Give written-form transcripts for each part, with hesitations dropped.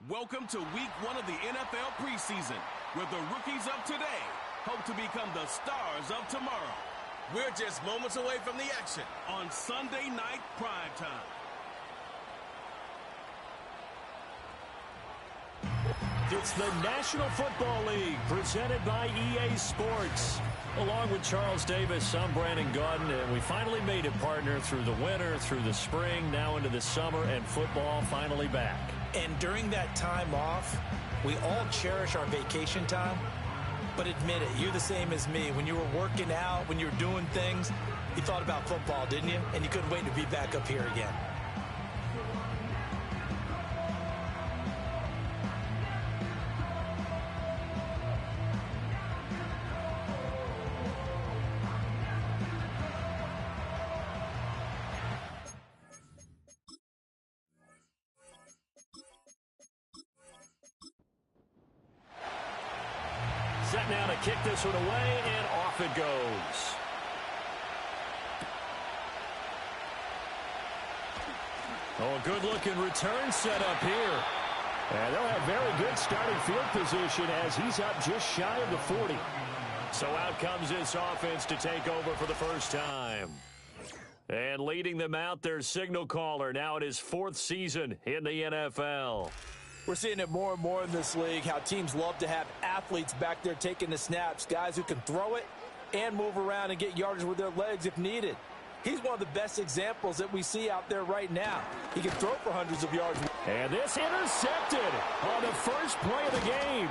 Welcome to week 1 of the NFL preseason, where the rookies of today hope to become the stars of tomorrow. We're just moments away from the action on Sunday night primetime. It's the National Football League presented by EA Sports. Along with Charles Davis, I'm Brandon Gaudin, and we finally made it, partner, through the winter, through the spring, now into the summer, and football finally back. And during that time off, we all cherish our vacation time. But admit it, you're the same as me. When you were working out, when you were doing things, you thought about football, didn't you? And you couldn't wait to be back up here again. Set now to kick this one away, and off it goes. Oh, a good-looking return set up here. And they'll have very good starting field position as he's up just shy of the 40. So out comes this offense to take over for the first time. And leading them out, their signal caller, now in his 4th season in the NFL. We're seeing it more and more in this league, how teams love to have athletes back there taking the snaps, guys who can throw it and move around and get yardage with their legs if needed. He's one of the best examples that we see out there right now. He can throw for hundreds of yards. And this intercepted on the first play of the game.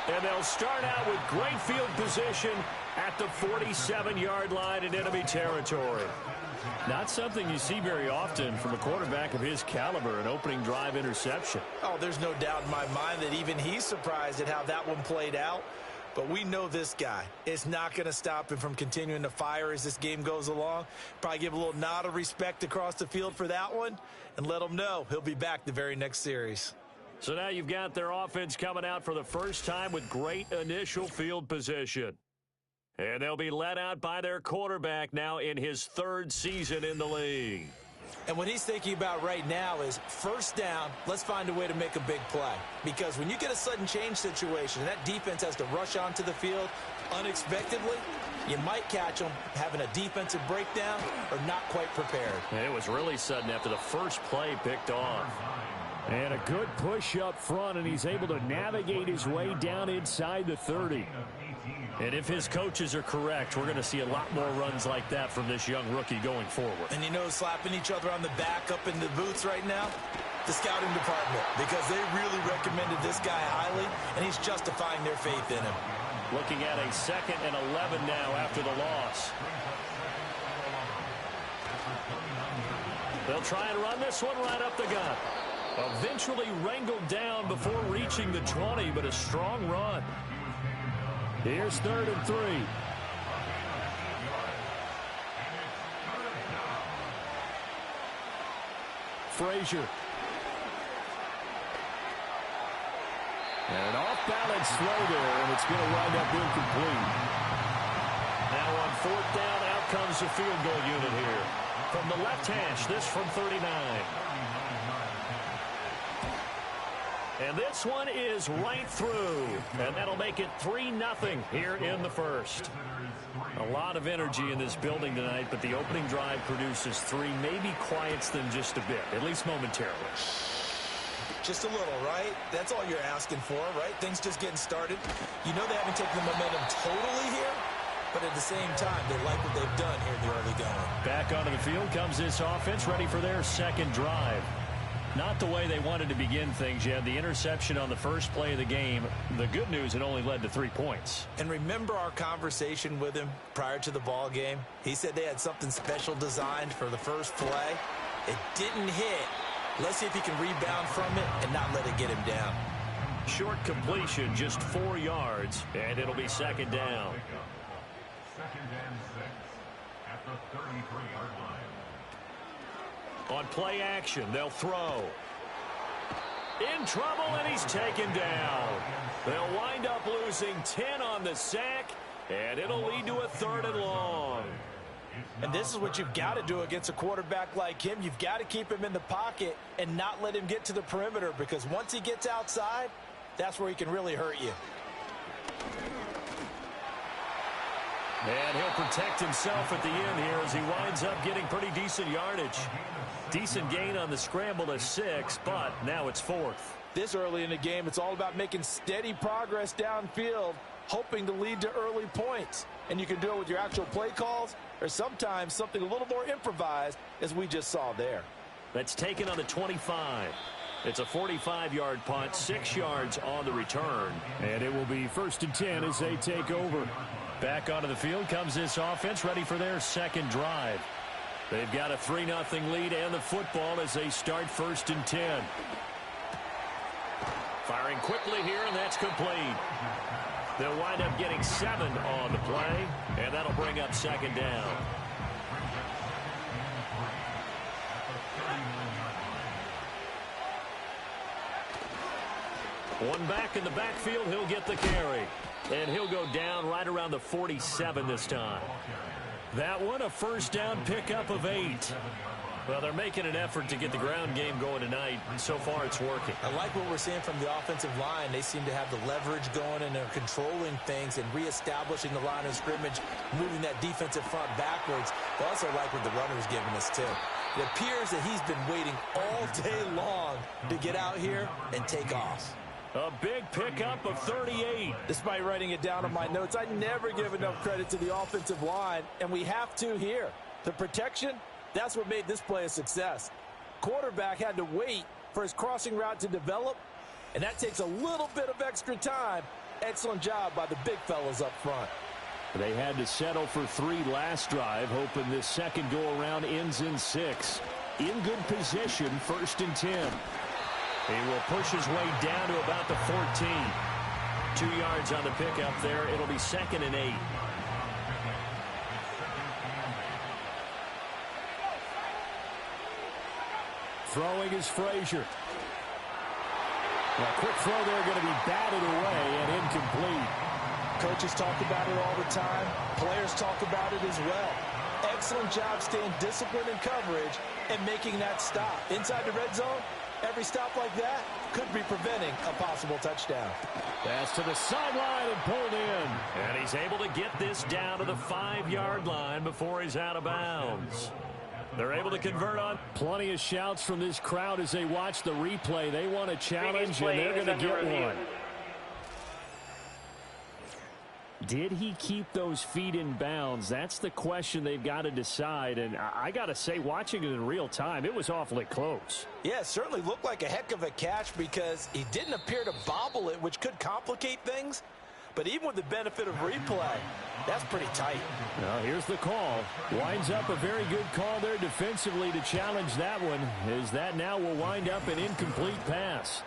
And they'll start out with great field position at the 47-yard line in enemy territory. Not something you see very often from a quarterback of his caliber, an opening drive interception. Oh, there's no doubt in my mind that even he's surprised at how that one played out. But we know this guy is not going to stop him from continuing to fire as this game goes along. Probably give a little nod of respect across the field for that one and let him know he'll be back the very next series. So now you've got their offense coming out for the first time with great initial field position. And they'll be led out by their quarterback now in his 3rd season in the league. And what he's thinking about right now is first down, let's find a way to make a big play. Because when you get a sudden change situation and that defense has to rush onto the field unexpectedly, you might catch them having a defensive breakdown or not quite prepared. It was really sudden after the first play picked off. And a good push up front, and he's able to navigate his way down inside the 30. And if his coaches are correct, we're going to see a lot more runs like that from this young rookie going forward. And you know, slapping each other on the back up in the boots right now? The scouting department, because they really recommended this guy highly, and he's justifying their faith in him. Looking at a 2nd and 11 now after the loss. They'll try and run this one right up the gut. Eventually wrangled down before reaching the 20, but a strong run. Here's 3rd and 3. Frazier. And an off-balance throw there, and it's going to wind up incomplete. Now on 4th down, out comes the field goal unit here. From the left hash, this from 39. And this one is right through. And that'll make it 3-0 here in the first. A lot of energy in this building tonight, but the opening drive produces 3, maybe quiets them just a bit, at least momentarily. Just a little, right? That's all you're asking for, right? Things just getting started. You know they haven't taken the momentum totally here, but at the same time, they like what they've done here in the early going. Back onto the field comes this offense, ready for their 2nd drive. Not the way they wanted to begin things. You had the interception on the first play of the game. The good news, it only led to 3 points. And remember our conversation with him prior to the ball game? He said they had something special designed for the first play. It didn't hit. Let's see if he can rebound from it and not let it get him down. Short completion, just 4 yards, and it'll be 2nd down. 2nd and 6 at the 33-yard line. On play action, they'll throw. In trouble, and he's taken down. They'll wind up losing 10 on the sack, and it'll lead to a 3rd and long. And this is what you've got to do against a quarterback like him. You've got to keep him in the pocket and not let him get to the perimeter, because once he gets outside, that's where he can really hurt you. And he'll protect himself at the end here as he winds up getting pretty decent yardage. Decent gain on the scramble to 6, but now it's 4th. This early in the game, it's all about making steady progress downfield, hoping to lead to early points. And you can do it with your actual play calls, or sometimes something a little more improvised, as we just saw there. That's taken on the 25. It's a 45-yard punt, 6 yards on the return. And it will be 1st and 10 as they take over. Back onto the field comes this offense, ready for their second drive. They've got a 3-0 lead and the football as they start 1st and 10. Firing quickly here, and that's complete. They'll wind up getting 7 on the play, and that'll bring up 2nd down. One back in the backfield, he'll get the carry. And he'll go down right around the 47 this time. That one, a 1st down pickup of 8. Well, they're making an effort to get the ground game going tonight, and so far it's working. I like what we're seeing from the offensive line. They seem to have the leverage going, and they're controlling things and reestablishing the line of scrimmage, moving that defensive front backwards. They also like what the runner's giving us, too. It appears that he's been waiting all day long to get out here and take off. A big pickup of 38. Despite writing it down on my notes, I never give enough credit to the offensive line, and we have to here. The protection, that's what made this play a success. Quarterback had to wait for his crossing route to develop, and that takes a little bit of extra time. Excellent job by the big fellas up front. They had to settle for 3 last drive, hoping this second go-around ends in 6. In good position, 1st and 10. He will push his way down to about the 14. 2 yards on the pickup there. It'll be 2nd and 8. Throwing is Frazier. A quick throw there going to be batted away and incomplete. Coaches talk about it all the time. Players talk about it as well. Excellent job staying disciplined in coverage and making that stop. Inside the red zone, every stop like that could be preventing a possible touchdown. Pass to the sideline and pulled in. And he's able to get this down to the 5-yard line before he's out of bounds. They're able to convert on. Plenty of shouts from this crowd as they watch the replay. They want a challenge, and they're going to get one. Did he keep those feet in bounds? That's the question they've got to decide. And I got to say, watching it in real time, it was awfully close. Yeah, it certainly looked like a heck of a catch because he didn't appear to bobble it, which could complicate things. But even with the benefit of replay, that's pretty tight. Now, here's the call. Winds up a very good call there defensively to challenge that one, as that now will wind up an incomplete pass.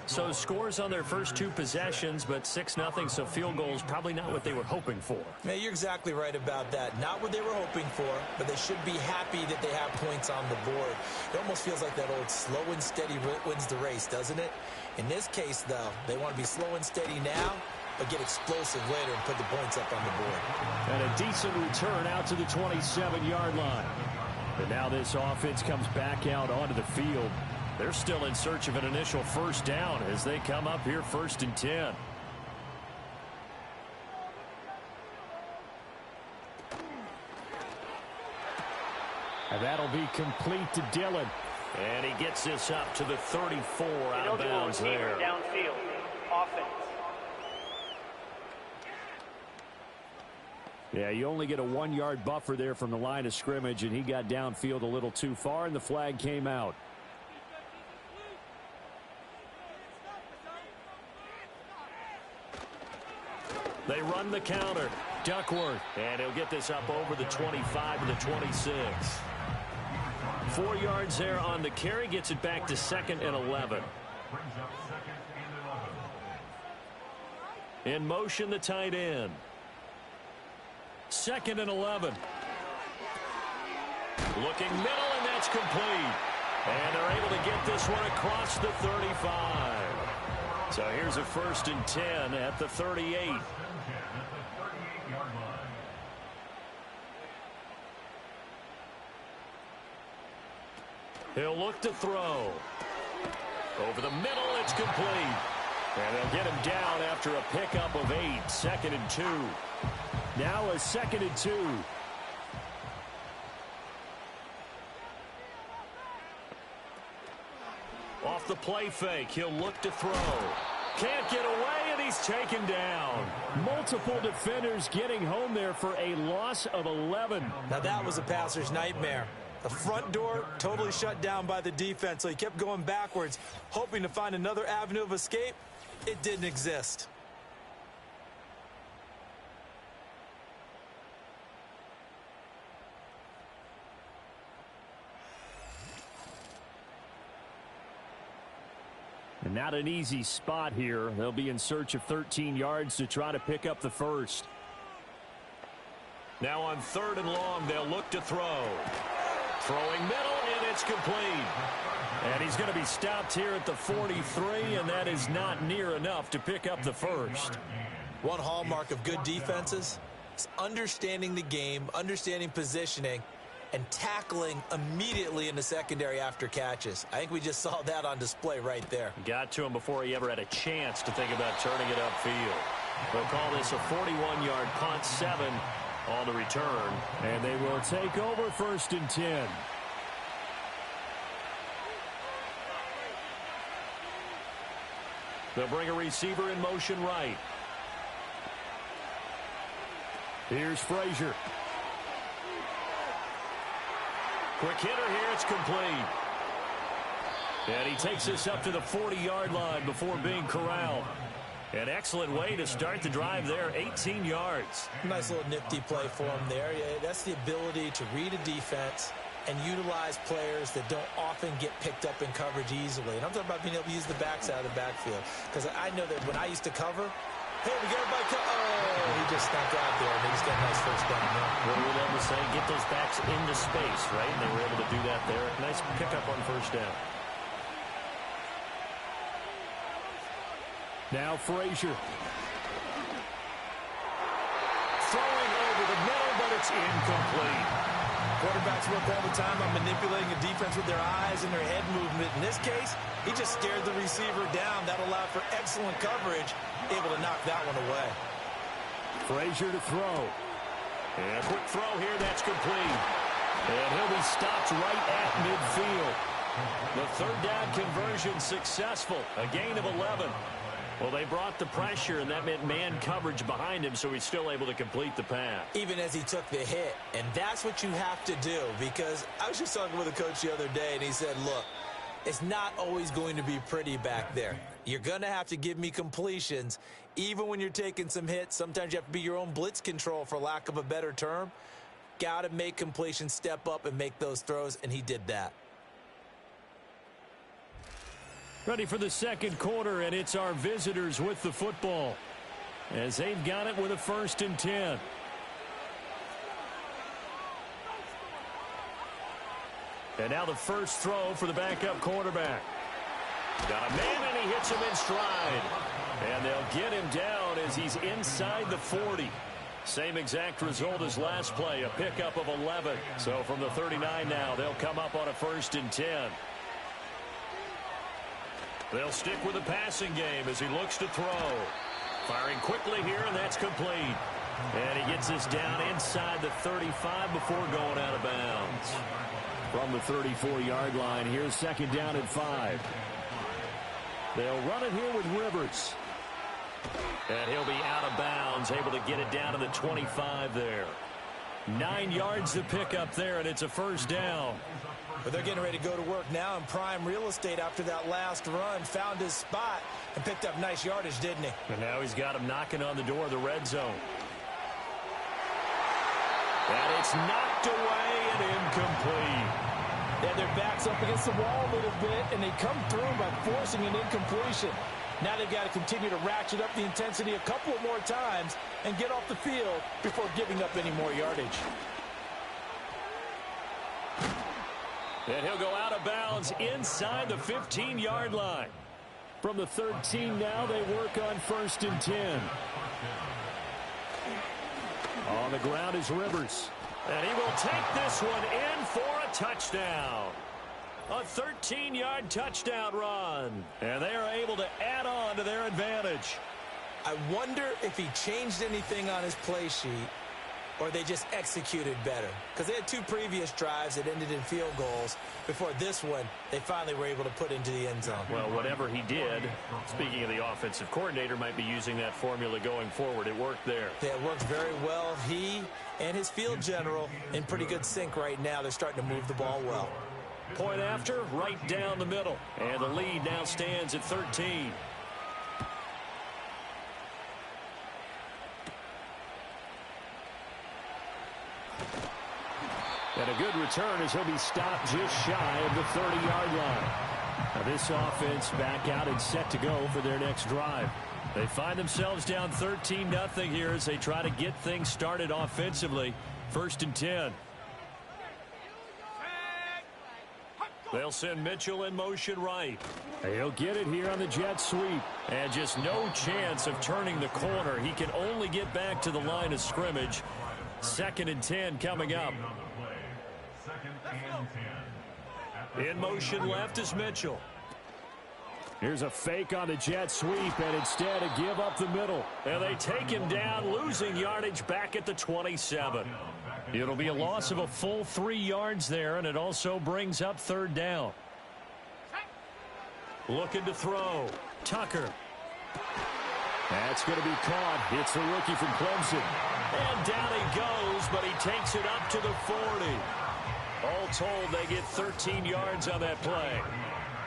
So scores on their first 2 possessions, but 6-0, so field goals probably not what they were hoping for. Yeah, you're exactly right about that. Not what they were hoping for, but they should be happy that they have points on the board. It almost feels like that old slow and steady wins the race, doesn't it? In this case, though, they want to be slow and steady now, but get explosive later and put the points up on the board. And a decent return out to the 27-yard line. But now this offense comes back out onto the field. They're still in search of an initial 1st down as they come up here 1st and 10. And that'll be complete to Dillon. And he gets this up to the 34 out of bounds there. Downfield. Offense. Yeah, you only get a 1-yard buffer there from the line of scrimmage, and he got downfield a little too far, and the flag came out. They run the counter. Duckworth. And he'll get this up over the 25 to the 26. 4 yards there on the carry. Gets it back to 2nd and 11. In motion, the tight end. 2nd and 11. Looking middle, and that's complete. And they're able to get this one across the 35. So here's a 1st and 10 at the 38. He'll look to throw. Over the middle, it's complete. And they'll get him down after a pickup of 8, 2nd and 2. Now a 2nd and 2. Off the play fake, he'll look to throw. Can't get away, and he's taken down. Multiple defenders getting home there for a loss of 11. Now that was a passer's nightmare. The front door totally shut down by the defense, so he kept going backwards, hoping to find another avenue of escape. It didn't exist. And not an easy spot here. They'll be in search of 13 yards to try to pick up the first. Now on 3rd and long, they'll look to throw. Throwing middle, and it's complete. And he's going to be stopped here at the 43, and that is not near enough to pick up the first. One hallmark of good defenses is understanding the game, understanding positioning, and tackling immediately in the secondary after catches. I think we just saw that on display right there. Got to him before he ever had a chance to think about turning it upfield. They'll call this a 41-yard punt, 7 on the return. And they will take over 1st and 10. They'll bring a receiver in motion right. Here's Frazier. Quick hitter here, it's complete. And he takes us up to the 40-yard line before being corralled. An excellent way to start the drive there, 18 yards. Nice little nifty play for him there. Yeah, that's the ability to read a defense and utilize players that don't often get picked up in coverage easily. And I'm talking about being able to use the backs out of the backfield. Because I know that when I used to cover, hey, we got everybody. Oh, he just snuck out there, and he just got a nice first down there. What do we love to say? Get those backs into space, right? And they were able to do that there. Nice pickup on 1st down. Now Frazier. Throwing over the middle, but it's incomplete. Quarterbacks work all the time on manipulating a defense with their eyes and their head movement. In this case, he just stared the receiver down. That allowed for excellent coverage, able to knock that one away. Frazier to throw. And a quick throw here, that's complete. And he'll be stopped right at midfield. The 3rd down conversion successful. A gain of 11. Well, they brought the pressure, and that meant man coverage behind him, so he's still able to complete the pass. Even as he took the hit. And that's what you have to do, because I was just talking with a coach the other day, and he said, look, it's not always going to be pretty back there. You're going to have to give me completions. Even when you're taking some hits, sometimes you have to be your own blitz control, for lack of a better term. Got to make completions, step up, and make those throws, and he did that. Ready for the 2nd quarter, and it's our visitors with the football as they've got it with a 1st and 10. And now the first throw for the backup quarterback. Got a man, and he hits him in stride. And they'll get him down as he's inside the 40. Same exact result as last play, a pickup of 11. So from the 39 now, they'll come up on a 1st and 10. They'll stick with the passing game as he looks to throw. Firing quickly here, and that's complete. And he gets us down inside the 35 before going out of bounds. From the 34-yard line, here's 2nd down and 5. They'll run it here with Rivers. And he'll be out of bounds, able to get it down to the 25 there. 9 yards to pick up there, and it's a 1st down. But they're getting ready to go to work now in prime real estate after that last run. Found his spot and picked up nice yardage, didn't he? And now he's got him knocking on the door of the red zone. And it's knocked away and incomplete. Yeah, their back's up against the wall a little bit, and they come through by forcing an incompletion. Now they've got to continue to ratchet up the intensity a couple more times and get off the field before giving up any more yardage. And he'll go out of bounds inside the 15-yard line. From the 13 now, they work on 1st and 10. On the ground is Rivers. And he will take this one in for a touchdown. A 13-yard touchdown run. And they are able to add on to their advantage. I wonder if he changed anything on his play sheet or they just executed better. Because they had 2 previous drives that ended in field goals. Before this one, they finally were able to put into the end zone. Well, whatever he did, speaking of the offensive coordinator, might be using that formula going forward. It worked there. Yeah, it worked very well. He and his field general in pretty good sync right now. They're starting to move the ball well. Point after, right down the middle. And the lead now stands at 13. And a good return as he'll be stopped just shy of the 30-yard line. Now this offense back out and set to go for their next drive. They find themselves down 13-0 here as they try to get things started offensively. 1st and 10. They'll send Mitchell in motion right. He'll get it here on the jet sweep. And just no chance of turning the corner. He can only get back to the line of scrimmage. 2nd and 10 coming up. In motion left is Mitchell. Here's a fake on the jet sweep, and instead a give up the middle. And they take him down, losing yardage back at the 27. It'll be a loss of a full 3 yards there, and it also brings up 3rd down. Looking to throw. Tucker. That's going to be caught. It's the rookie from Clemson. And down he goes, but he takes it up to the 40. All told, they get 13 yards on that play.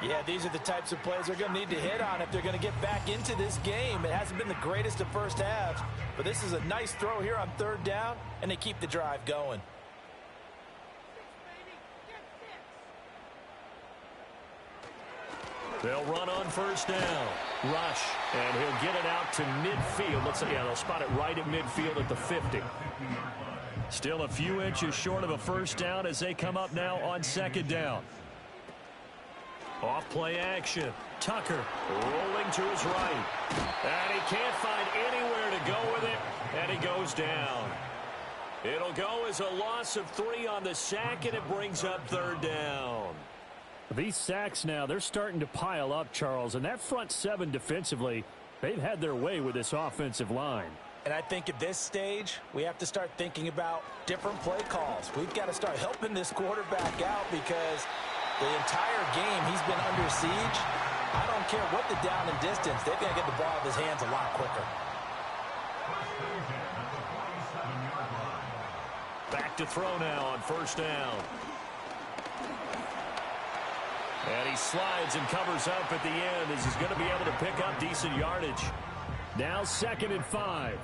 Yeah, these are the types of plays they're going to need to hit on if they're going to get back into this game. It hasn't been the greatest of first halves, but this is a nice throw here on 3rd down, and they keep the drive going. They'll run on 1st down. Rush, and he'll get it out to midfield. Let's say, yeah, they'll spot it right at midfield at the 50. Still a few inches short of a 1st down as they come up now on 2nd down. Off play action. Tucker rolling to his right. And he can't find anywhere to go with it, and he goes down. It'll go as a loss of 3 on the sack, and it brings up 3rd down. These sacks now, they're starting to pile up, Charles, and that front 7 defensively, they've had their way with this offensive line. And I think at this stage, we have to start thinking about different play calls. We've got to start helping this quarterback out because the entire game he's been under siege. I don't care what the down and distance. They've got to get the ball in his hands a lot quicker. Back to throw now on 1st down. And he slides and covers up at the end as he's going to be able to pick up decent yardage. Now 2nd and 5.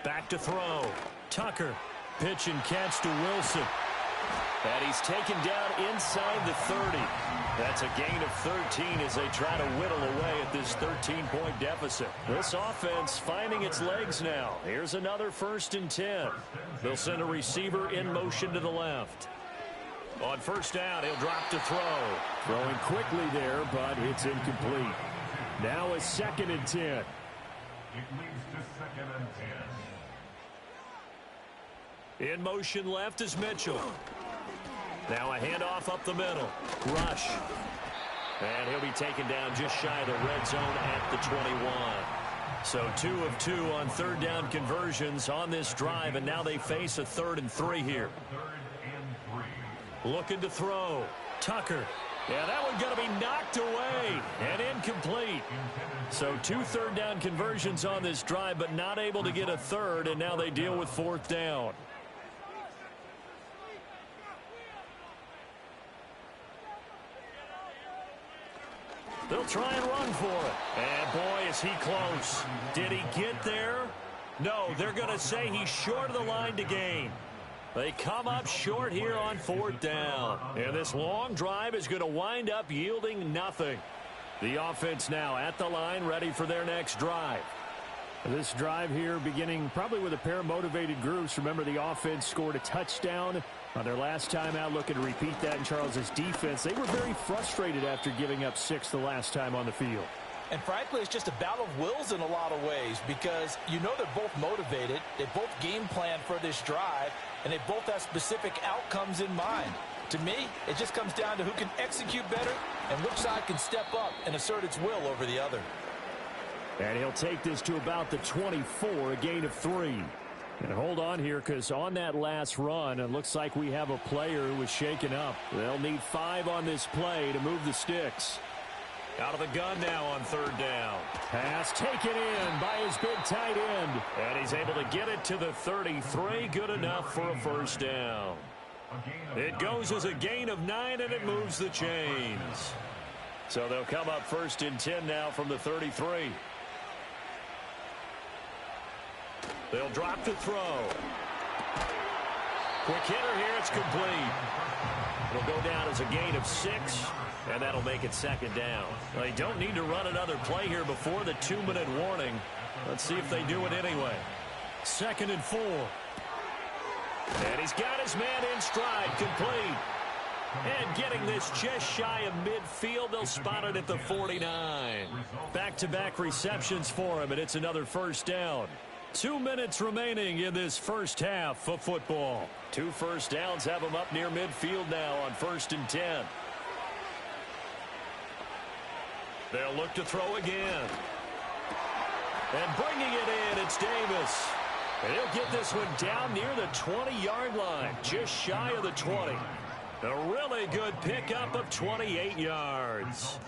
Back to throw. Tucker. Pitch and catch to Wilson. And he's taken down inside the 30. That's a gain of 13 as they try to whittle away at this 13-point deficit. This offense finding its legs now. Here's another 1st and 10. They'll send a receiver in motion to the left. On 1st down, he'll drop to throw. Throwing quickly there, but it's incomplete. Now a 2nd and 10. It leads to 2nd and 10. In motion left is Mitchell. Now a handoff up the middle. Rush. And he'll be taken down just shy of the red zone at the 21. So 2 of 2 on 3rd down conversions on this drive, and now they face a 3rd and 3 here. Looking to throw. Tucker. Yeah, that one's going to be knocked away and incomplete. So 2 3rd down conversions on this drive, but not able to get a 3rd, and now they deal with 4th down. They'll try and run for it. And boy, is he close. Did he get there? No, they're going to say he's short of the line to gain. They come up short here on 4th down. And this long drive is going to wind up yielding nothing. The offense now at the line, ready for their next drive. This drive here beginning probably with a pair of motivated groups. Remember, the offense scored a touchdown on their last time out, looking to repeat that in Charles's defense. They were very frustrated after giving up 6 the last time on the field. And frankly, it's just a battle of wills in a lot of ways because you know they're both motivated, they both game plan for this drive, and they both have specific outcomes in mind. To me, it just comes down to who can execute better and which side can step up and assert its will over the other. And he'll take this to about the 24, a gain of 3. And hold on here, because on that last run, it looks like we have a player who was shaken up. They'll need 5 on this play to move the sticks. Out of the gun now on 3rd down. Pass taken in by his big tight end. And he's able to get it to the 33. Good enough for a 1st down. It goes as a gain of 9, and it moves the chains. So they'll come up 1st and 10 now from the 33. They'll drop to throw. Quick hitter here. It's complete. It'll go down as a gain of 6. And that'll make it 2nd down. Well, they don't need to run another play here before the 2-minute warning. Let's see if they do it anyway. 2nd and 4. And he's got his man in stride, complete. And getting this just shy of midfield, they'll spot it at the 49. Back-to-back receptions for him, and it's another 1st down. 2 minutes remaining in this first half of football. 2 first downs have him up near midfield now on 1st and 10. They'll look to throw again. And bringing it in, it's Davis. And he'll get this one down near the 20-yard line, just shy of the 20. A really good pickup of 28 yards.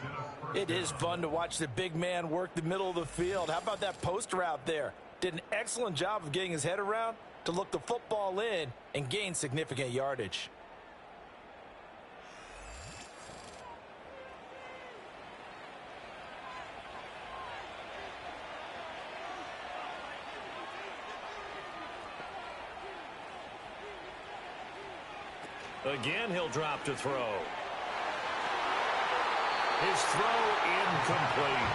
It is fun to watch the big man work the middle of the field. How about that post route there? Did an excellent job of getting his head around to look the football in and gain significant yardage. Again, he'll drop to throw. His throw incomplete.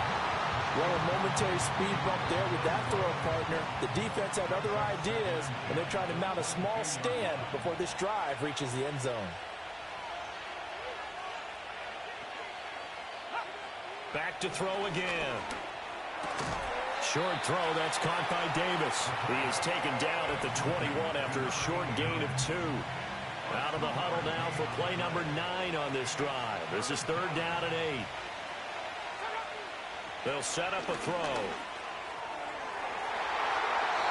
Well, a momentary speed bump there with that throw, partner. The defense had other ideas, and they're trying to mount a small stand before this drive reaches the end zone. Back to throw again. Short throw, that's caught by Davis. He is taken down at the 21 after a short gain of 2. Out of the huddle now for play number 9 on this drive. This is 3rd down and 8. They'll set up a throw.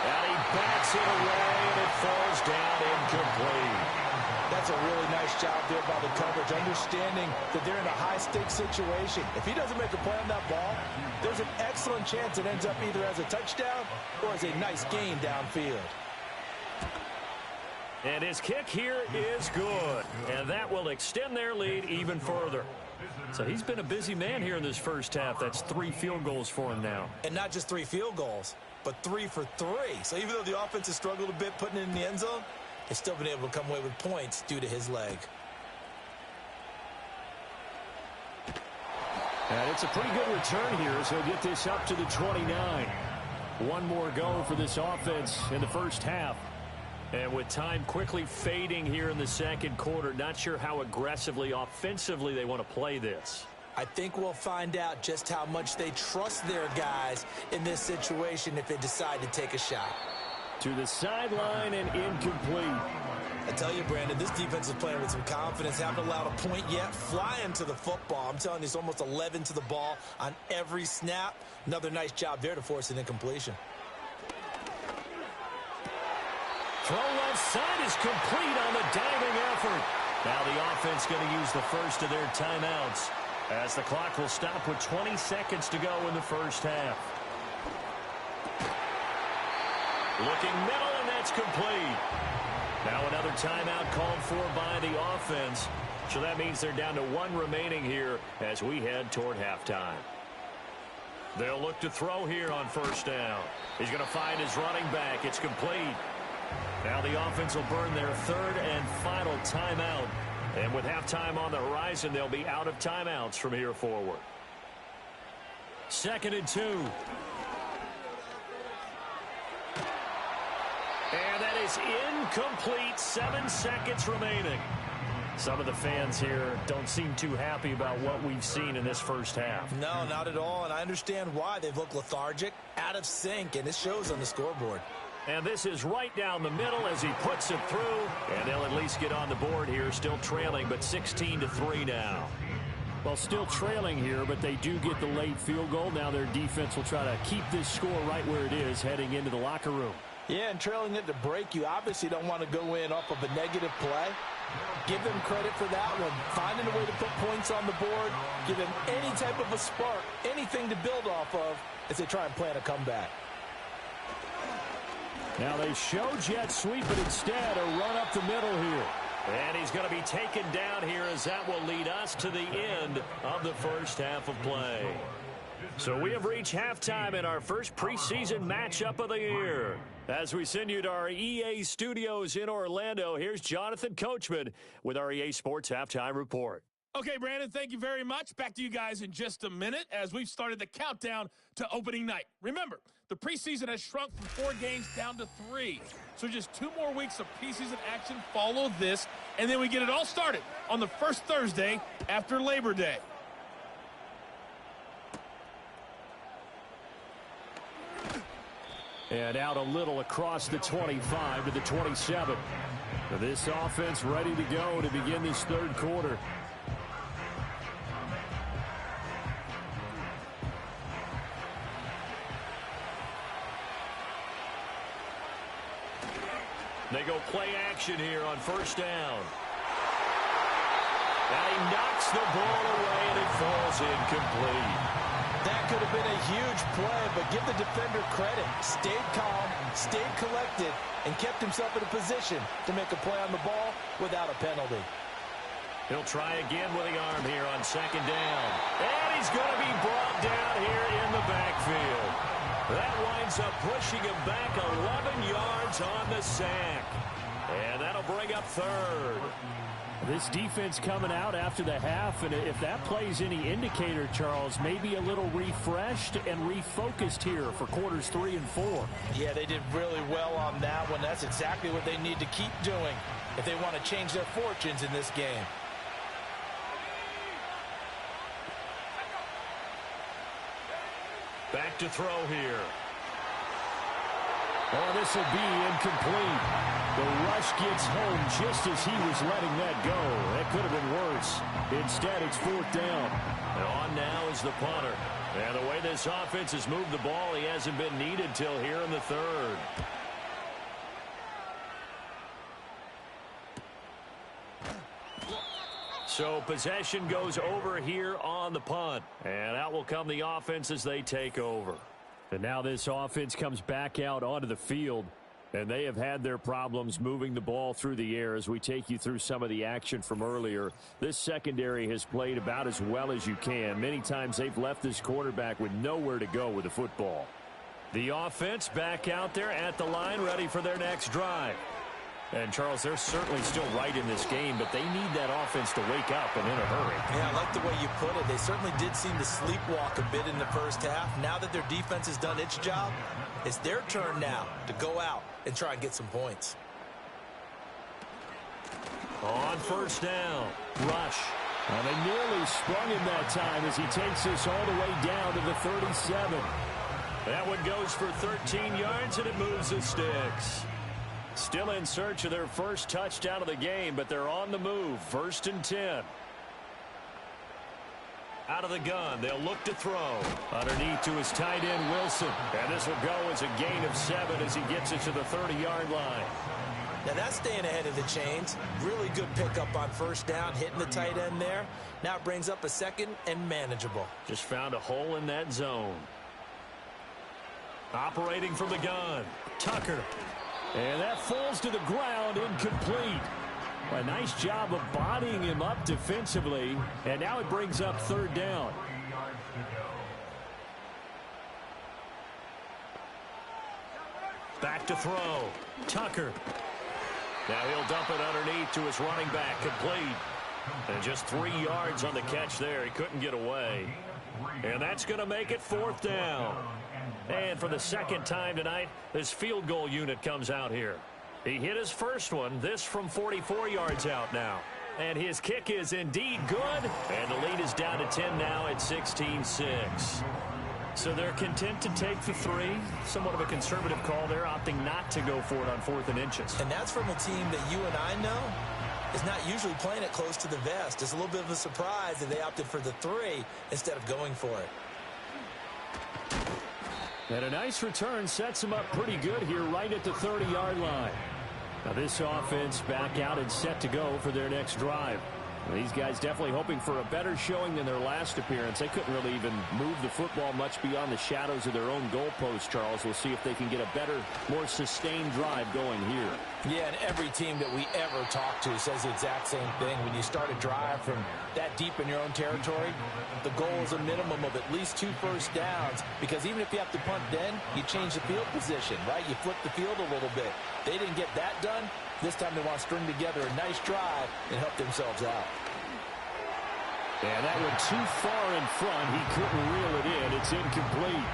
And he backs it away, and it falls down incomplete. That's a really nice job there by the coverage, understanding that they're in a high-stakes situation. If he doesn't make a play on that ball, there's an excellent chance it ends up either as a touchdown or as a nice gain downfield. And his kick here is good. And that will extend their lead even further. So he's been a busy man here in this first half. That's 3 field goals for him now. And not just 3 field goals, but 3 for 3. So even though the offense has struggled a bit putting it in the end zone, they've still been able to come away with points due to his leg. And it's a pretty good return here, so he'll get this up to the 29. One more go for this offense in the first half. And with time quickly fading here in the second quarter, not sure how aggressively, offensively they want to play this. I think we'll find out just how much they trust their guys in this situation if they decide to take a shot. To the sideline and incomplete. I tell you, Brandon, this defense is playing with some confidence. Haven't allowed a point yet. Flying to the football. I'm telling you, it's almost 11 to the ball on every snap. Another nice job there to force an incompletion. Throw left side is complete on the diving effort. Now the offense going to use the first of their timeouts as the clock will stop with 20 seconds to go in the first half. Looking middle, and that's complete. Now another timeout called for by the offense. So that means they're down to 1 remaining here as we head toward halftime. They'll look to throw here on 1st down. He's going to find his running back. It's complete. Now the offense will burn their 3rd and final timeout. And with halftime on the horizon, they'll be out of timeouts from here forward. 2nd and 2. And that is incomplete. 7 seconds remaining. Some of the fans here don't seem too happy about what we've seen in this first half. No, not at all, and I understand why. They've looked lethargic, out of sync, and it shows on the scoreboard. And this is right down the middle as he puts it through, and they'll at least get on the board here, still trailing, but 16-3 now. Well, still trailing here, but they do get the late field goal. Now their defense will try to keep this score right where it is heading into the locker room. Yeah, and trailing it to break, you obviously don't want to go in off of a negative play. Give them credit for that one. Finding a way to put points on the board, give them any type of a spark, anything to build off of as they try and plan a comeback. Now they show jet sweep, but instead a run up the middle here. And he's going to be taken down here as that will lead us to the end of the first half of play. So we have reached halftime in our first preseason matchup of the year. As we send you to our EA studios in Orlando, here's Jonathan Coachman with our EA Sports Halftime Report. Okay, Brandon, thank you very much. Back to you guys in just a minute as we've started the countdown to opening night. Remember, the preseason has shrunk from 4 games down to 3. So just 2 more weeks of preseason action follow this, and then we get it all started on the first Thursday after Labor Day. And out a little across the 25 to the 27. This offense ready to go to begin this third quarter. They go play action here on first down. And he knocks the ball away, and it falls incomplete. That could have been a huge play, but give the defender credit. Stayed calm, stayed collected, and kept himself in a position to make a play on the ball without a penalty. He'll try again with the arm here on second down. And he's going to be brought down here in the backfield. That winds up pushing him back 11 yards on the sack. And that'll bring up third. This defense coming out after the half, and if that plays any indicator, Charles, maybe a little refreshed and refocused here for quarters 3 and 4. Yeah, they did really well on that one. That's exactly what they need to keep doing if they want to change their fortunes in this game. Back to throw here. Oh, this will be incomplete. The rush gets home just as he was letting that go. That could have been worse. Instead, it's 4th down. And on now is the punter. And the way this offense has moved the ball, he hasn't been needed till here in the third. So possession goes over here on the punt. And out will come the offense as they take over. And now this offense comes back out onto the field. And they have had their problems moving the ball through the air as we take you through some of the action from earlier. This secondary has played about as well as you can. Many times they've left this quarterback with nowhere to go with the football. The offense back out there at the line, ready for their next drive. And, Charles, they're certainly still right in this game, but they need that offense to wake up and in a hurry. Yeah, I like the way you put it. They certainly did seem to sleepwalk a bit in the first half. Now that their defense has done its job, it's their turn now to go out and try and get some points. On first down, rush. And they nearly sprung him that time as he takes this all the way down to the 37. That one goes for 13 yards, and it moves the sticks. Still in search of their first touchdown of the game, but they're on the move. 1st and 10. Out of the gun, they'll look to throw. Underneath to his tight end, Wilson. And this will go as a gain of 7 as he gets it to the 30-yard line. Now that's staying ahead of the chains. Really good pickup on first down, hitting the tight end there. Now it brings up a 2nd and manageable. Just found a hole in that zone. Operating from the gun, Tucker. And that falls to the ground, incomplete. A nice job of bodying him up defensively. And now it brings up 3rd down. Back to throw. Tucker. Now he'll dump it underneath to his running back, complete. And just 3 yards on the catch there. He couldn't get away. And that's going to make it 4th down. And for the 2nd time tonight, this field goal unit comes out here. He hit his first one, this from 44 yards out now. And his kick is indeed good. And the lead is down to 10 now at 16-6. So they're content to take the 3. Somewhat of a conservative call there, opting not to go for it on 4th and inches. And that's from a team that you and I know is not usually playing it close to the vest. It's a little bit of a surprise that they opted for the 3 instead of going for it. And a nice return sets them up pretty good here right at the 30-yard line. Now this offense back out and set to go for their next drive. These guys definitely hoping for a better showing than their last appearance. They couldn't really even move the football much beyond the shadows of their own goalpost, Charles. We'll see if they can get a better, more sustained drive going here. Yeah, and every team that we ever talk to says the exact same thing. When you start a drive from that deep in your own territory, the goal is a minimum of at least 2 first downs, because even if you have to punt then, you change the field position, right? You flip the field a little bit. They didn't get that done. This time they want to string together a nice drive and help themselves out. And that went too far in front. He couldn't reel it in. It's incomplete.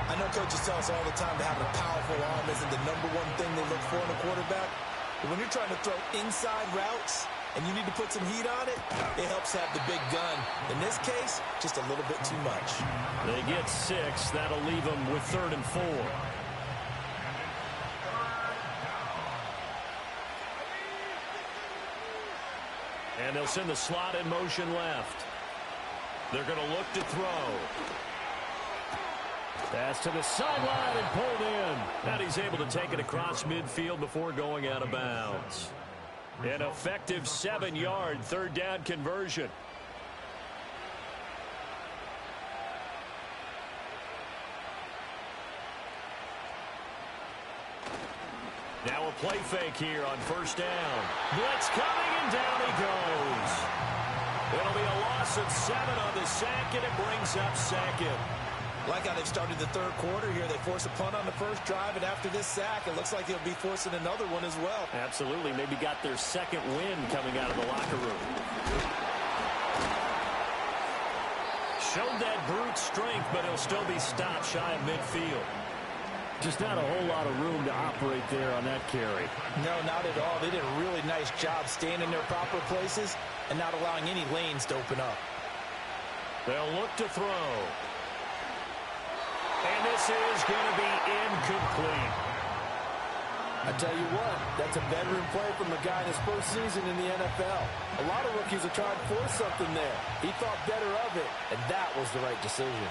I know coaches tell us all the time that having a powerful arm isn't the #1 thing they look for in a quarterback. But when you're trying to throw inside routes and you need to put some heat on it, it helps have the big gun. In this case, just a little bit too much. They get 6. That'll leave them with 3rd and 4. And they'll send the slot in motion left. They're going to look to throw. Pass to the sideline and pulled in. And he's able to take it across midfield before going out of bounds. An effective 7-yard 3rd down conversion. Now a play fake here on 1st down. Blitz coming, and down he goes. It'll be a loss of 7 on the sack, and it brings up 2nd. Like how they've started the 3rd quarter here. They force a punt on the first drive, and after this sack, it looks like they'll be forcing another one as well. Absolutely. Maybe got their 2nd win coming out of the locker room. Showed that brute strength, but he'll still be stopped shy of midfield. Just not a whole lot of room to operate there on that carry. No, not at all. They did a really nice job staying in their proper places and not allowing any lanes to open up. They'll look to throw. And this is going to be incomplete. I tell you what, that's a veteran play from a guy in his first season in the NFL. A lot of rookies are trying to force something there. He thought better of it, and that was the right decision.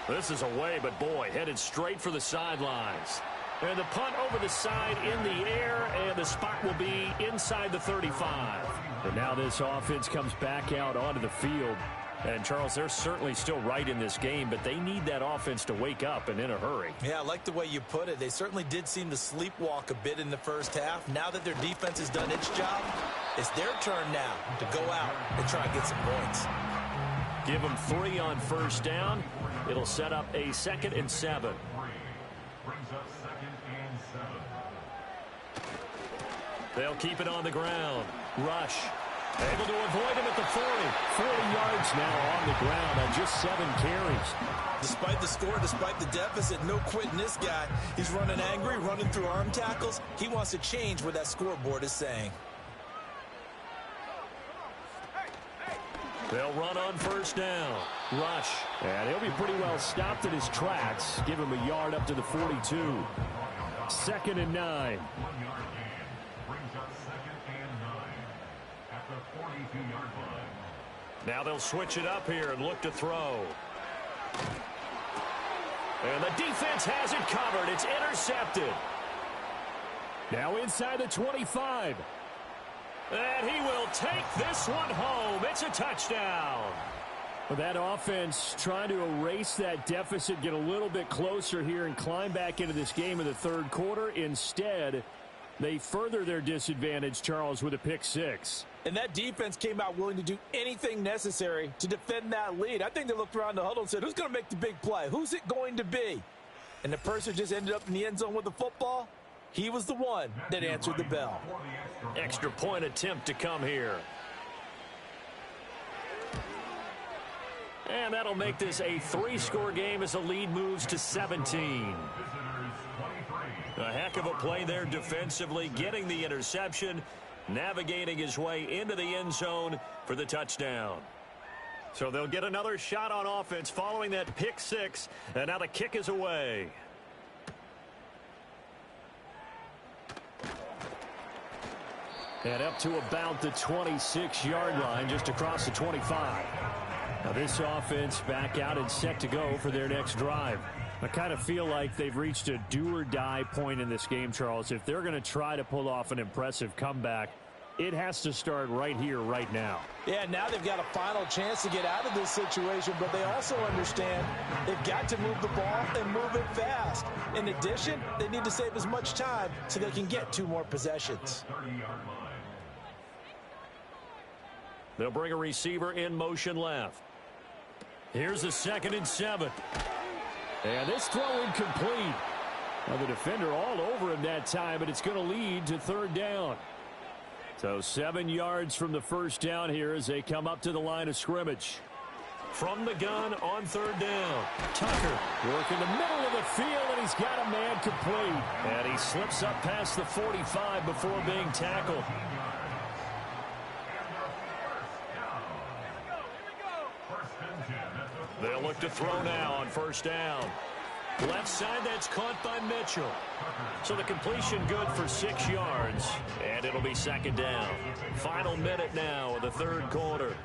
This is away, but boy, headed straight for the sidelines. And the punt over the side in the air, and the spot will be inside the 35. And now this offense comes back out onto the field. And, Charles, they're certainly still right in this game, but they need that offense to wake up and in a hurry. Yeah, I like the way you put it. They certainly did seem to sleepwalk a bit in the first half. Now that their defense has done its job, it's their turn now to go out and try and get some points. Give them 3 on 1st down. It'll set up a 2nd and 7. Brings up 2nd and 7. They'll keep it on the ground. Rush. Able to avoid him at the 40. 40 yards now on the ground on just 7 carries. Despite the score, despite the deficit, no quitting this guy. He's running angry, running through arm tackles. He wants to change what that scoreboard is saying. They'll run on 1st down. Rush. And he'll be pretty well stopped in his tracks. Give him a yard up to the 42. 2nd and 9. 1 yard gain. Brings up 2nd and 9 at the 42-yard line. Now they'll switch it up here and look to throw. And the defense has it covered. It's intercepted. Now inside the 25. And he will take this one home. It's a touchdown. That offense trying to erase that deficit, get a little bit closer here and climb back into this game in the 3rd quarter. Instead, they further their disadvantage, Charles, with a pick 6. And that defense came out willing to do anything necessary to defend that lead. I think they looked around the huddle and said, who's going to make the big play? Who's it going to be? And the person just ended up in the end zone with the football. He was the one that answered the bell. Extra point attempt to come here. And that'll make this a 3-score game as the lead moves to 17. A heck of a play there defensively, getting the interception. navigating his way into the end zone for the touchdown. So they'll get another shot on offense following that pick six, and now the kick is away. And up to about the 26-yard line, just across the 25. Now this offense back out and set to go for their next drive. I kind of feel like they've reached a do-or-die point in this game, Charles. If they're going to try to pull off an impressive comeback, it has to start right here, right now. Yeah, now they've got a final chance to get out of this situation, but they also understand they've got to move the ball and move it fast. In addition, they need to save as much time so they can get 2 more possessions. They'll bring a receiver in motion left. Here's a 2nd and 7. And this throw incomplete. Now the defender all over him that time, but it's going to lead to 3rd down. So 7 yards from the first down here as they come up to the line of scrimmage. From the gun on 3rd down. Tucker working the middle of the field, and he's got a man complete. And he slips up past the 45 before being tackled. They'll look to throw now on 1st down. Left side, that's caught by Mitchell. So the completion good for 6 yards, and it'll be 2nd down. Final minute now of the 3rd quarter.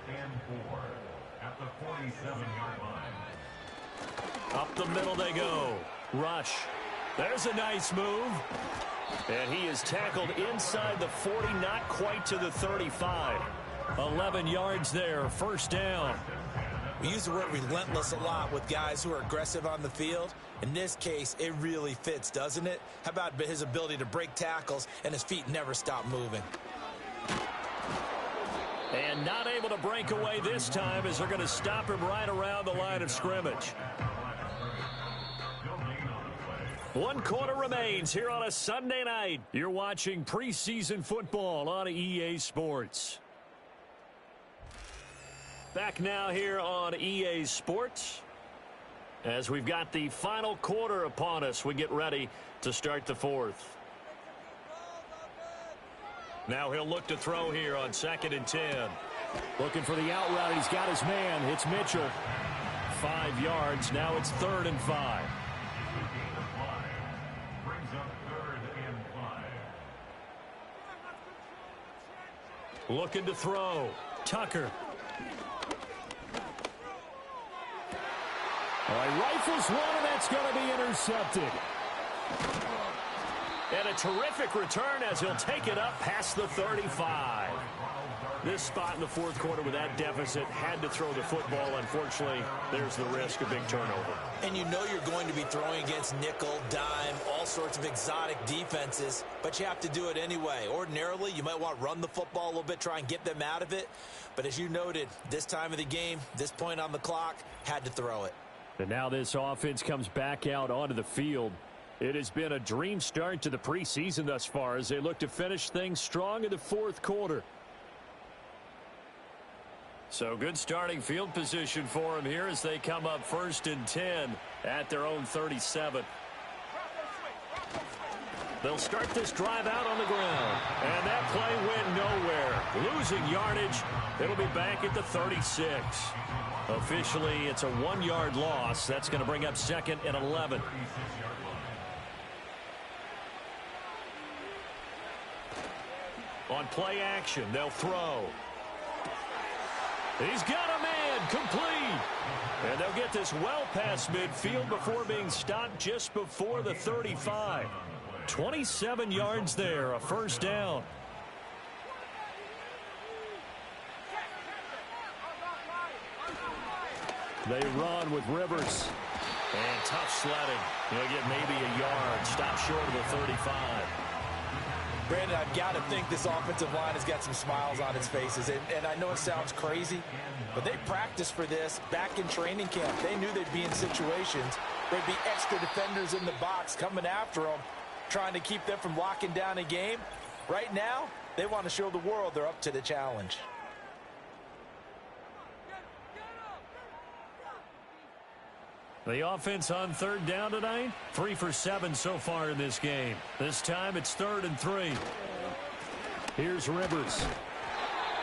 Up the middle they go. Rush. There's a nice move. And he is tackled inside the 40, not quite to the 35. 11 yards there, 1st down. We use the word relentless a lot with guys who are aggressive on the field. In this case, it really fits, doesn't it? How about his ability to break tackles and his feet never stop moving? And not able to break away this time as they're going to stop him right around the line of scrimmage. 1 quarter remains here on a Sunday night. You're watching preseason football on EA Sports. Back now here on EA Sports. As we've got the final quarter upon us, we get ready to start the 4th. Now he'll look to throw here on 2nd and 10. Looking for the out route. He's got his man. It's Mitchell. 5 yards. Now it's 3rd and 5. Looking to throw. Tucker. All right, rifles one, and that's going to be intercepted. And a terrific return as he'll take it up past the 35. This spot in the 4th quarter with that deficit, had to throw the football. Unfortunately, there's the risk of big turnover. And you know you're going to be throwing against nickel, dime, all sorts of exotic defenses, but you have to do it anyway. Ordinarily, you might want to run the football a little bit, try and get them out of it. But as you noted, this time of the game, this point on the clock, had to throw it. And now this offense comes back out onto the field. It has been a dream start to the preseason thus far as they look to finish things strong in the 4th quarter. So good starting field position for them here as they come up 1st and 10 at their own 37. They'll start this drive out on the ground. And that play went nowhere. Losing yardage. It'll be back at the 36. Officially, it's a 1-yard loss. That's going to bring up 2nd and 11. On play action, they'll throw. He's got a man complete. And they'll get this well past midfield before being stopped just before the 35. 27 yards there, a 1st down. They run with Rivers. And tough sledding. He'll get maybe a yard. Stop short of the 35. Brandon, I've got to think this offensive line has got some smiles on its faces. And I know it sounds crazy, but they practiced for this back in training camp. They knew they'd be in situations. There'd be extra defenders in the box coming after them, trying to keep them from locking down a game. Right now, they want to show the world they're up to the challenge. The offense on 3rd down tonight, 3 for 7 so far in this game. This time it's 3rd and 3. Here's Rivers.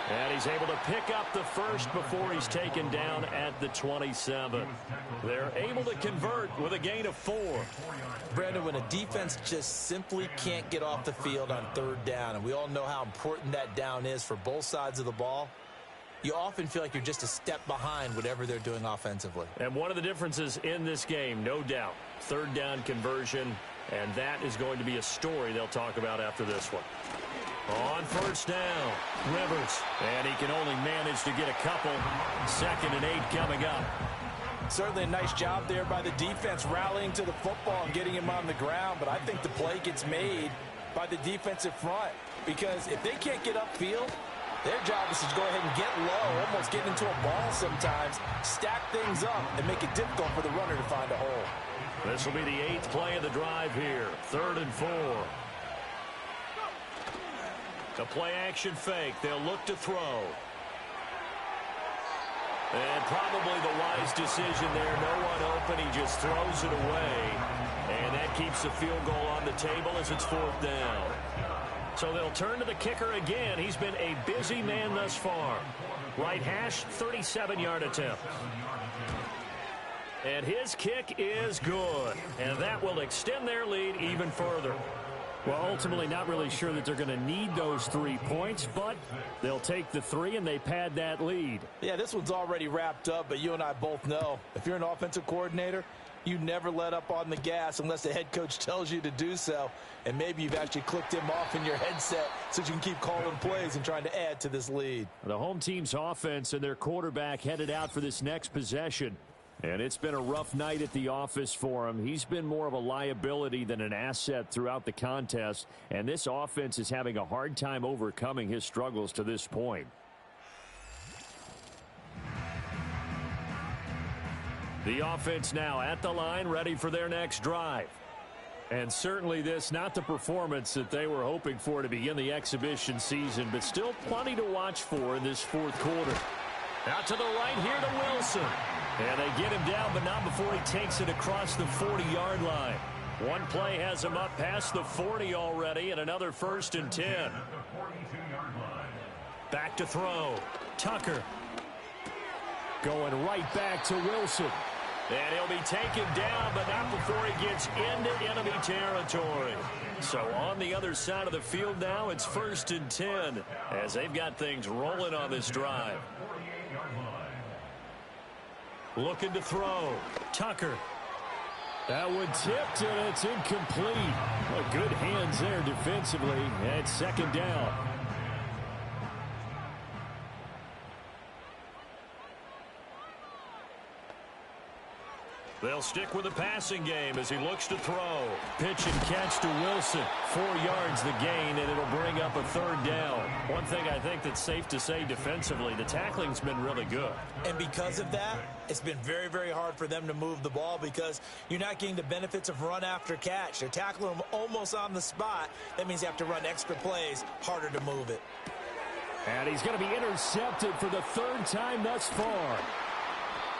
And he's able to pick up the first before he's taken down at the 27. They're able to convert with a gain of 4. Brandon, when a defense just simply can't get off the field on third down, and we all know how important that down is for both sides of the ball, you often feel like you're just a step behind whatever they're doing offensively. And one of the differences in this game, no doubt, third down conversion, and that is going to be a story they'll talk about after this one. On first down, Rivers, and he can only manage to get a couple. 2nd and 8 coming up. Certainly a nice job there by the defense rallying to the football and getting him on the ground, but I think the play gets made by the defensive front, because if they can't get upfield, their job is to go ahead and get low, almost get into a ball sometimes, stack things up, and make it difficult for the runner to find a hole. This will be the 8th play of the drive here. 3rd and 4. The play-action fake. They'll look to throw. And probably the wise decision there. No one open. He just throws it away. And that keeps the field goal on the table as it's 4th down. So they'll turn to the kicker again. He's been a busy man thus far. Right hash, 37-yard attempt. And his kick is good. And that will extend their lead even further. Well, ultimately not really sure that they're going to need those 3 points, but they'll take the 3 and they pad that lead. Yeah, this one's already wrapped up, but you and I both know if you're an offensive coordinator, you never let up on the gas unless the head coach tells you to do so. And maybe you've actually clicked him off in your headset so you can keep calling plays and trying to add to this lead. The home team's offense and their quarterback headed out for this next possession. And it's been a rough night at the office for him. He's been more of a liability than an asset throughout the contest. And this offense is having a hard time overcoming his struggles to this point. The offense now at the line, ready for their next drive. And certainly this, not the performance that they were hoping for to begin the exhibition season, but still plenty to watch for in this 4th quarter. Out to the right here to Wilson. And they get him down, but not before he takes it across the 40-yard line. One play has him up past the 40 already, and another 1st and 10. Back to throw. Tucker. Going right back to Wilson. And he'll be taken down, but not before he gets into enemy territory. So on the other side of the field now, it's 1st and 10 as they've got things rolling on this drive. Looking to throw. Tucker. That one tipped, and it's incomplete. Well, good hands there defensively. And 2nd down. They'll stick with the passing game as he looks to throw. Pitch and catch to Wilson. 4 yards the gain, and it'll bring up a 3rd down. One thing I think that's safe to say defensively, the tackling's been really good. And because of that, it's been very, very hard for them to move the ball because you're not getting the benefits of run after catch. They're tackling them almost on the spot. That means you have to run extra plays, harder to move it. And he's going to be intercepted for the 3rd time thus far.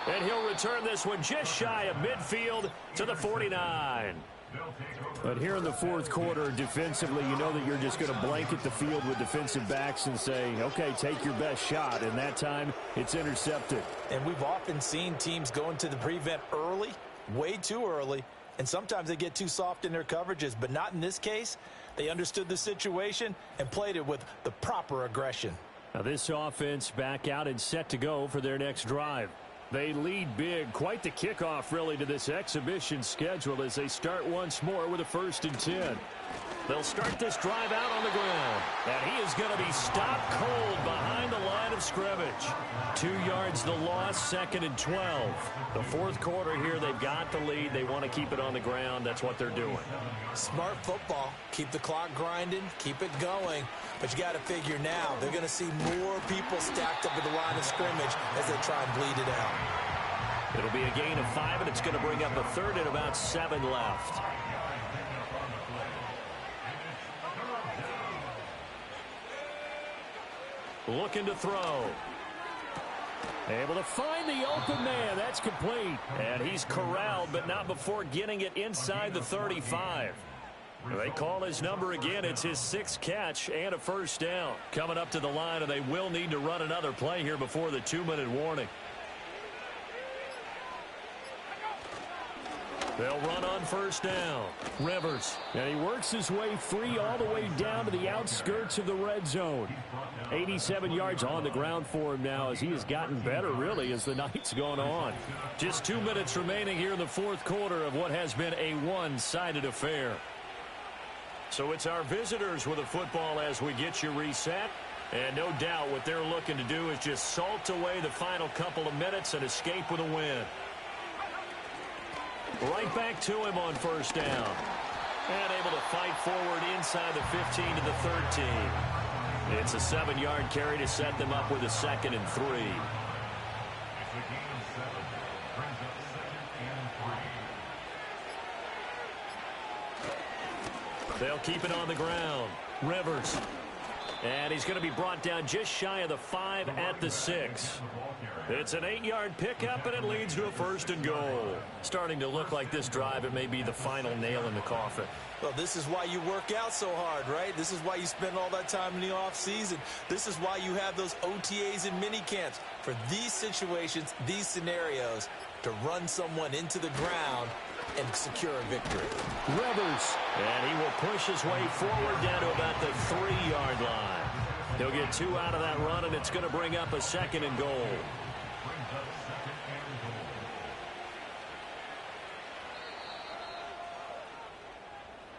And he'll return this one just shy of midfield to the 49. But here in the 4th quarter, defensively, you know that you're just going to blanket the field with defensive backs and say, okay, take your best shot. And that time, it's intercepted. And we've often seen teams go into the prevent early, way too early, and sometimes they get too soft in their coverages. But not in this case. They understood the situation and played it with the proper aggression. Now this offense back out and set to go for their next drive. They lead big. Quite the kickoff, really, to this exhibition schedule as they start once more with a 1st and 10. They'll start this drive out on the ground. And he is going to be stopped cold behind the line of scrimmage. 2 yards the loss, 2nd and 12. The 4th quarter here, they've got the lead. They want to keep it on the ground. That's what they're doing. Smart football. Keep the clock grinding. Keep it going. But you got to figure now, they're going to see more people stacked up at the line of scrimmage as they try and bleed it out. It'll be a gain of 5, and it's going to bring up a 3rd and about 7 left. Looking to throw. Able to find the open man. That's complete. And he's corralled, but not before getting it inside the 35. They call his number again. It's his 6th catch and a first down. Coming up to the line, and they will need to run another play here before the 2-minute warning. They'll run on first down. Rivers. And he works his way free all the way down to the outskirts of the red zone. 87 yards on the ground for him now as he has gotten better, really, as the night's gone on. Just 2 minutes remaining here in the fourth quarter of what has been a one-sided affair. So it's our visitors with the football as we get you reset. And no doubt what they're looking to do is just salt away the final couple of minutes and escape with a win. Right back to him on first down. And able to fight forward inside the 15 to the 13. It's a 7-yard carry to set them up with a 2nd and 3. It's a gain of 7. Brings up 2nd and 3. They'll keep it on the ground. Rivers. And he's going to be brought down just shy of the 5 at the 6. It's an 8-yard pickup, and it leads to a 1st and goal. Starting to look like this drive, it may be the final nail in the coffin. Well, this is why you work out so hard, right? This is why you spend all that time in the offseason. This is why you have those OTAs and mini camps. For these situations, these scenarios, to run someone into the ground and secure a victory. Rivers. And he will push his way forward down to about the 3-yard line. He'll get 2 out of that run, and it's going to bring up a 2nd and goal. Brings up 2nd and goal.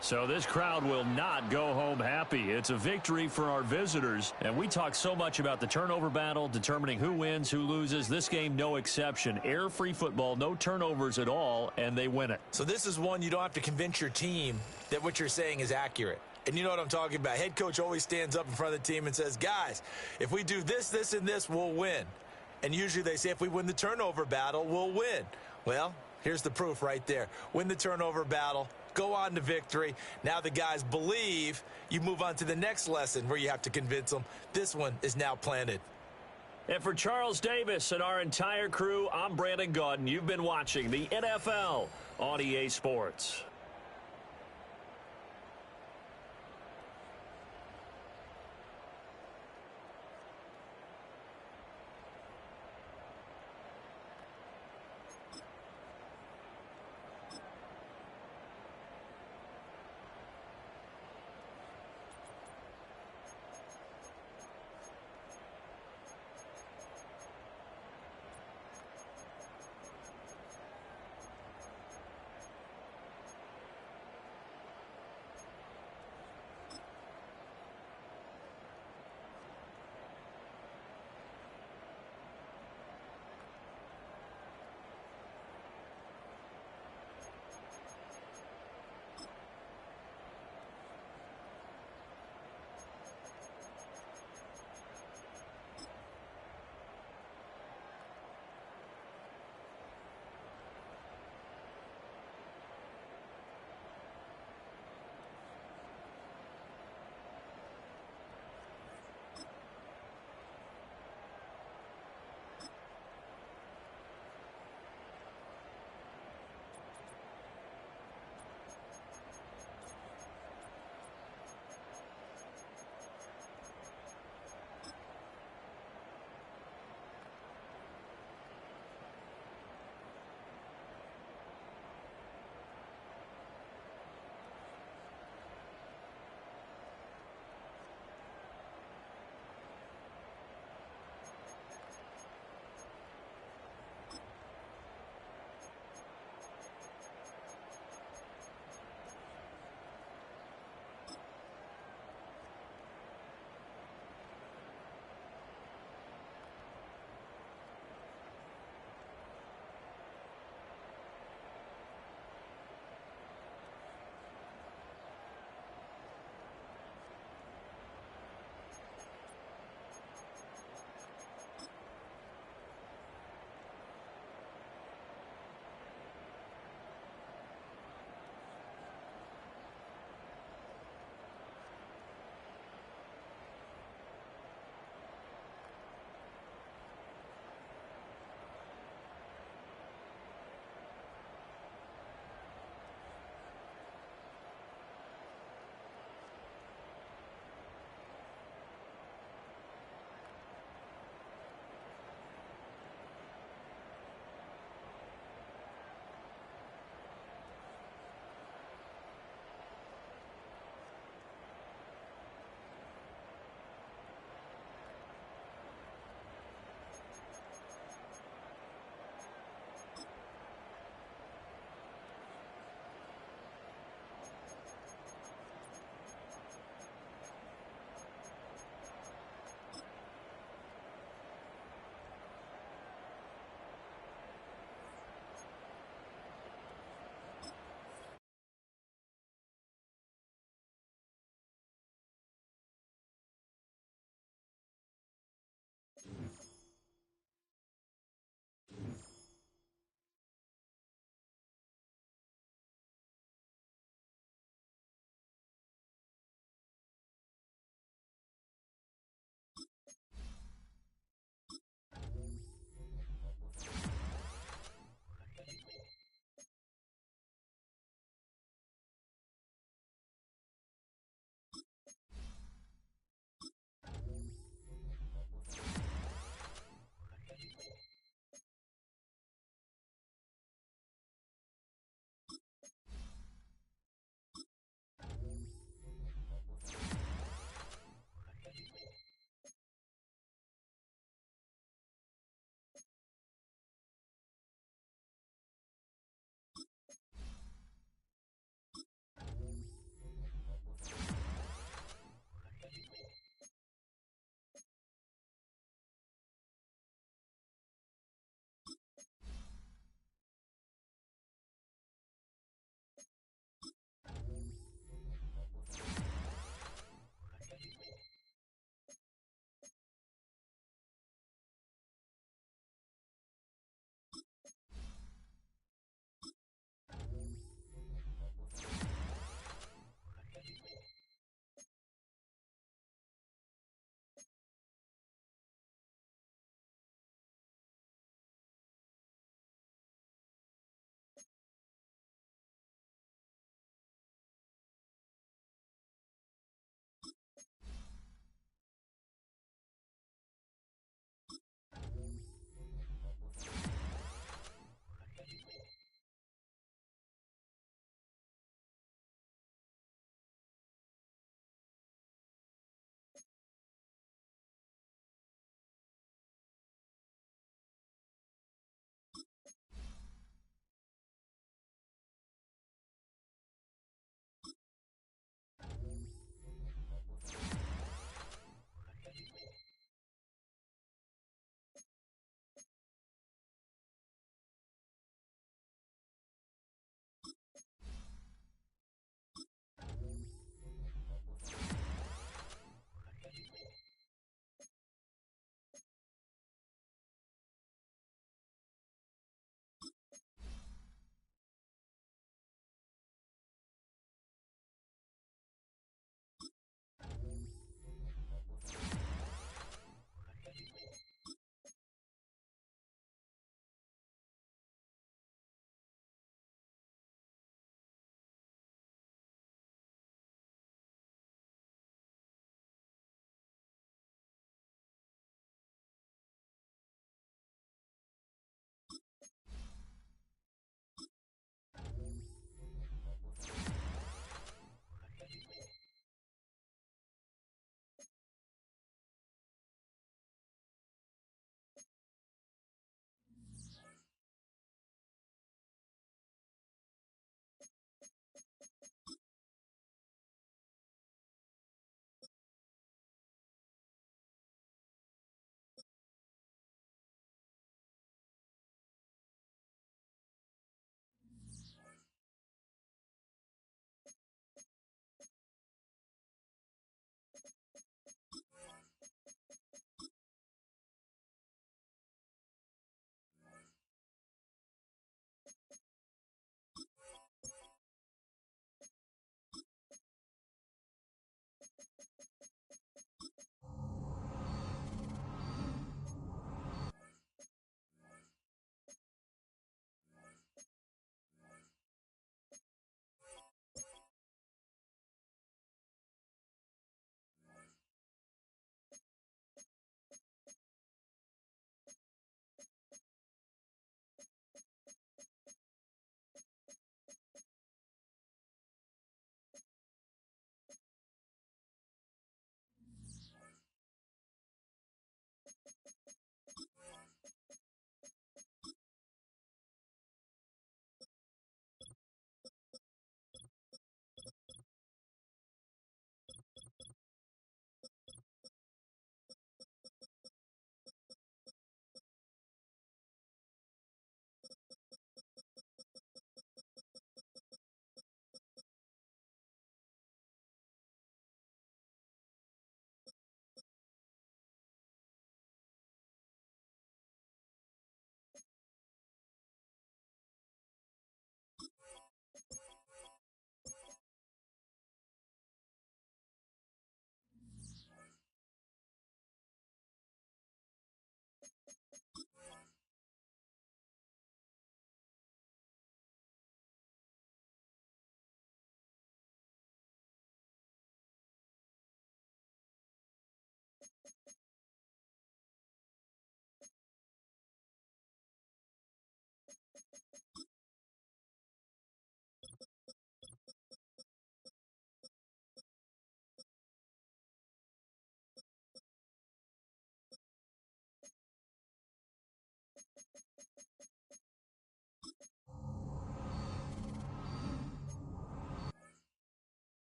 So this crowd will not go home happy. It's a victory for our visitors. And we talk so much about the turnover battle, determining who wins, who loses. This game, no exception. Air-free football, no turnovers at all, and they win it. So this is one you don't have to convince your team that what you're saying is accurate. And you know what I'm talking about. Head coach always stands up in front of the team and says, guys, if we do this, this, and this, we'll win. And usually they say if we win the turnover battle, we'll win. Well, here's the proof right there. Win the turnover battle. Go on to victory. Now the guys believe. You move on to the next lesson where you have to convince them. This one is now planted. And for Charles Davis and our entire crew, I'm Brandon Gaudin. You've been watching the NFL on EA Sports.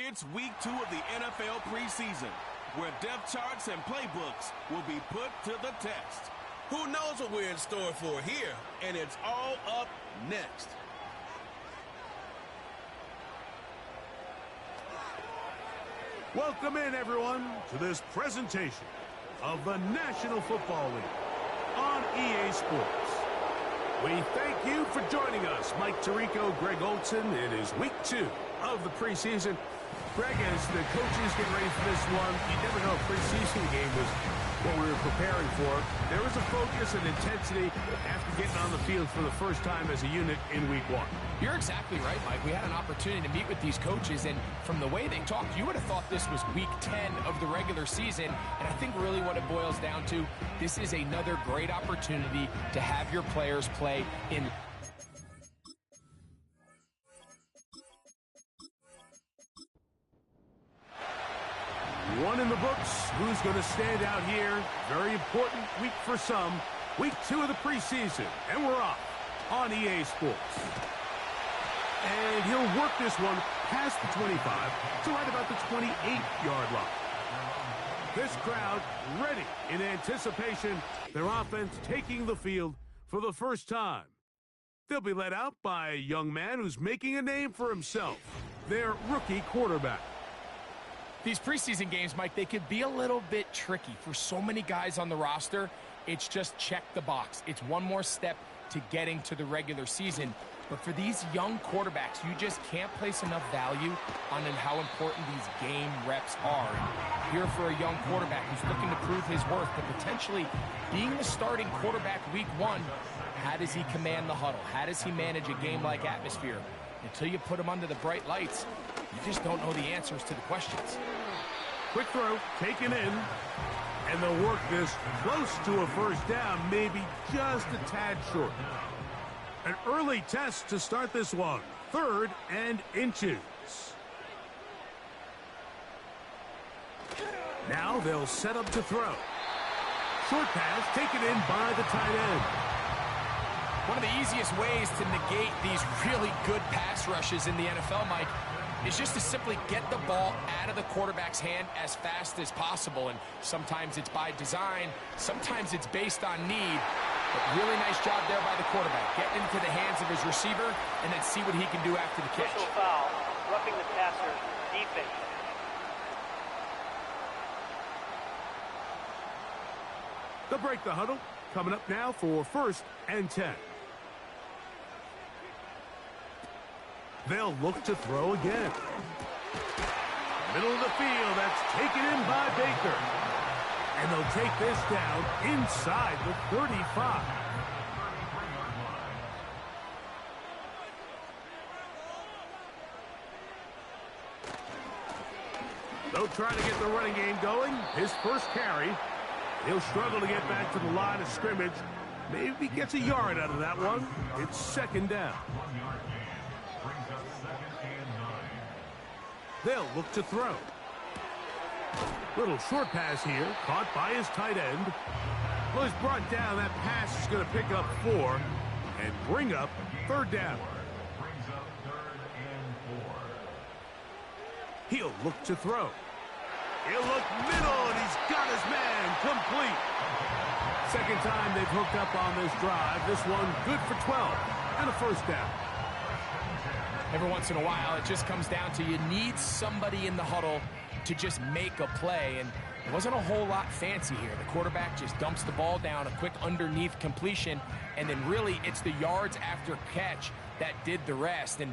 It's week 2 of the NFL preseason, where depth charts and playbooks will be put to the test. Who knows what we're in store for here? And it's all up next. Welcome in, everyone, to this presentation of the National Football League on EA Sports. We thank you for joining us. Mike Tirico, Greg Olson. It is week 2 of the preseason. Greg, as the coaches get ready for this one, you never know, a preseason game was what we were preparing for. There was a focus and intensity after getting on the field for the first time as a unit in week 1. You're exactly right, Mike. We had an opportunity to meet with these coaches, and from the way they talked, you would have thought this was week 10 of the regular season. And I think really what it boils down to, this is another great opportunity to have your players play in. One in the books. Who's going to stand out here? Very important week for some. Week 2 of the preseason. And we're off on EA Sports. And he'll work this one past the 25 to right about the 28-yard line. This crowd ready in anticipation. Their offense taking the field for the first time. They'll be led out by a young man who's making a name for himself. Their rookie quarterback. These preseason games, Mike, they could be a little bit tricky. For so many guys on the roster, it's just check the box. It's one more step to getting to the regular season. But for these young quarterbacks, you just can't place enough value on how important these game reps are. And here for a young quarterback who's looking to prove his worth, but potentially being the starting quarterback week 1, how does he command the huddle? How does he manage a game-like atmosphere? Until you put him under the bright lights, you just don't know the answers to the questions. Quick throw, taken in, and they'll work this close to a first down, maybe just a tad short. An early test to start this one, 3rd and inches. Now they'll set up to throw. Short pass taken in by the tight end. One of the easiest ways to negate these really good pass rushes in the NFL, Mike, is just to simply get the ball out of the quarterback's hand as fast as possible. And sometimes it's by design, sometimes it's based on need. But really nice job there by the quarterback. Get into the hands of his receiver and then see what he can do after the catch. Official foul, roughing the passer, defense. They'll break the huddle. Coming up now for 1st and 10. They'll look to throw again. Middle of the field, that's taken in by Baker. And they'll take this down inside the 35. They'll try to get the running game going. His first carry. He'll struggle to get back to the line of scrimmage. Maybe gets a yard out of that one. It's 2nd down. They'll look to throw. Little short pass here, caught by his tight end. Well, he's brought down. That pass is going to pick up 4 and bring up 3rd down. He'll look to throw. He'll look middle, and he's got his man complete. 2nd time they've hooked up on this drive. This one good for 12 and a 1st down. Every once in a while, it just comes down to you need somebody in the huddle to just make a play, and it wasn't a whole lot fancy here. The quarterback just dumps the ball down, a quick underneath completion, and then really it's the yards after catch that did the rest, and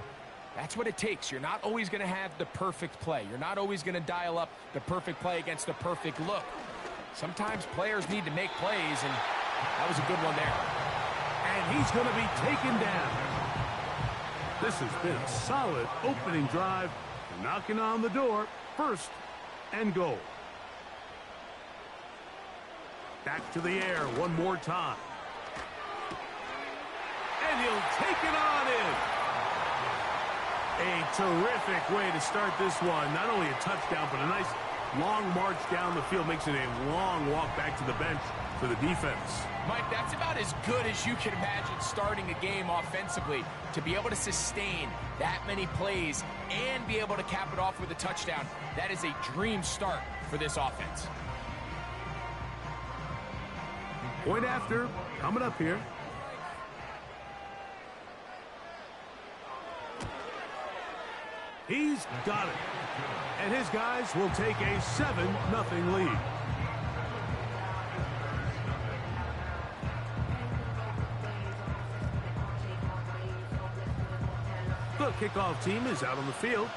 that's what it takes. You're not always going to have the perfect play. You're not always going to dial up the perfect play against the perfect look. Sometimes players need to make plays, and that was a good one there. And he's going to be taken down. This has been a solid opening drive. Knocking on the door, 1st and goal. Back to the air one more time. And he'll take it on in. A terrific way to start this one. Not only a touchdown, but a nice long march down the field makes it a long walk back to the bench for the defense. Mike, that's about as good as you can imagine starting a game offensively. To be able to sustain that many plays and be able to cap it off with a touchdown, that is a dream start for this offense. Point after, coming up here. He's got it. And his guys will take a 7-0 lead. The kickoff team is out on the field,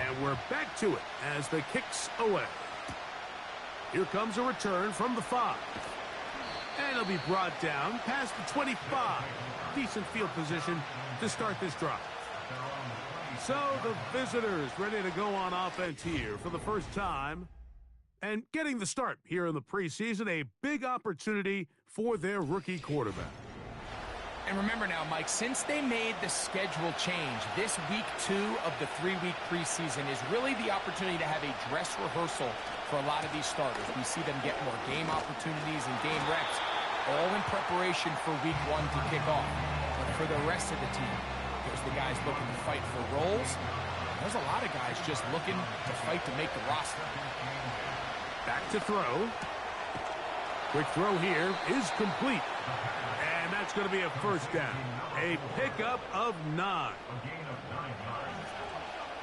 and we're back to it as the kick's away. Here comes a return from the 5. And it'll be brought down past the 25. Decent field position to start this drive. So the visitors ready to go on offense here for the first time. And getting the start here in the preseason, a big opportunity for their rookie quarterback. And remember now, Mike, since they made the schedule change, this week 2 of the 3-week preseason is really the opportunity to have a dress rehearsal for a lot of these starters. We see them get more game opportunities and game reps, all in preparation for week 1 to kick off. But for the rest of the team, there's the guys looking to fight for roles. There's a lot of guys just looking to fight to make the roster. Back to throw. Quick throw here is complete. And that's going to be a first down. A pickup of 9. A gain of 9 yards.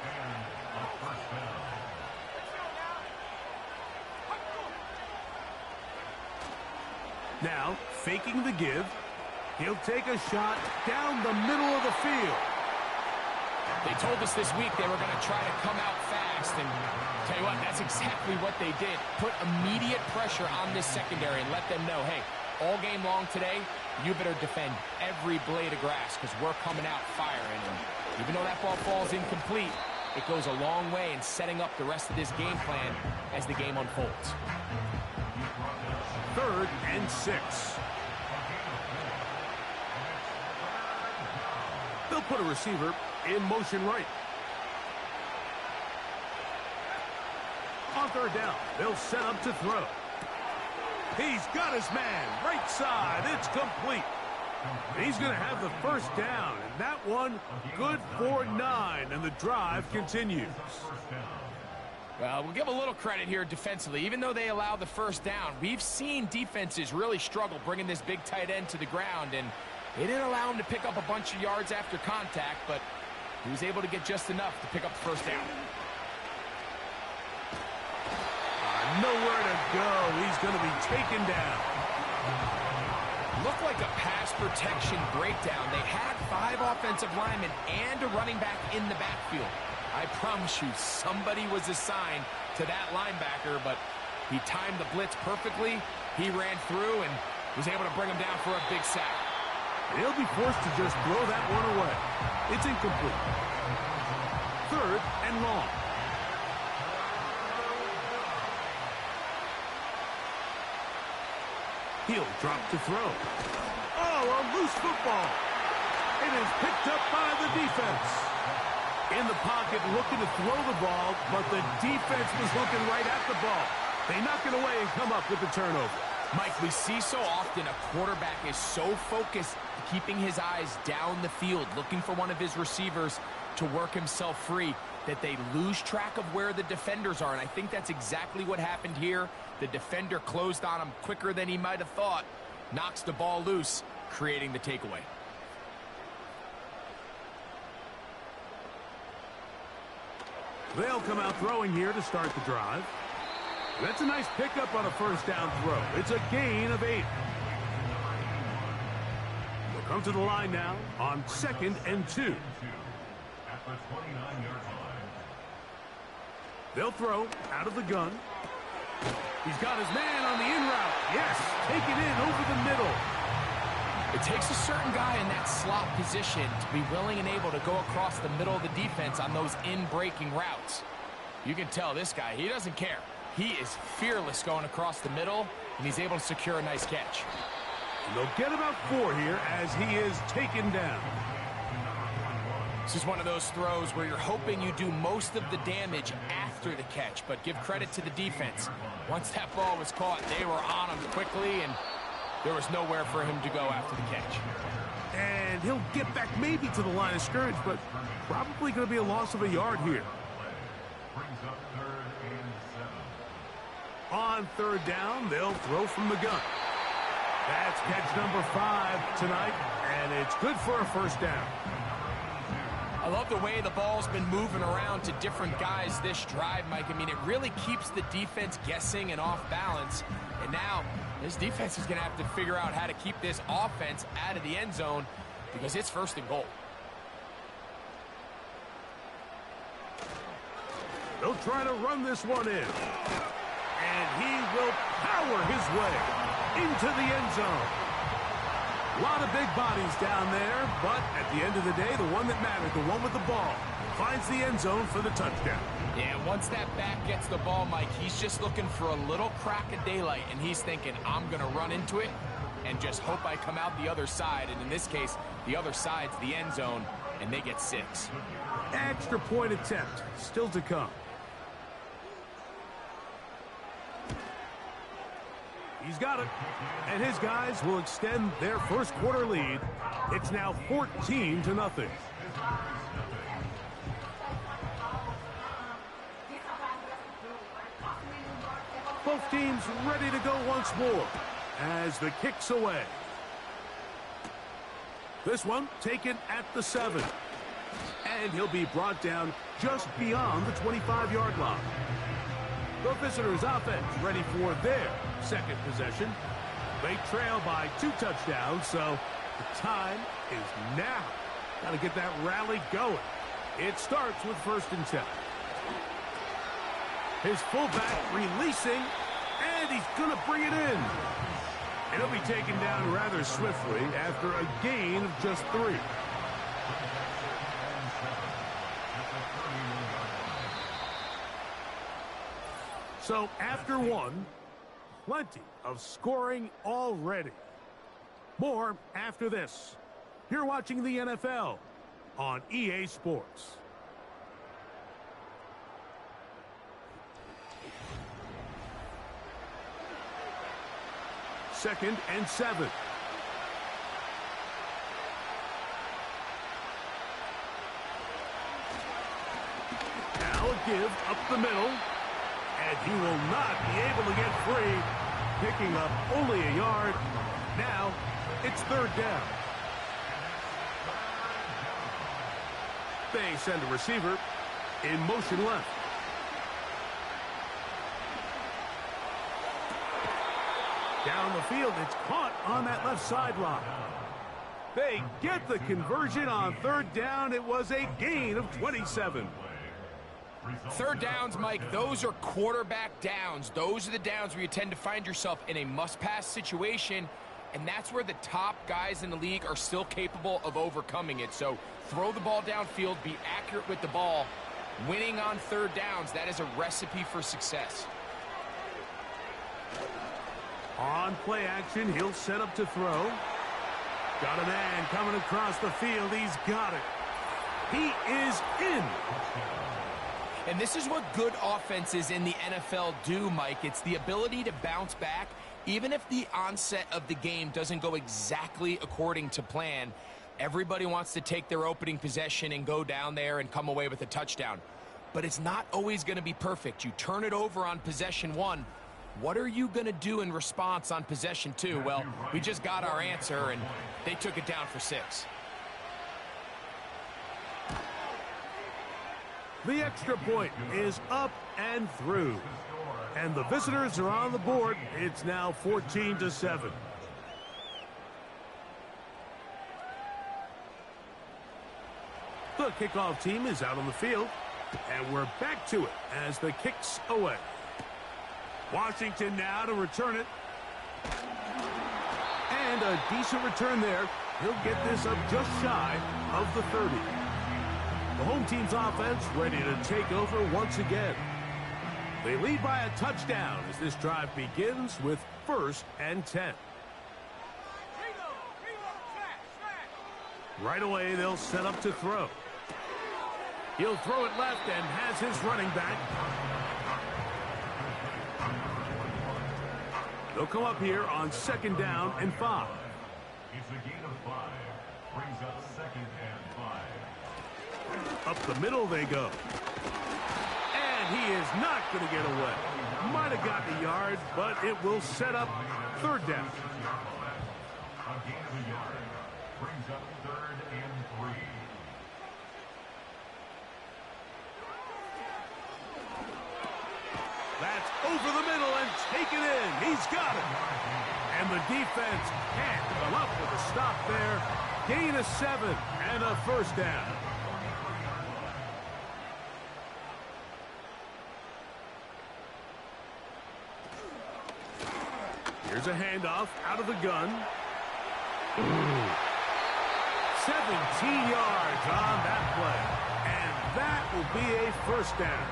And a first down. Now, faking the give. He'll take a shot down the middle of the field. They told us this week they were going to try to come out fast, and tell you what, that's exactly what they did. Put immediate pressure on this secondary and let them know, hey, all game long today, you better defend every blade of grass because we're coming out firing. And even though that ball falls incomplete, it goes a long way in setting up the rest of this game plan as the game unfolds. 3rd and 6. They'll put a receiver in motion right. On 3rd down, they'll set up to throw. He's got his man, right side, it's complete. He's going to have the first down, and that one good for 9, and the drive continues. Well, we'll give a little credit here defensively. Even though they allow the first down, we've seen defenses really struggle bringing this big tight end to the ground, and they didn't allow him to pick up a bunch of yards after contact, but he was able to get just enough to pick up the first down. Nowhere to go. He's going to be taken down. Looked like a pass protection breakdown. They had 5 offensive linemen and a running back in the backfield. I promise you, somebody was assigned to that linebacker, but he timed the blitz perfectly. He ran through and was able to bring him down for a big sack. He'll be forced to just throw that one away. It's incomplete. 3rd and long. He'll drop to throw. Oh, a loose football. It is picked up by the defense. In the pocket, looking to throw the ball, but the defense was looking right at the ball. They knock it away and come up with the turnover. Mike, we see so often a quarterback is so focused, keeping his eyes down the field, looking for one of his receivers to work himself free, that they lose track of where the defenders are. And I think that's exactly what happened here. The defender closed on him quicker than he might have thought, knocks the ball loose, creating the takeaway. They'll come out throwing here to start the drive. That's a nice pickup on a first down throw. It's a gain of 8. They'll come to the line now on 2nd and 2. At the 29-yard line. They'll throw out of the gun. He's got his man on the in route. Yes, take it in over the middle. It takes a certain guy in that slot position to be willing and able to go across the middle of the defense on those in-breaking routes. You can tell this guy, he doesn't care. He is fearless going across the middle, and he's able to secure a nice catch. And they'll get about 4 here as he is taken down. This is one of those throws where you're hoping you do most of the damage after the catch, but give credit to the defense. Once that ball was caught, they were on him quickly, and there was nowhere for him to go after the catch. And he'll get back maybe to the line of scrimmage, but probably going to be a loss of a yard here. On third down, they'll throw from the gun. That's catch number 5 tonight, and it's good for a first down. I love the way the ball's been moving around to different guys this drive, Mike. I mean, it really keeps the defense guessing and off balance. And now, this defense is going to have to figure out how to keep this offense out of the end zone because it's first and goal. They'll try to run this one in. And he will power his way into the end zone. A lot of big bodies down there, but at the end of the day, the one that mattered, the one with the ball, finds the end zone for the touchdown. Yeah, once that back gets the ball, Mike, he's just looking for a little crack of daylight, and he's thinking, I'm going to run into it and just hope I come out the other side. And in this case, the other side's the end zone, and they get 6. Extra point attempt still to come. He's got it, and his guys will extend their first quarter lead. It's now 14-0. Both teams ready to go once more as the kick's away. This one taken at the 7, and he'll be brought down just beyond the 25-yard line. The visitors' offense ready for their second possession. They trail by 2 touchdowns, so the time is now. Got to get that rally going. It starts with 1st and 10. His fullback releasing, and he's going to bring it in. It'll be taken down rather swiftly after a gain of just 3. So after 1, plenty of scoring already. More after this. You're watching the NFL on EA Sports. Second and 7. Now a give up the middle. And he will not be able to get free, picking up only a yard. Now, it's 3rd down. They send a receiver in motion left. Down the field, it's caught on that left sideline. They get the conversion on 3rd down. It was a gain of 27. 3rd downs, Mike, those are quarterback downs. Those are the downs where you tend to find yourself in a must-pass situation, and that's where the top guys in the league are still capable of overcoming it. So throw the ball downfield, be accurate with the ball. Winning on 3rd downs, that is a recipe for success. On play action, he'll set up to throw. Got a man coming across the field. He's got it. He is in. And this is what good offenses in the NFL do, Mike. It's the ability to bounce back, even if the onset of the game doesn't go exactly according to plan. Everybody wants to take their opening possession and go down there and come away with a touchdown. But it's not always going to be perfect. You turn it over on possession 1. What are you going to do in response on possession 2? Well, we just got our answer, and they took it down for 6. The extra point is up and through. And the visitors are on the board. It's now 14-7. The kickoff team is out on the field. And we're back to it as the kick's away. Washington now to return it. And a decent return there. He'll get this up just shy of the 30. The home team's offense ready to take over once again. They lead by a touchdown as this drive begins with 1st and 10. Right away, they'll set up to throw. He'll throw it left and has his running back. They'll come up here on 2nd down and 5. It's a gain of 5. Brings up 2nd and 5. Up the middle they go. And he is not going to get away. Might have gotten a yard, but it will set up 3rd down. A gain of a yard. Brings up 3rd and 3. That's over the middle and taken in. He's got it. And the defense can't come up with a stop there. Gain of 7 and a 1st down. Here's a handoff out of the gun. 17 yards on that play. And that will be a 1st down.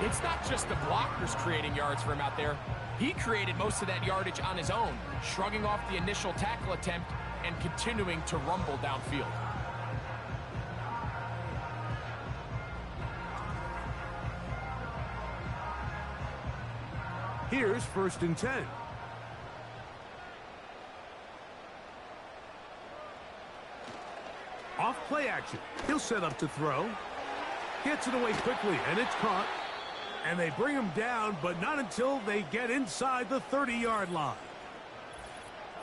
It's not just the blockers creating yards for him out there. He created most of that yardage on his own, shrugging off the initial tackle attempt and continuing to rumble downfield. Here's 1st and 10. Off play action. He'll set up to throw. Gets it away quickly, and it's caught. And they bring him down, but not until they get inside the 30-yard line.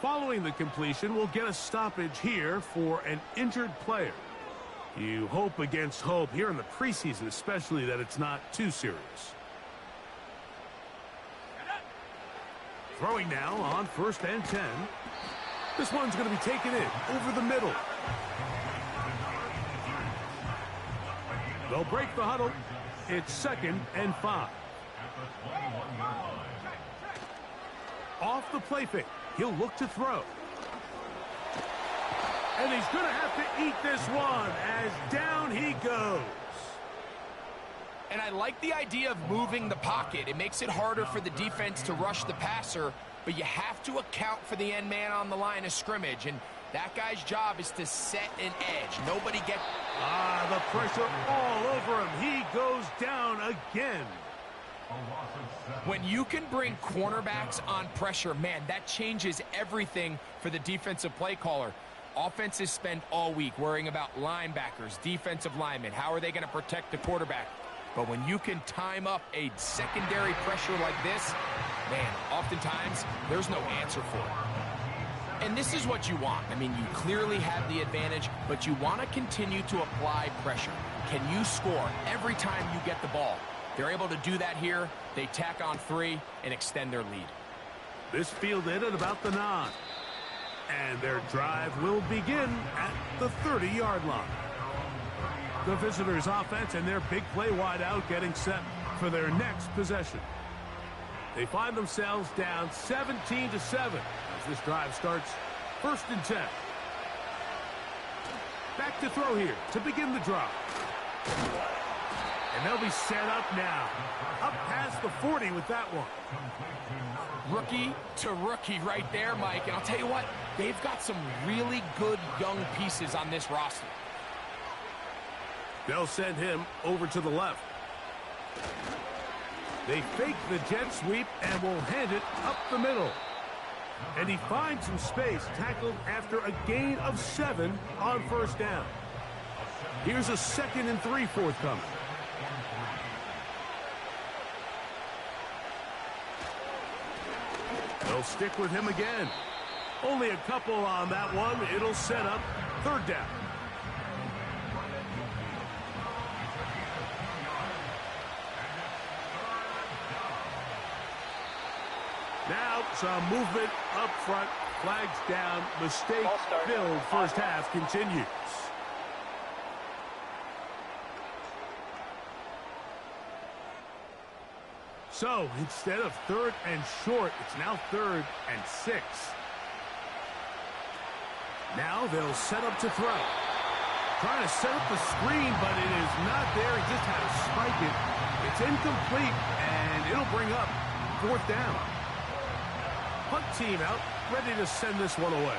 Following the completion, we'll get a stoppage here for an injured player. You hope against hope here in the preseason, especially that it's not too serious. Throwing now on 1st and 10. This one's going to be taken in over the middle. They'll break the huddle. It's 2nd and 5. Off the play fake. He'll look to throw. And he's going to have to eat this one as down he goes. And I like the idea of moving the pocket. It makes it harder for the defense to rush the passer, but you have to account for the end man on the line of scrimmage, and that guy's job is to set an edge. Nobody gets... The pressure all over him. He goes down again. When you can bring cornerbacks on pressure, man, that changes everything for the defensive play caller. Offenses spend all week worrying about linebackers, defensive linemen. How are they going to protect the quarterback? But when you can time up a secondary pressure like this, man, oftentimes there's no answer for it. And this is what you want. I mean, you clearly have the advantage, but you want to continue to apply pressure. Can you score every time you get the ball? They're able to do that here. They tack on 3 and extend their lead. This fielded at about the 9. And their drive will begin at the 30-yard line. The visitors' offense and their big play wideout getting set for their next possession. They find themselves down 17-7 as this drive starts 1st and 10. Back to throw here to begin the drive. And they'll be set up now. Up past the 40 with that one. Rookie to rookie right there, Mike. And I'll tell you what, they've got some really good young pieces on this roster. They'll send him over to the left. They fake the jet sweep and will hand it up the middle. And he finds some space, tackled after a gain of 7 on 1st down. Here's a 2nd and 3 forthcoming. They'll stick with him again. Only a couple on that one. It'll set up 3rd down. Now some movement up front. Flags down. Mistake filled first half continues. So instead of 3rd and short, it's now 3rd and 6. Now they'll set up to throw. Trying to set up the screen, but it is not there. He just had to spike it. It's incomplete, and it'll bring up 4th down. Punt team out, ready to send this one away.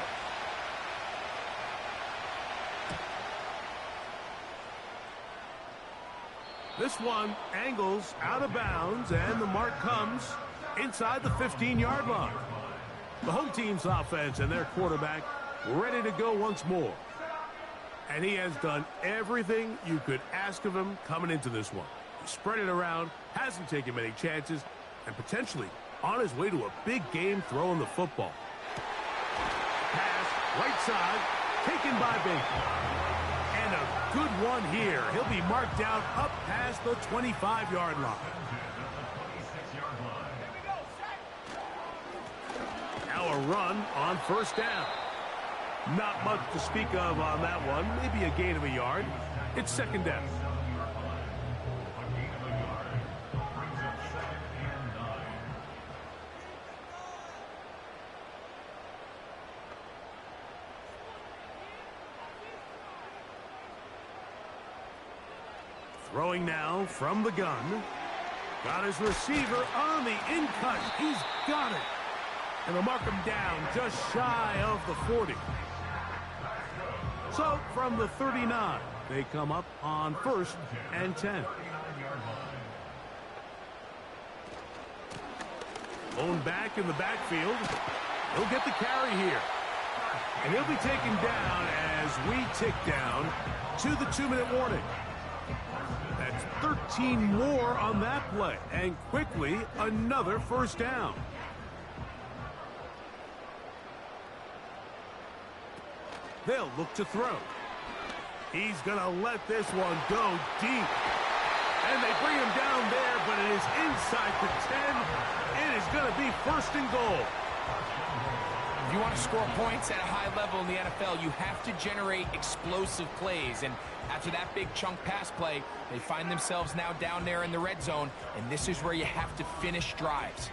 This one angles out of bounds, and the mark comes inside the 15-yard line. The home team's offense and their quarterback ready to go once more. And he has done everything you could ask of him coming into this one. He spread it around, hasn't taken many chances, and potentially on his way to a big game throwing the football. Pass, right side, taken by Baker. And a good one here. He'll be marked down up past the 25-yard line. Now a run on first down. Not much to speak of on that one. Maybe a gain of a yard. It's second down. Throwing now from the gun. Got his receiver on the in-cut. He's got it. And they'll mark him down just shy of the 40. So from the 39, they come up on 1st and 10. Lone back in the backfield. He'll get the carry here. And he'll be taken down as we tick down to the 2-minute warning. That's 13 more on that play. And quickly, another first down. They'll look to throw. He's going to let this one go deep. And they bring him down there, but it is inside the 10. It is going to be 1st and goal. If you want to score points at a high level in the NFL, you have to generate explosive plays. And after that big chunk pass play, they find themselves now down there in the red zone, and this is where you have to finish drives.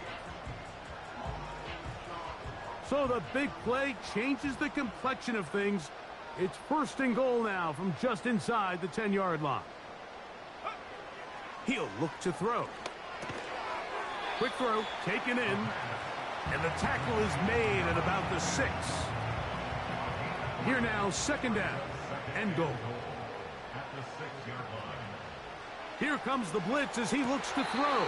So the big play changes the complexion of things. It's 1st and goal now from just inside the 10-yard line. He'll look to throw. Quick throw, taken in. And the tackle is made at about the 6. Here now, 2nd down and goal. Here comes the blitz as he looks to throw.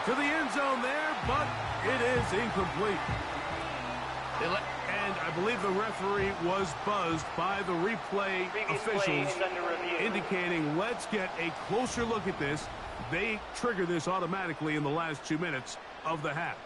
To the end zone there, but it is incomplete. And I believe the referee was buzzed by the replay officials, indicating let's get a closer look at this. They trigger this automatically in the last 2 minutes of the half.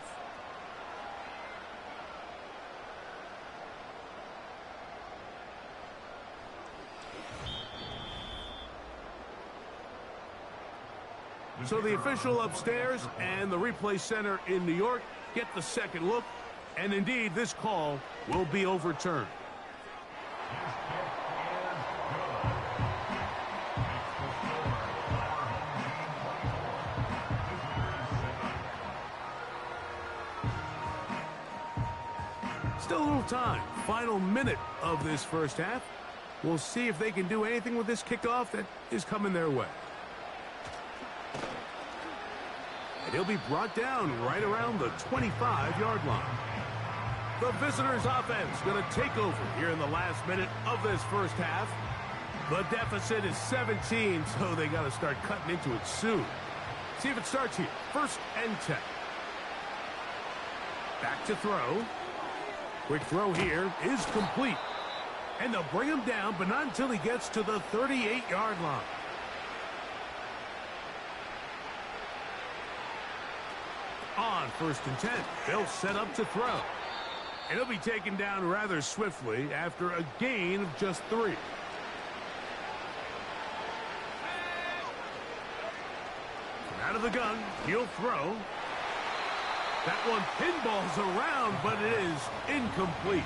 So the official upstairs and the replay center in New York get the second look. And indeed, this call will be overturned. Still a little time. Final minute of this first half. We'll see if they can do anything with this kickoff that is coming their way. And he'll be brought down right around the 25-yard line. The visitors' offense going to take over here in the last minute of this first half. The deficit is 17, so they got to start cutting into it soon. See if it starts here. 1st and 10. Back to throw. Quick throw here is complete. And they'll bring him down, but not until he gets to the 38-yard line. On 1st and 10, they'll set up to throw. And he'll be taken down rather swiftly after a gain of just 3. Out of the gun, he'll throw. That one pinballs around, but it is incomplete.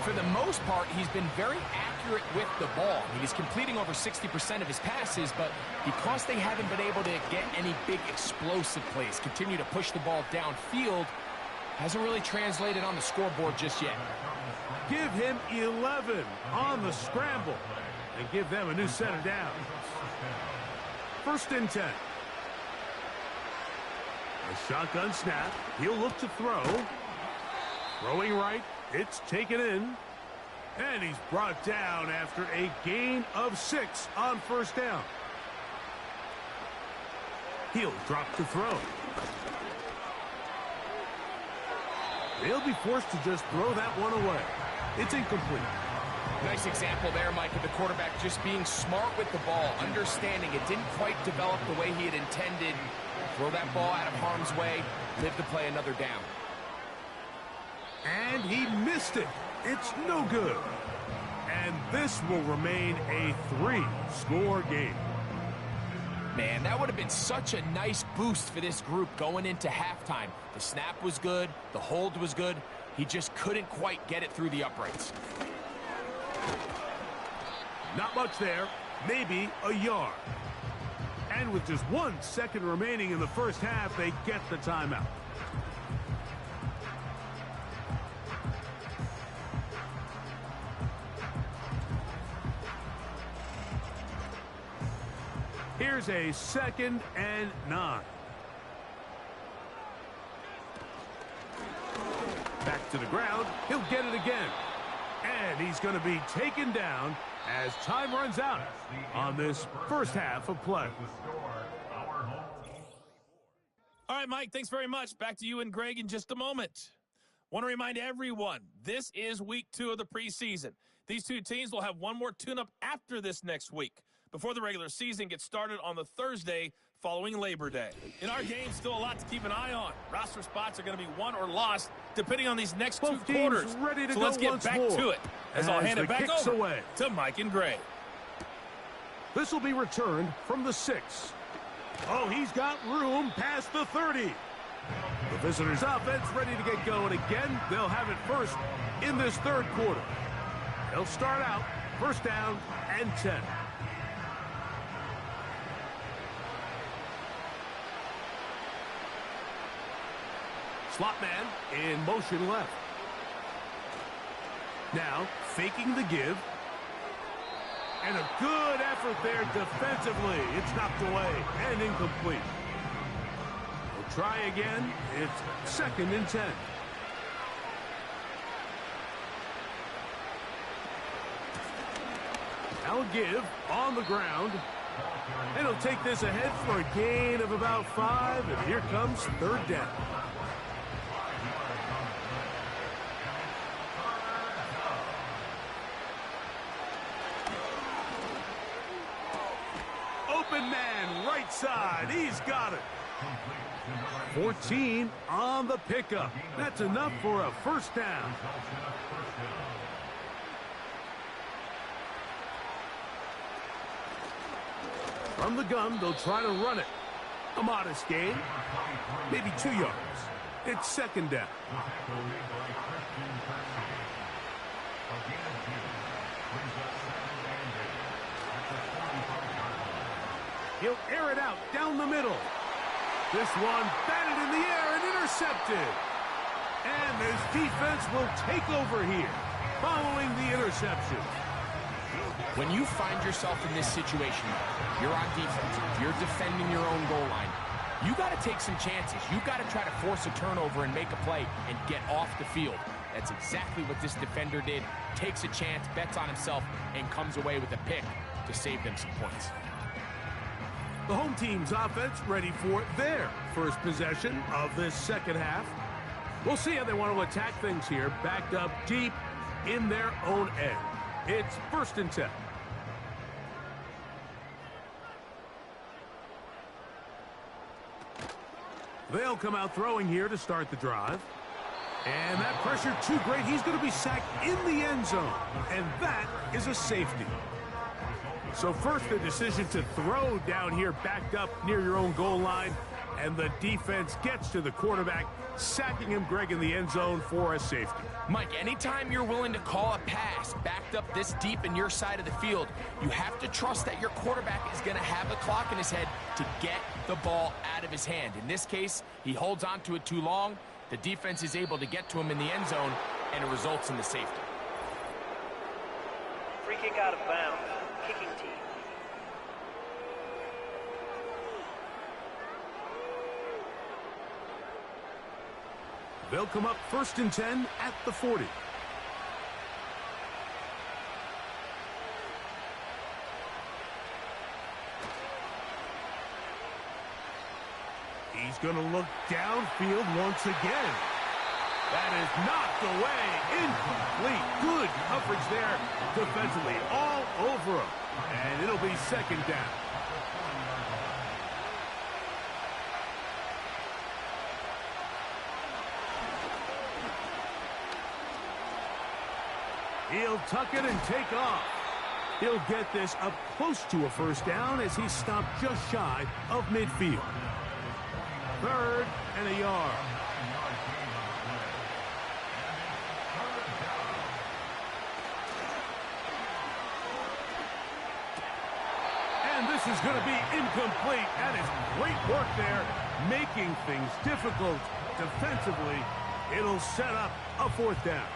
For the most part, he's been very accurate with the ball. He's completing over 60% of his passes, but because they haven't been able to get any big explosive plays, continue to push the ball downfield, hasn't really translated on the scoreboard just yet. Give him 11 on the scramble and give them a new set of downs. 1st and 10. A shotgun snap. He'll look to throw. Throwing right. It's taken in. And he's brought down after a gain of 6 on 1st down. He'll drop to throw. They'll be forced to just throw that one away. It's incomplete. Nice example there, Mike, of the quarterback just being smart with the ball, understanding it didn't quite develop the way he had intended. Throw that ball out of harm's way, live to play another down. And he missed it. It's no good. And this will remain a 3-score game. Man, that would have been such a nice boost for this group going into halftime. The snap was good. The hold was good. He just couldn't quite get it through the uprights. Not much there. Maybe a yard. And with just 1 second remaining in the first half, they get the timeout. Here's a 2nd and 9. Back to the ground. He'll get it again. And he's going to be taken down as time runs out on this first half of play. All right, Mike, thanks very much. Back to you and Greg in just a moment. Want to remind everyone, this is week 2 of the preseason. These two teams will have one more tune-up after this next week, before the regular season gets started on the Thursday following Labor Day. In our game, still a lot to keep an eye on. Roster spots are going to be won or lost depending on these next Both 2 quarters. Ready to so go let's get once back more. to it as I'll hand it back over away to Mike and Gray. This will be returned from the 6. Oh, he's got room past the 30. The visitors' offense ready to get going again. They'll have it first in this 3rd quarter. They'll start out 1st down and 10. Slot man in motion left. Now faking the give. And a good effort there defensively. It's knocked away and incomplete. We'll try again. It's 2nd and 10. Now a give on the ground. And he'll take this ahead for a gain of about 5. And here comes 3rd down. Open man, right side. He's got it. 14 on the pickup. That's enough for a 1st down. From the gun, they'll try to run it. A modest gain. Maybe 2 yards. It's 2nd down. He'll air it out down the middle. This one batted in the air and intercepted. And this defense will take over here following the interception. When you find yourself in this situation, you're on defense, you're defending your own goal line, you got to take some chances. You got to try to force a turnover and make a play and get off the field. That's exactly what this defender did. Takes a chance, bets on himself, and comes away with a pick to save them some points. The home team's offense ready for their first possession of this 2nd half. We'll see how they want to attack things here, backed up deep in their own end. It's 1st and 10. They'll come out throwing here to start the drive. And that pressure too great. He's going to be sacked in the end zone. And that is a safety. So first, the decision to throw down here backed up near your own goal line. And the defense gets to the quarterback, sacking him, Greg, in the end zone for a safety. Mike, anytime you're willing to call a pass backed up this deep in your side of the field, you have to trust that your quarterback is going to have the clock in his head to get the ball out of his hand. In this case, he holds on to it too long. The defense is able to get to him in the end zone, and it results in the safety. Free kick out of bounds. Kicking team. They'll come up 1st and 10 at the 40. He's going to look downfield once again. That is knocked away. Incomplete. Good coverage there defensively. All over him. And it'll be second down. He'll tuck it and take off. He'll get this up close to a first down as he stopped just shy of midfield. 3rd and a yard. And this is going to be incomplete. That is great work there, making things difficult defensively. It'll set up a 4th down.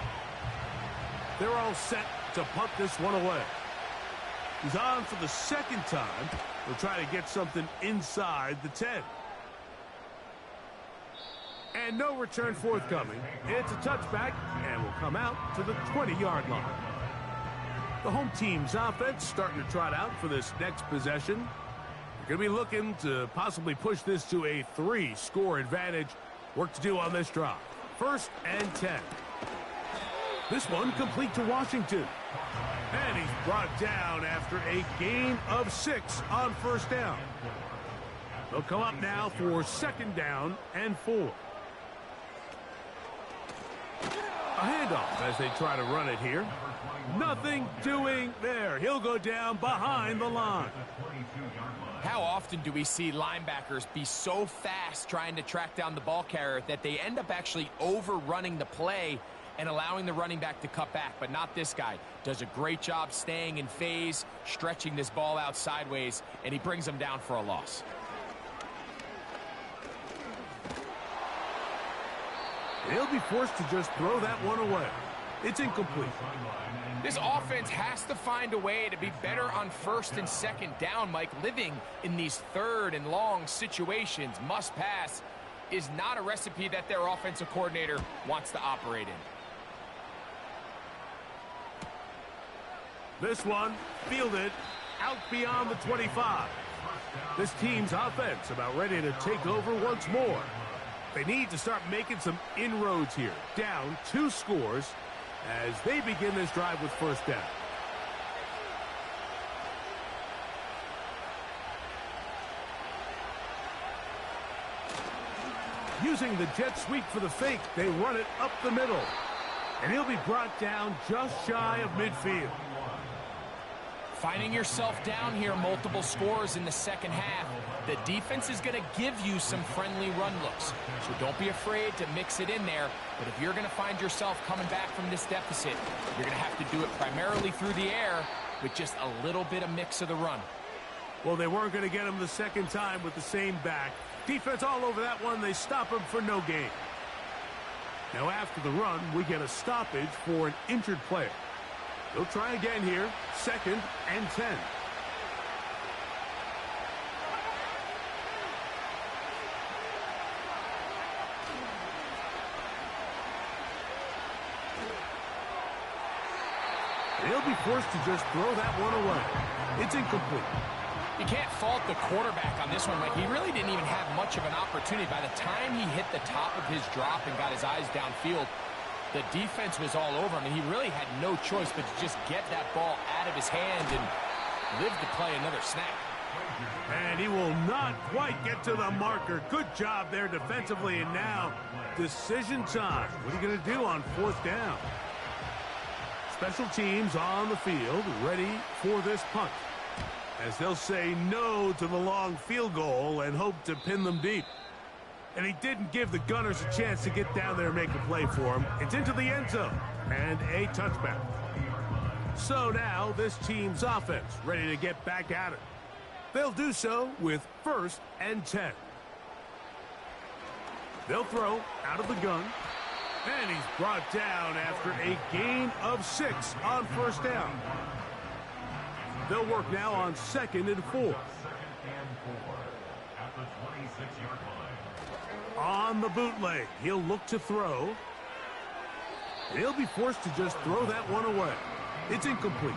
They're all set to punt this one away. He's on for the 2nd time. He'll try to get something inside the 10. And no return forthcoming. It's a touchback and will come out to the 20-yard line. The home team's offense starting to trot out for this next possession. They're going to be looking to possibly push this to a 3-score advantage. Work to do on this drive. 1st and 10. This one complete to Washington. And he's brought down after a gain of 6 on 1st down. They'll come up now for 2nd down and 4. A handoff as they try to run it here. Nothing doing there. He'll go down behind the line. How often do we see linebackers be so fast trying to track down the ball carrier that they end up actually overrunning the play and allowing the running back to cut back? But not this guy. Does a great job staying in phase, stretching this ball out sideways, and he brings them down for a loss. They'll be forced to just throw that one away. It's incomplete. This offense has to find a way to be better on 1st and 2nd down, Mike. Living in these 3rd and long situations, must pass, is not a recipe that their offensive coordinator wants to operate in. This one fielded out beyond the 25. This team's offense about ready to take over once more. They need to start making some inroads here. Down 2 scores as they begin this drive with 1st down. Using the jet sweep for the fake, they run it up the middle. And he'll be brought down just shy of midfield. Finding yourself down here multiple scores in the 2nd half, the defense is going to give you some friendly run looks. So don't be afraid to mix it in there. But if you're going to find yourself coming back from this deficit, you're going to have to do it primarily through the air with just a little bit of mix of the run. Well, they weren't going to get him the 2nd time with the same back. Defense all over that one. They stop him for no gain. Now after the run, we get a stoppage for an injured player. They'll try again here. 2nd and 10. They'll be forced to just throw that one away. It's incomplete. You can't fault the quarterback on this one, Mike. He really didn't even have much of an opportunity. By the time he hit the top of his drop and got his eyes downfield, the defense was all over him, and he really had no choice but to just get that ball out of his hand and live to play another snap. And he will not quite get to the marker. Good job there defensively, and now decision time. What are you going to do on 4th down? Special teams on the field, ready for this punt, as they'll say no to the long field goal and hope to pin them deep. And he didn't give the Gunners a chance to get down there and make a play for him. It's into the end zone and a touchback. So now this team's offense ready to get back at it. They'll do so with 1st and 10. They'll throw out of the gun. And he's brought down after a gain of 6 on 1st down. They'll work now on 2nd and 4. At the 26-yard line. On the bootleg, he'll look to throw. He'll be forced to just throw that one away. It's incomplete.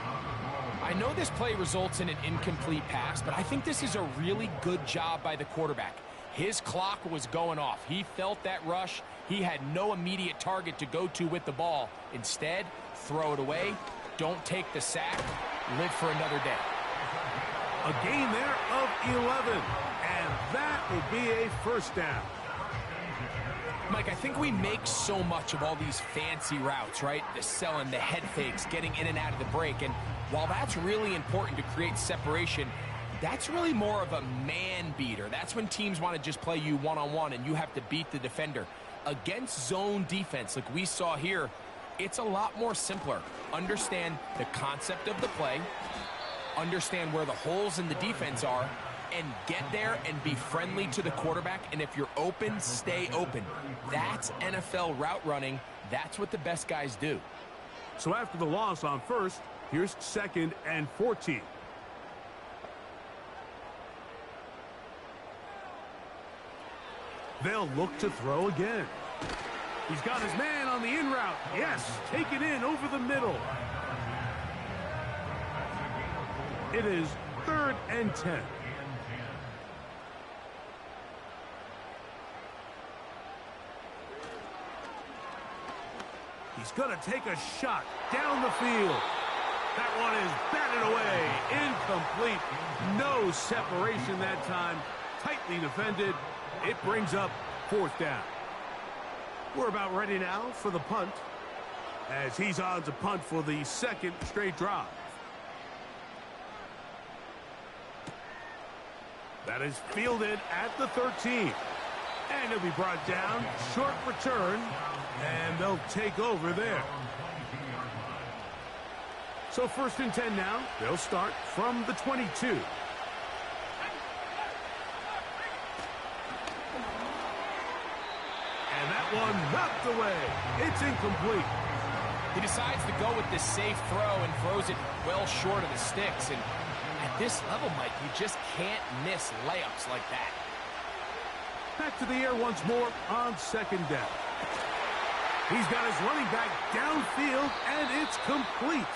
I know this play results in an incomplete pass, but I think this is a really good job by the quarterback. His clock was going off. He felt that rush. He had no immediate target to go to with the ball. Instead, throw it away. Don't take the sack. Live for another day. A gain there of 11, and that will be a first down. Mike, I think we make so much of all these fancy routes, right? The selling, the head fakes, getting in and out of the break. And while that's really important to create separation, that's really more of a man beater. That's when teams want to just play you one-on-one and you have to beat the defender. Against zone defense like we saw here, it's a lot more simpler. Understand the concept of the play, understand where the holes in the defense are, and get there and be friendly to the quarterback. And if you're open, stay open. That's NFL route running. That's what the best guys do. So after the loss on first, here's 2nd and 14. They'll look to throw again. He's got his man on the in route. Yes, take it in over the middle. It is 3rd and 10. He's going to take a shot down the field. That one is batted away. Incomplete. No separation that time. Tightly defended. It brings up 4th down. We're about ready now for the punt, as he's on to punt for the 2nd straight drive. That is fielded at the 13. And he'll be brought down. Short return. And they'll take over there. So 1st and 10 now. They'll start from the 22. And that one knocked away. It's incomplete. He decides to go with this safe throw and throws it well short of the sticks. And at this level, Mike, you just can't miss layups like that. Back to the air once more on 2nd down. He's got his running back downfield, and it's complete.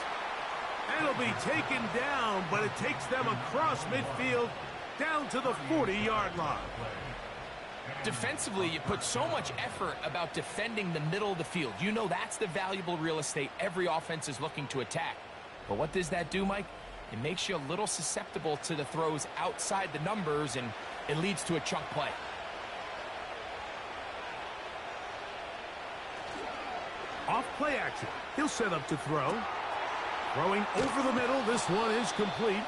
And it'll be taken down, but it takes them across midfield down to the 40-yard line. Defensively, you put so much effort about defending the middle of the field. You know that's the valuable real estate every offense is looking to attack. But what does that do, Mike? It makes you a little susceptible to the throws outside the numbers, and it leads to a chunk play. Off play action. He'll set up to throw. Throwing over the middle. This one is complete.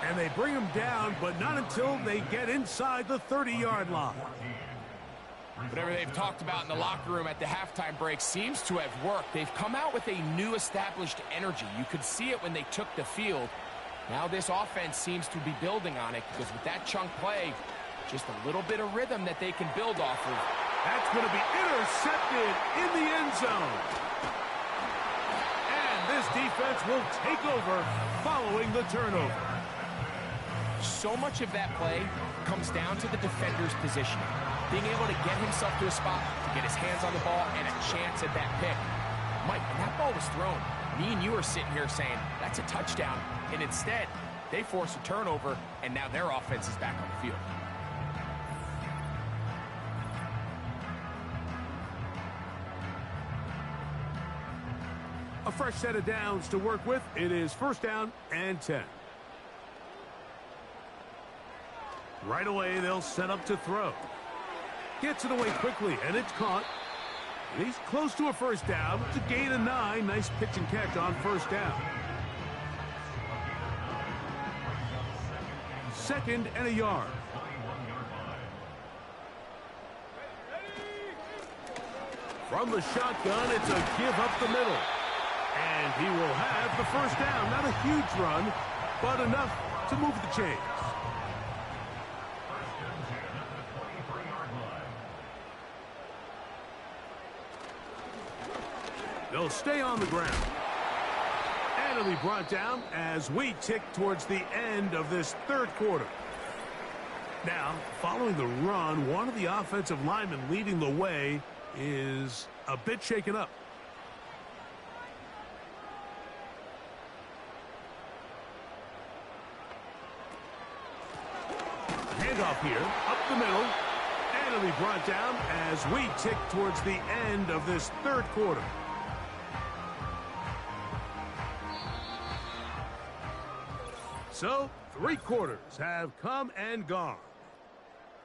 And they bring him down, but not until they get inside the 30-yard line. Whatever they've talked about in the locker room at the halftime break seems to have worked. They've come out with a new established energy. You could see it when they took the field. Now this offense seems to be building on it, because with that chunk play, just a little bit of rhythm that they can build off of. That's going to be intercepted in the end zone. And this defense will take over following the turnover. So much of that play comes down to the defender's positioning. Being able to get himself to a spot, to get his hands on the ball, and a chance at that pick. Mike, when that ball was thrown, me and you are sitting here saying, that's a touchdown. And instead, they force a turnover, and now their offense is back on the field. A fresh set of downs to work with. It is 1st down and 10. Right away, they'll set up to throw. Gets it away quickly, and it's caught. And he's close to a 1st down. It's a gain of 9. Nice pitch and catch on 1st down. 2nd and a yard. From the shotgun, it's a give up the middle. And he will have the 1st down. Not a huge run, but enough to move the chains. They'll stay on the ground. And it'll be brought down as we tick towards the end of this 3rd quarter. Now, following the run, one of the offensive linemen leading the way is a bit shaken up. handoff here, up the middle, and it'll be brought down as we tick towards the end of this third quarter. So, 3 quarters have come and gone.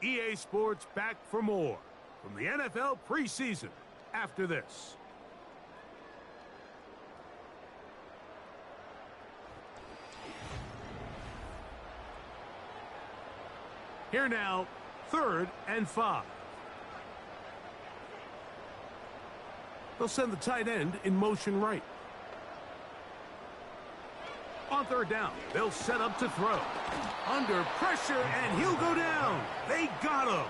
EA Sports back for more from the NFL preseason after this. Here now, 3rd and 5. They'll send the tight end in motion right. On 3rd down, they'll set up to throw. Under pressure, and he'll go down. They got him.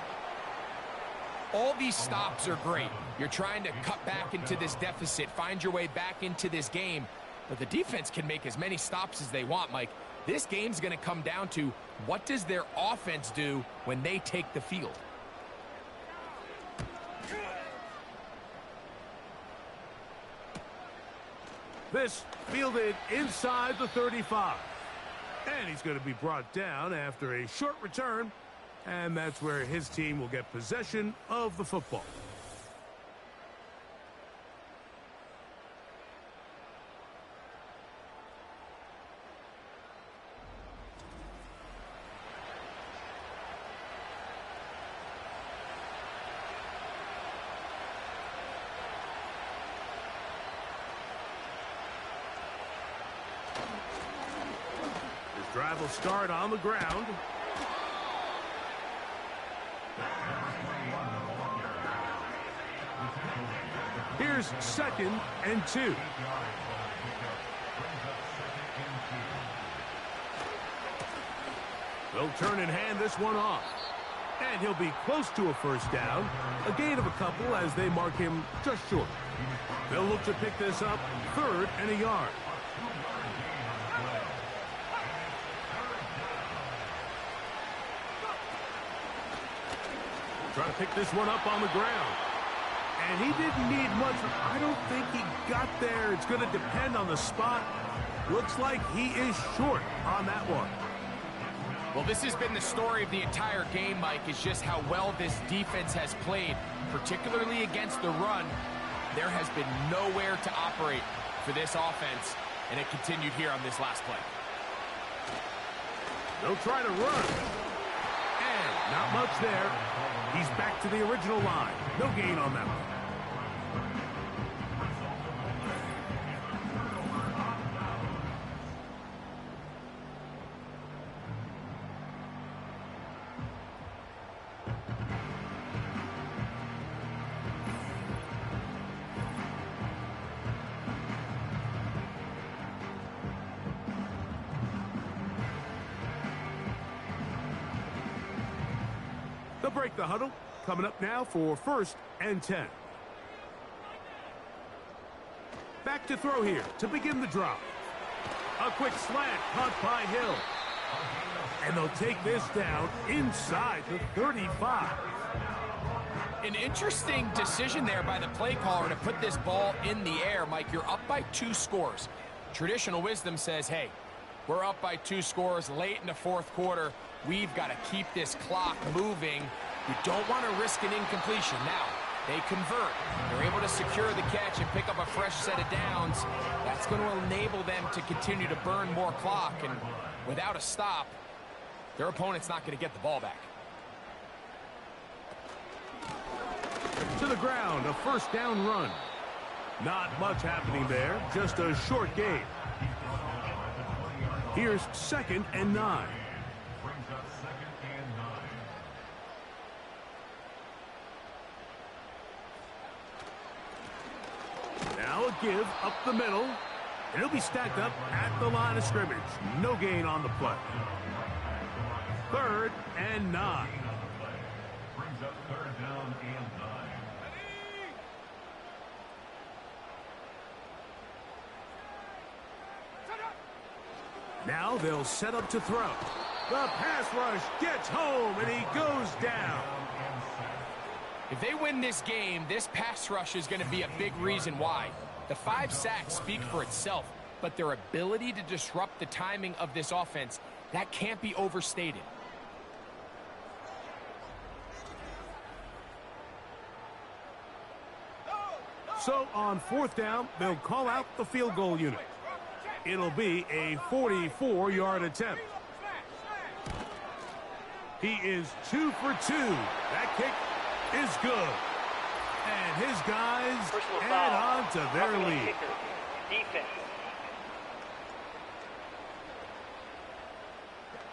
All these stops are great. You're trying to cut back into this deficit, find your way back into this game. But the defense can make as many stops as they want, Mike. This game's going to come down to what does their offense do when they take the field. This fielded inside the 35. And he's going to be brought down after a short return. And that's where his team will get possession of the football. Drive will start on the ground. Here's 2nd and 2. They'll turn and hand this one off. And he'll be close to a first down. A gain of a couple as they mark him just short. They'll look to pick this up 3rd and a yard. Trying to pick this one up on the ground. And he didn't need much. I don't think he got there. It's going to depend on the spot. Looks like he is short on that one. Well, this has been the story of the entire game, Mike, is just how well this defense has played, particularly against the run. There has been nowhere to operate for this offense, and it continued here on this last play. They'll try to run. And not much there. He's back to the original line. No gain on that one. They'll break the huddle. Coming up now for 1st and 10. Back to throw here to begin the drop. A quick slant caught by Hill. And they'll take this down inside the 35. An interesting decision there by the play caller to put this ball in the air. Mike, you're up by 2 scores. Traditional wisdom says, hey, we're up by 2 scores late in the 4th quarter. We've got to keep this clock moving. We don't want to risk an incompletion. Now, they convert. They're able to secure the catch and pick up a fresh set of downs. That's going to enable them to continue to burn more clock. And without a stop, their opponent's not going to get the ball back. To the ground, a 1st down run. Not much happening there, just a short gain. Here's 2nd and 9. Now a give up the middle. And it'll be stacked up at the line of scrimmage. No gain on the play. 3rd and 9. Brings up 3rd down and 9. Now they'll set up to throw. The pass rush gets home, and he goes down. If they win this game, this pass rush is going to be a big reason why. The 5 sacks speak for itself, but their ability to disrupt the timing of this offense, that can't be overstated. So on 4th down, they'll call out the field goal unit. It'll be a 44-yard attempt. He is 2 for 2. That kick is good. And his guys add on to their lead. Defense.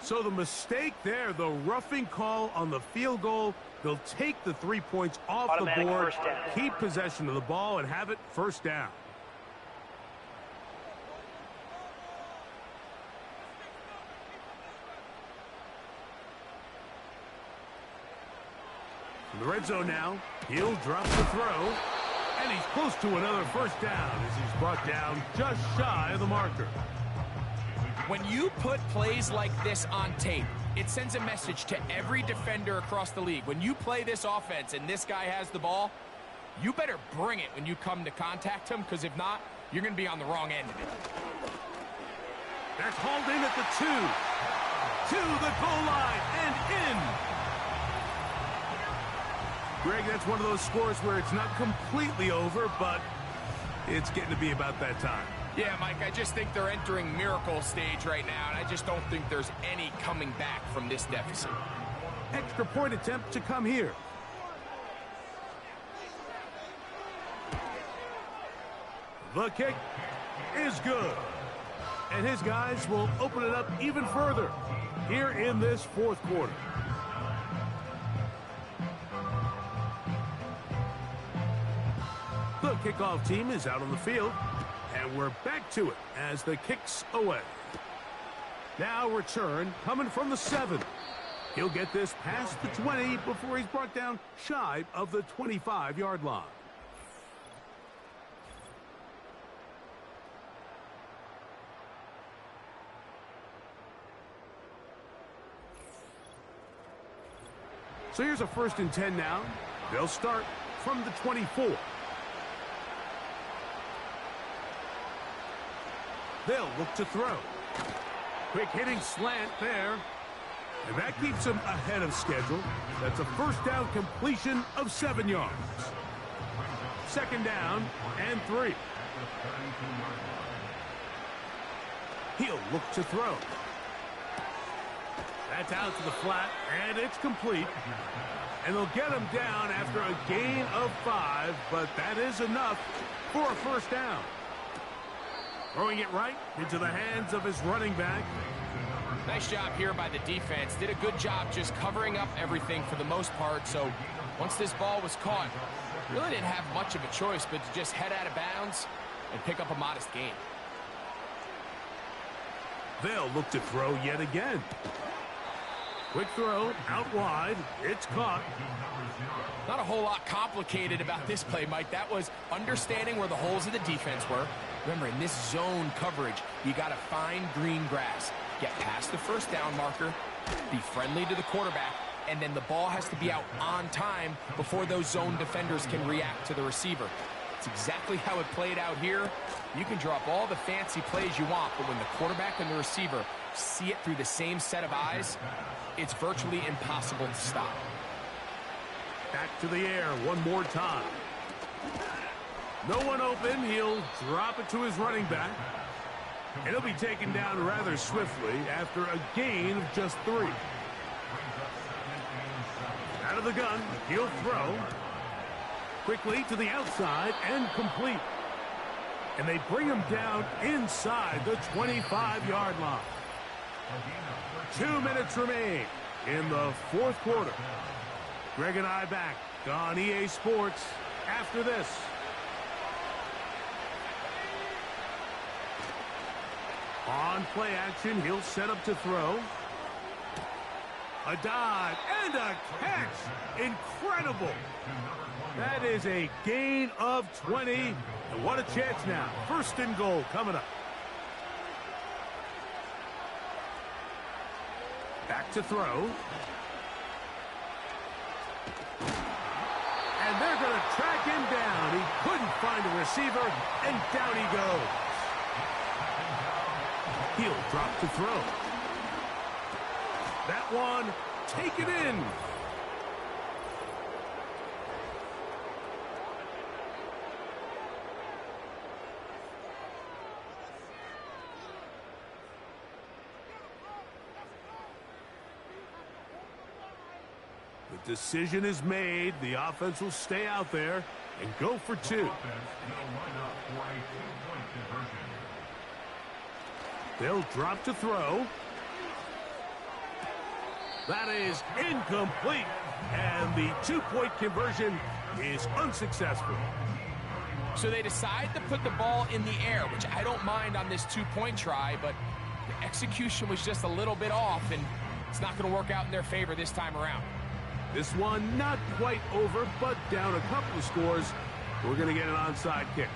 So the mistake there, the roughing call on the field goal, they'll take the 3 points off the board, keep possession of the ball, and have it first down. In the red zone now, he'll drop the throw, and he's close to another first down as he's brought down just shy of the marker. When you put plays like this on tape, it sends a message to every defender across the league. When you play this offense and this guy has the ball, you better bring it when you come to contact him, because if not, you're going to be on the wrong end of it. That's hauled in at the 2. To the goal line and in. Greg, that's one of those scores where it's not completely over, but it's getting to be about that time. Yeah, Mike, I just think they're entering miracle stage right now, and I just don't think there's any coming back from this deficit. Extra point attempt to come here. The kick is good. And his guys will open it up even further here in this 4th quarter. The kickoff team is out on the field. And we're back to it as the kick's away. Now return coming from the 7. He'll get this past the 20 before he's brought down shy of the 25-yard line. So here's a 1st and 10 now. They'll start from the 24. They'll look to throw. Quick hitting slant there. And that keeps him ahead of schedule. That's a first down completion of 7 yards. 2nd down and 3. He'll look to throw. That's out to the flat, and it's complete. And they'll get him down after a gain of 5, but that is enough for a first down. Throwing it right into the hands of his running back. Nice job here by the defense. Did a good job just covering up everything for the most part. So once this ball was caught, really didn't have much of a choice but to just head out of bounds and pick up a modest gain. They'll look to throw yet again. Quick throw out wide. It's caught. Not a whole lot complicated about this play, Mike. That was understanding where the holes of the defense were. Remember, in this zone coverage, you got to find green grass. Get past the first down marker, be friendly to the quarterback, and then the ball has to be out on time before those zone defenders can react to the receiver. It's exactly how it played out here. You can drop all the fancy plays you want, but when the quarterback and the receiver see it through the same set of eyes, it's virtually impossible to stop. Back to the air one more time. No one open. He'll drop it to his running back. And he'll be taken down rather swiftly after a gain of just 3. Out of the gun, he'll throw. Quickly to the outside and complete. And they bring him down inside the 25-yard line. 2 minutes remain in the 4th quarter. Greg and I back on EA Sports after this. On play action, he'll set up to throw. A dive and a catch. Incredible. That is a gain of 20. And what a chance now. 1st and goal coming up. Back to throw. And they're going to track him down. He couldn't find a receiver, and down he goes. He'll drop to throw. That one, take it in. The decision is made. The offense will stay out there and go for two. Offense will line up for a two-point conversion. They'll drop to throw. That is incomplete. And the two-point conversion is unsuccessful. So they decide to put the ball in the air, which I don't mind on this two-point try, but the execution was just a little bit off, and it's not going to work out in their favor this time around. This one not quite over, but down a couple of scores. We're going to get an onside kick.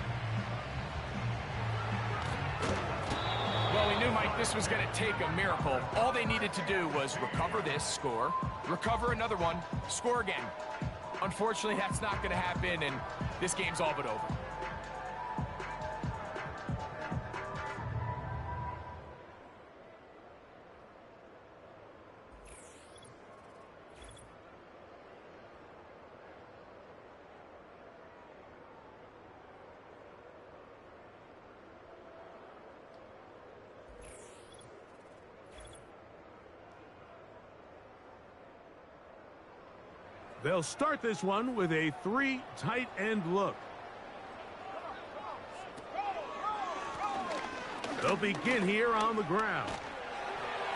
Well, we knew, Mike, this was going to take a miracle. All they needed to do was recover this, score, recover another one, score again. Unfortunately, that's not going to happen, and this game's all but over. They'll start this one with a three tight end look. They'll begin here on the ground.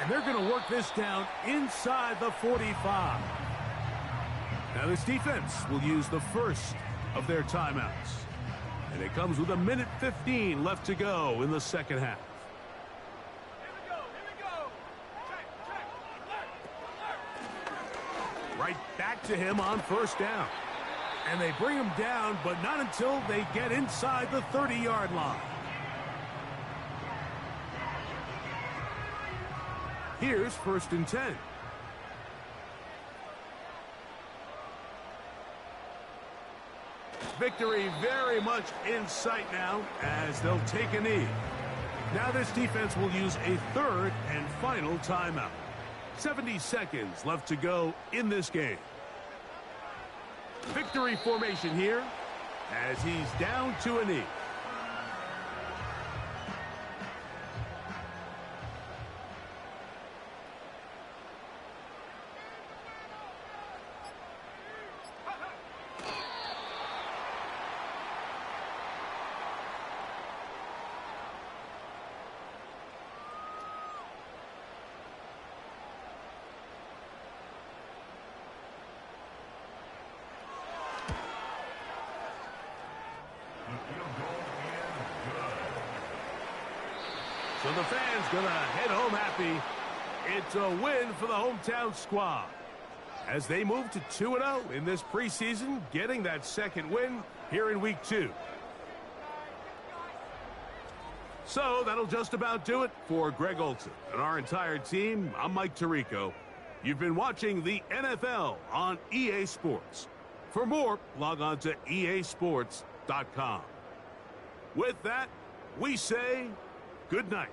And they're going to work this down inside the 45. Now this defense will use the first of their timeouts. And it comes with 1:15 left to go in the second half. Right back to him on first down. And they bring him down, but not until they get inside the 30-yard line. Here's 1st and 10. Victory very much in sight now as they'll take a knee. Now this defense will use a third and final timeout. 70 seconds left to go in this game. Victory formation here as he's down to a knee. So the fans gonna head home happy. It's a win for the hometown squad as they move to 2-0 in this preseason, getting that second win here in week 2. So that'll just about do it for Greg Olson and our entire team. I'm Mike Tirico. You've been watching the NFL on EA Sports. For more, log on to easports.com. With that, we say good night.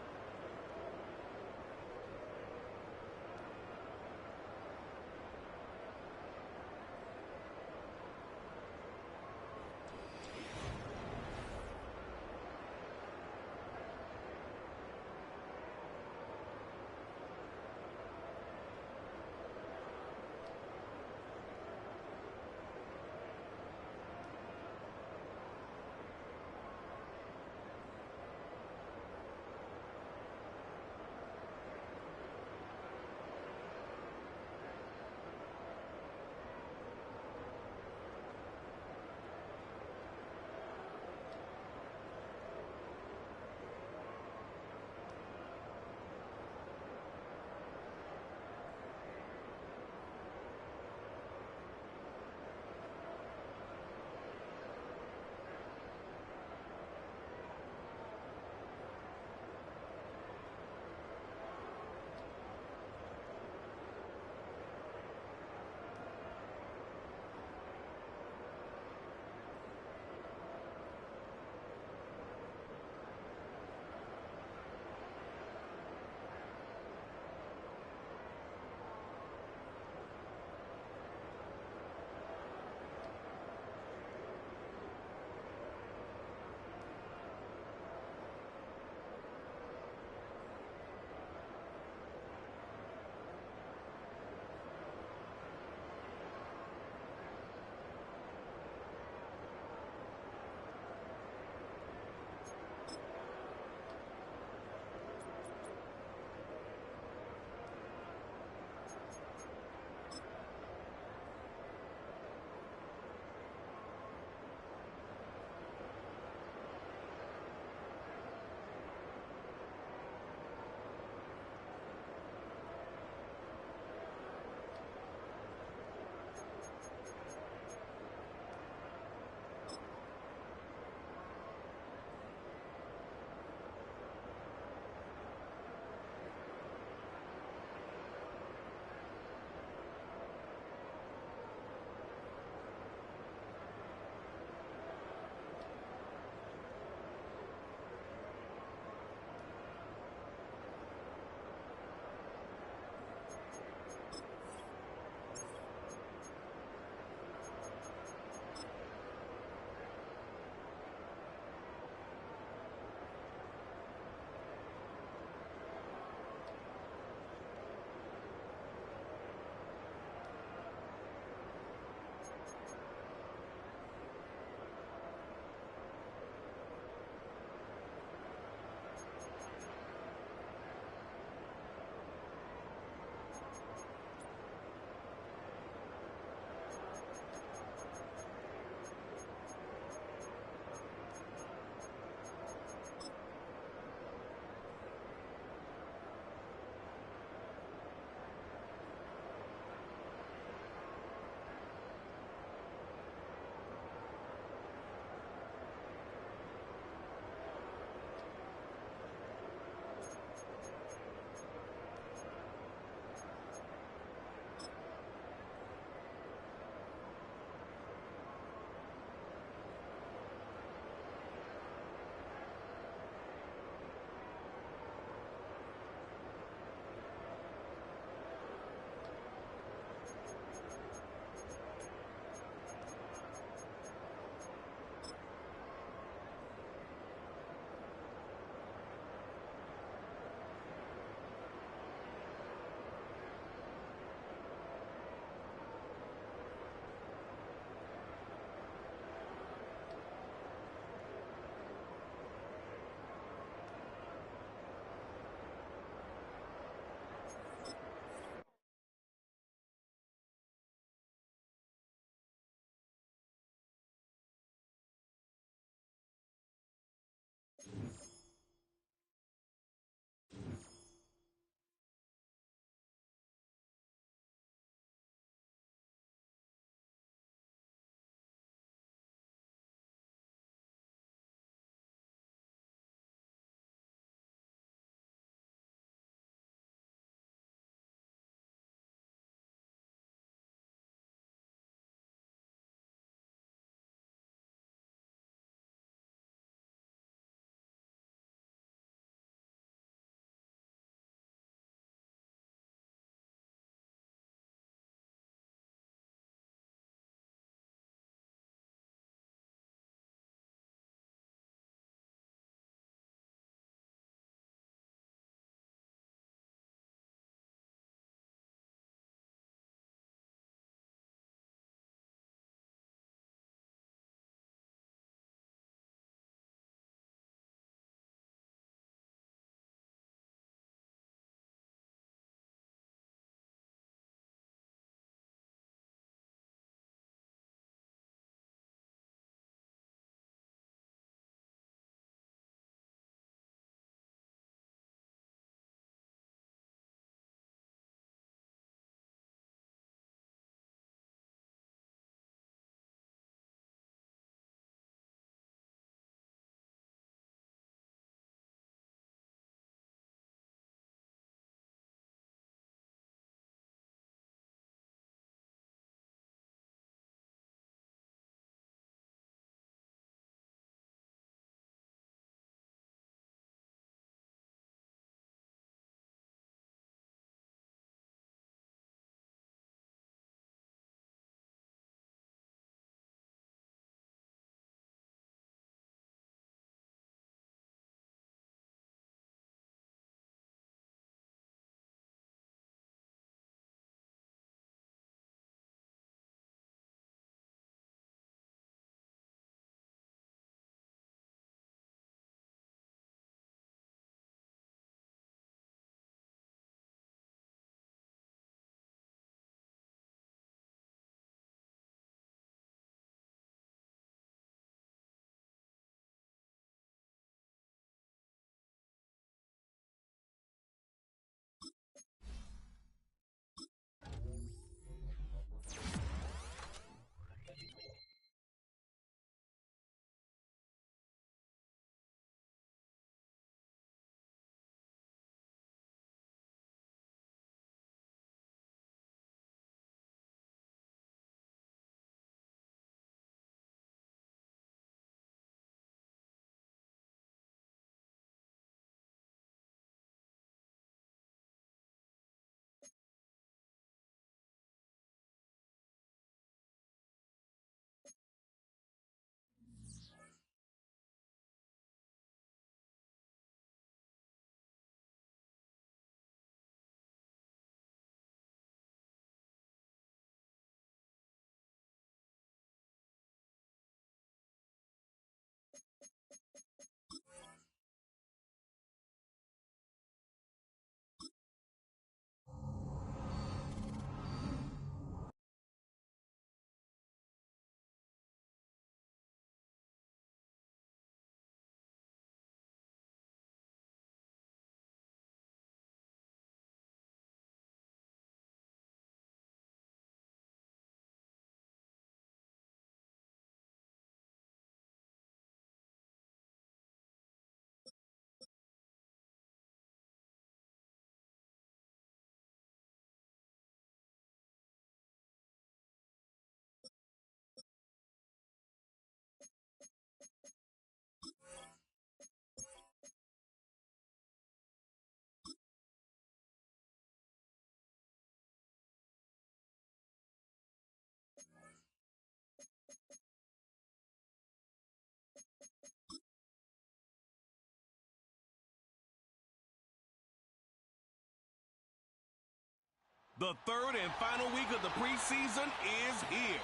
The third and final week of the preseason is here.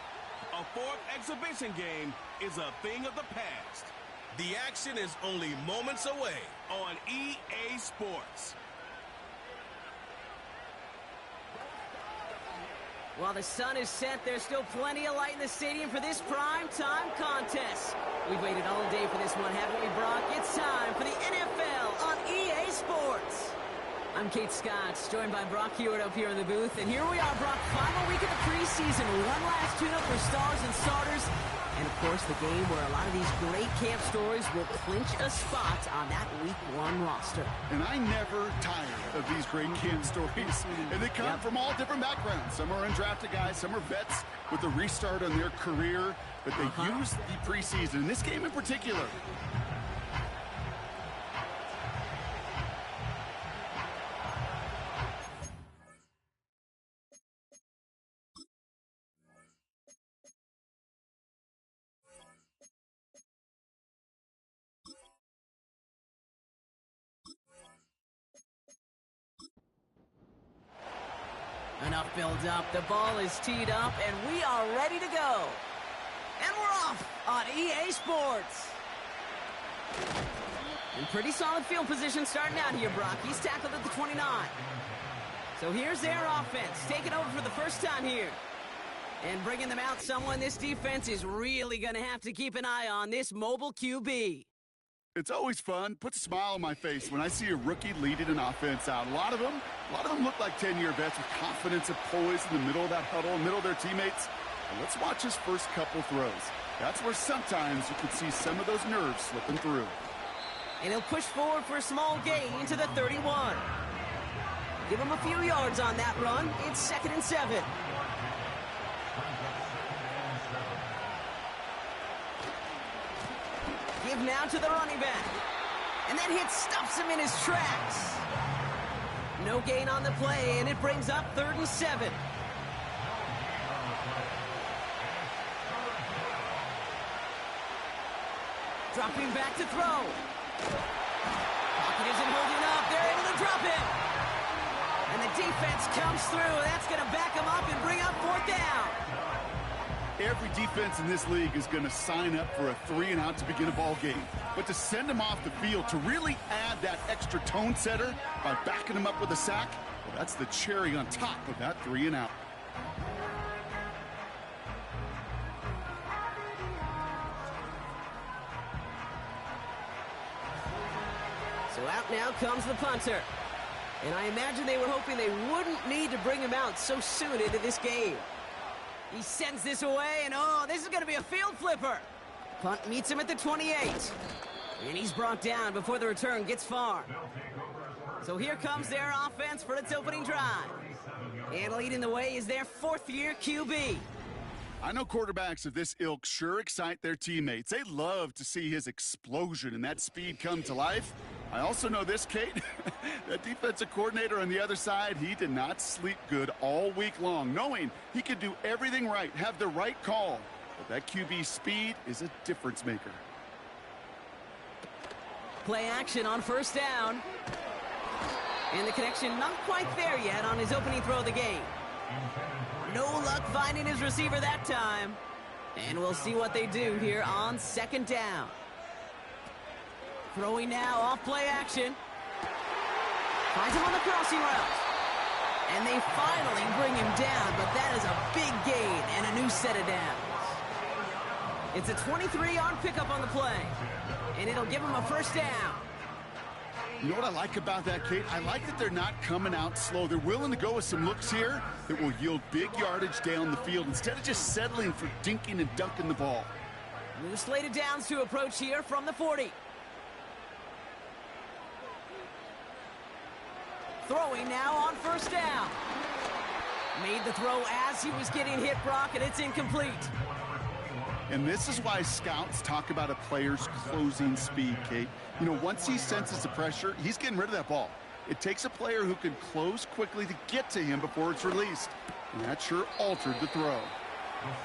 A fourth exhibition game is a thing of the past. The action is only moments away on EA Sports. While the sun is set, there's still plenty of light in the stadium for this prime-time contest. We've waited all day for this one, haven't we, Brock? It's time for the NFL on EA Sports. I'm Kate Scott, joined by Brock Hewitt up here in the booth. And here we are, Brock, final week of the preseason. One last tune-up for stars and starters. And, of course, the game where a lot of these great camp stories will clinch a spot on that Week 1 roster. And I never tire of these great camp stories. And they come from all different backgrounds. Some are undrafted guys, some are vets with a restart on their career. But they use the preseason, in this game in particular. Enough build up. The ball is teed up, and we are ready to go. And we're off on EA Sports. In pretty solid field position starting out here, Brock. He's tackled at the 29. So here's their offense, taking over for the first time here. And bringing them out, someone this defense is really going to have to keep an eye on, this mobile QB. It's always fun, puts a smile on my face when I see a rookie leading an offense out. A lot of them look like 10-year vets with confidence and poise in the middle of that huddle, in the middle of their teammates. And let's watch his first couple throws. That's where sometimes you can see some of those nerves slipping through. And he'll push forward for a small gain to the 31. Give him a few yards on that run. It's 2nd and 7. Give now to the running back. And that hit stops him in his tracks. No gain on the play, and it brings up 3rd and 7. Dropping back to throw. Pocket isn't holding up. They're able to drop it. And the defense comes through. That's going to back him up and bring up 4th down. Every defense in this league is going to sign up for a 3-and-out to begin a ball game. But to send him off the field, to really add that extra tone setter by backing him up with a sack, well, that's the cherry on top of that 3-and-out. So out now comes the punter. And I imagine they were hoping they wouldn't need to bring him out so soon into this game. He sends this away, and oh, this is going to be a field flipper. Punt meets him at the 28. And he's brought down before the return gets far. So here comes their offense for its opening drive. And leading the way is their 4th-year QB. I know quarterbacks of this ilk sure excite their teammates. They love to see his explosion and that speed come to life. I also know this, Kate. That defensive coordinator on the other side, he did not sleep good all week long, knowing he could do everything right, have the right call. But that QB speed is a difference maker. Play action on 1st down. And the connection not quite there yet on his opening throw of the game. No luck finding his receiver that time. And we'll see what they do here on 2nd down. Throwing now off play action. Finds him on the crossing route. And they finally bring him down, but that is a big gain and a new set of downs. It's a 23-yard pickup on the play. And it'll give him a 1st down. You know what I like about that, Kate? I like that they're not coming out slow. They're willing to go with some looks here that will yield big yardage down the field instead of just settling for dinking and dunking the ball. New slate of downs to approach here from the 40. Throwing now on 1st down. Made the throw as he was getting hit, Brock, and it's incomplete. And this is why scouts talk about a player's closing speed, Kate. You know, once he senses the pressure, he's getting rid of that ball. It takes a player who can close quickly to get to him before it's released. And that sure altered the throw.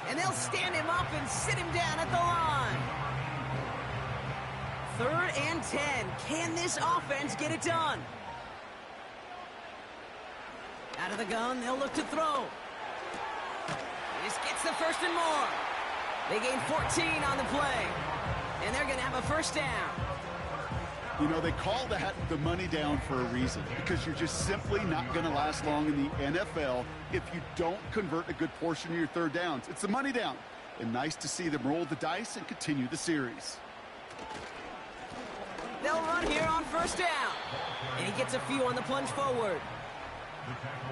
And they'll stand him up and sit him down at the line. 3rd and 10. Can this offense get it done? Out of the gun, they'll look to throw. This gets the first and more. They gain 14 on the play. And they're going to have a first down. You know, they call that the money down for a reason, because you're just simply not going to last long in the NFL if you don't convert a good portion of your third downs. It's the money down. And nice to see them roll the dice and continue the series. They'll run here on first down. And he gets a few on the plunge forward.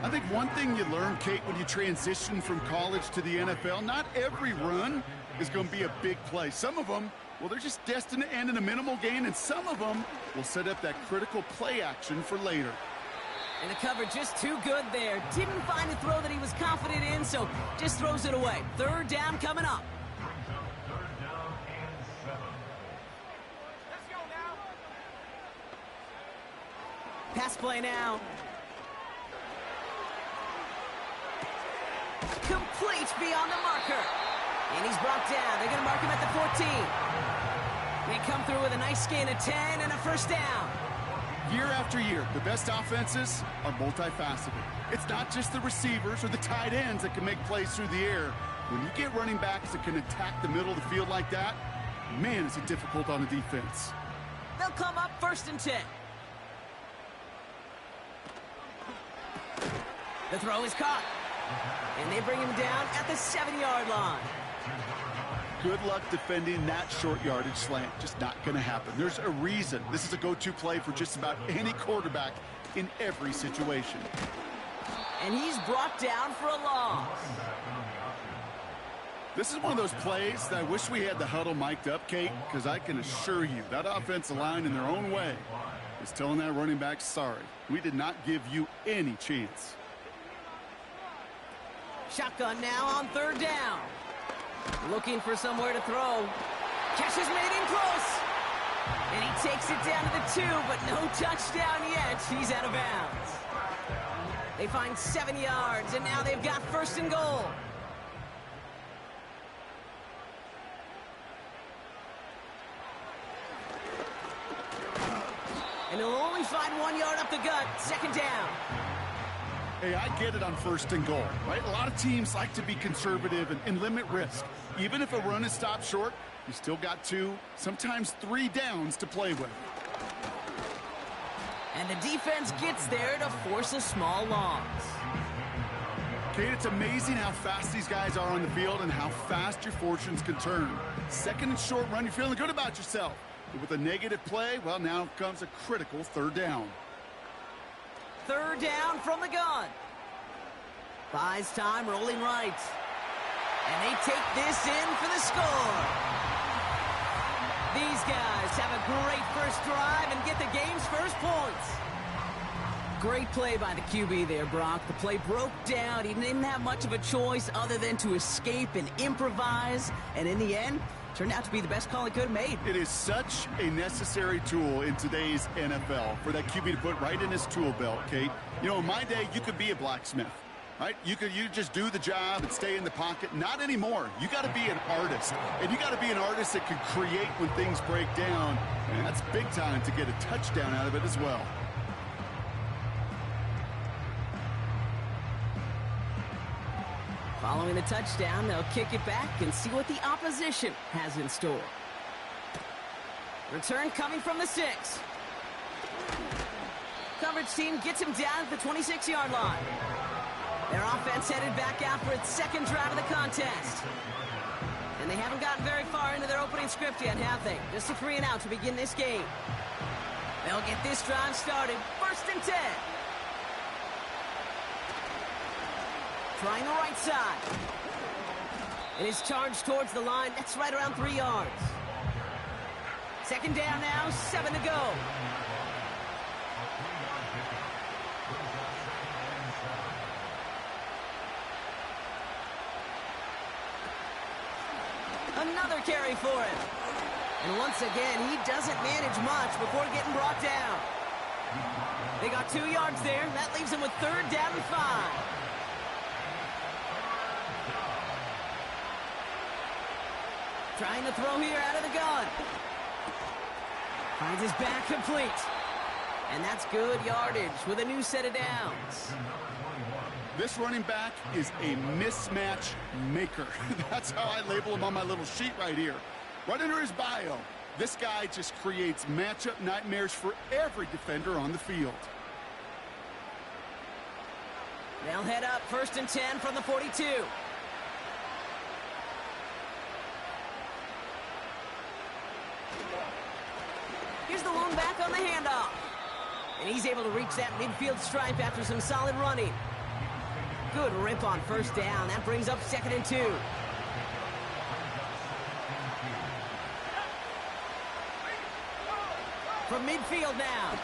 I think one thing you learn, Kate, when you transition from college to the NFL, not every run is going to be a big play. Some of them, well, they're just destined to end in a minimal gain, and some of them will set up that critical play action for later. And the cover just too good there. Didn't find a throw that he was confident in, so just throws it away. Third down coming up. Pass play now. Complete beyond the marker. And he's brought down. They're going to mark him at the 14. They come through with a nice gain of 10 and a first down. Year after year, the best offenses are multifaceted. It's not just the receivers or the tight ends that can make plays through the air. When you get running backs that can attack the middle of the field like that, man, is it difficult on the defense. They'll come up first and 10. The throw is caught. And they bring him down at the 7-yard line. Good luck defending that short yardage slant. Just not going to happen. There's a reason. This is a go-to play for just about any quarterback in every situation. And he's brought down for a loss. This is one of those plays that I wish we had the huddle mic'd up, Kate, because I can assure you that offensive line in their own way is telling that running back, sorry, we did not give you any chance. Shotgun now on third down. Looking for somewhere to throw. Catch is made in close. And he takes it down to the 2, but no touchdown yet. He's out of bounds. They find 7 yards, and now they've got first and goal. And he'll only find 1 yard up the gut. Second down. Hey, I get it on first and goal, right? A lot of teams like to be conservative and limit risk. Even if a run is stopped short, you still got 2, sometimes 3 downs to play with. And the defense gets there to force a small loss. Kate, it's amazing how fast these guys are on the field and how fast your fortunes can turn. Second and short run, you're feeling good about yourself. But with a negative play, well, now comes a critical third down. Third down from the gun. Buys time, rolling right. And they take this in for the score. These guys have a great first drive and get the game's first points. Great play by the QB there, Brock. The play broke down. He didn't have much of a choice other than to escape and improvise. And in the end, turned out to be the best call he could have made. It is such a necessary tool in today's NFL for that QB to put right in his tool belt, Kate. You know, in my day, you could be a blacksmith, right? You just do the job and stay in the pocket. Not anymore. You got to be an artist, and you got to be an artist that can create when things break down. And that's big time to get a touchdown out of it as well. Following the touchdown, they'll kick it back and see what the opposition has in store. Return coming from the 6. Coverage team gets him down at the 26-yard line. Their offense headed back out for its second drive of the contest. And they haven't gotten very far into their opening script yet, have they? Just a 3 and out to begin this game. They'll get this drive started. First and 10. Trying the right side. And his charge towards the line. That's right around 3 yards. Second down now, 7 to go. Another carry for him. And once again, he doesn't manage much before getting brought down. They got 2 yards there. That leaves him with third down and 5. Trying to throw here out of the gun. Finds his back complete. And that's good yardage with a new set of downs. This running back is a mismatch maker. That's how I label him on my little sheet right here. Right under his bio, this guy just creates matchup nightmares for every defender on the field. They'll head up 1st and 10 from the 42. Here's the lone back on the handoff. And he's able to reach that midfield stripe after some solid running. Good rip on 1st down. That brings up 2nd and 2. From midfield now.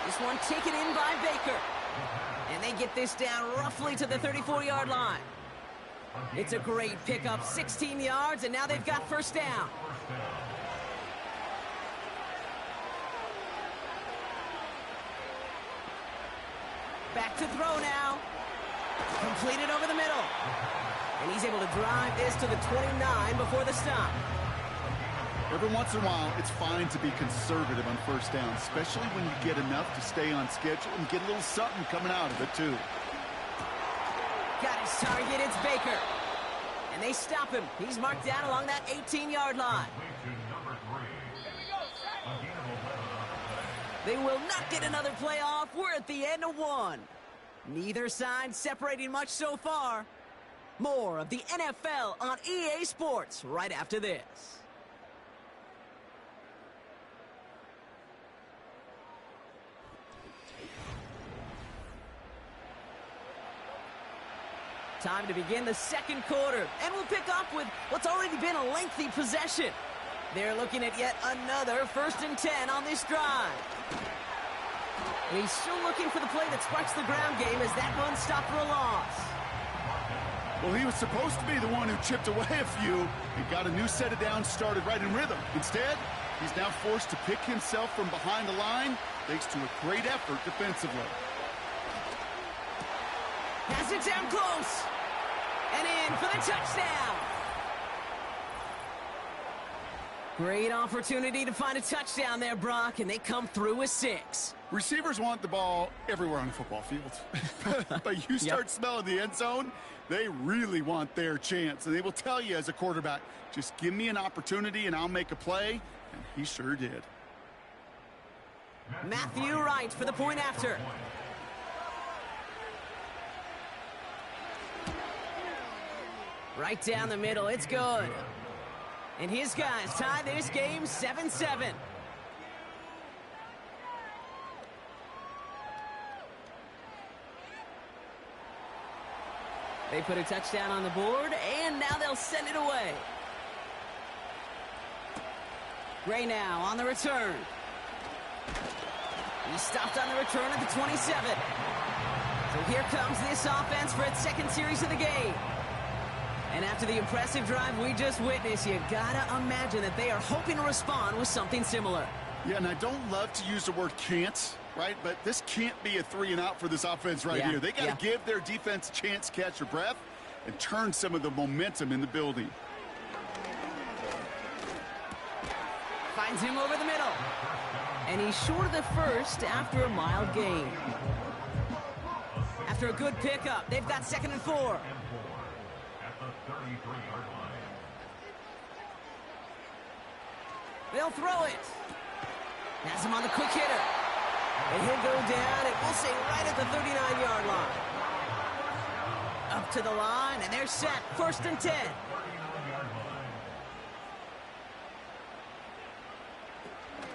This one taken in by Baker. And they get this down roughly to the 34-yard line. It's a great pickup, 16 yards, and now they've got 1st down. Back to throw now. Completed over the middle. And he's able to drive this to the 29 before the stop. Every once in a while, it's fine to be conservative on 1st down, especially when you get enough to stay on schedule and get a little something coming out of it, too. Got his target, it's Baker. And they stop him. He's marked down along that 18-yard line. They will not get another play off. We're at the end of 1. Neither side separating much so far. More of the NFL on EA Sports right after this. Time to begin the 2nd quarter, and we'll pick up with what's already been a lengthy possession. They're looking at yet another 1st and 10 on this drive. And he's still looking for the play that sparks the ground game as that run stopped for a loss. Well, he was supposed to be the one who chipped away a few and got a new set of downs started right in rhythm. Instead, he's now forced to pick himself from behind the line thanks to a great effort defensively. Has it down close. And in for the touchdown. Great opportunity to find a touchdown there, Brock, and they come through with 6. Receivers want the ball everywhere on the football field. But you start smelling the end zone, they really want their chance. And they will tell you as a quarterback, just give me an opportunity and I'll make a play. And he sure did. Matthew Wright for the point after. Right down the middle, it's good. And his guys tie this game 7-7. They put a touchdown on the board, and now they'll send it away. Gray now on the return. He stopped on the return at the 27. So here comes this offense for its 2nd series of the game. And after the impressive drive we just witnessed, you gotta imagine that they are hoping to respond with something similar. Yeah, and I don't love to use the word can't, right? But this can't be a 3-and-out for this offense right here. They got to give their defense a chance to catch their breath and turn some of the momentum in the building. Finds him over the middle. And he's short of the 1st after a mild gain. After a good pickup, they've got 2nd and 4. They'll throw it. Has him on the quick hitter. And he'll go down, and we'll say right at the 39-yard line. Up to the line, and they're set. 1st and 10.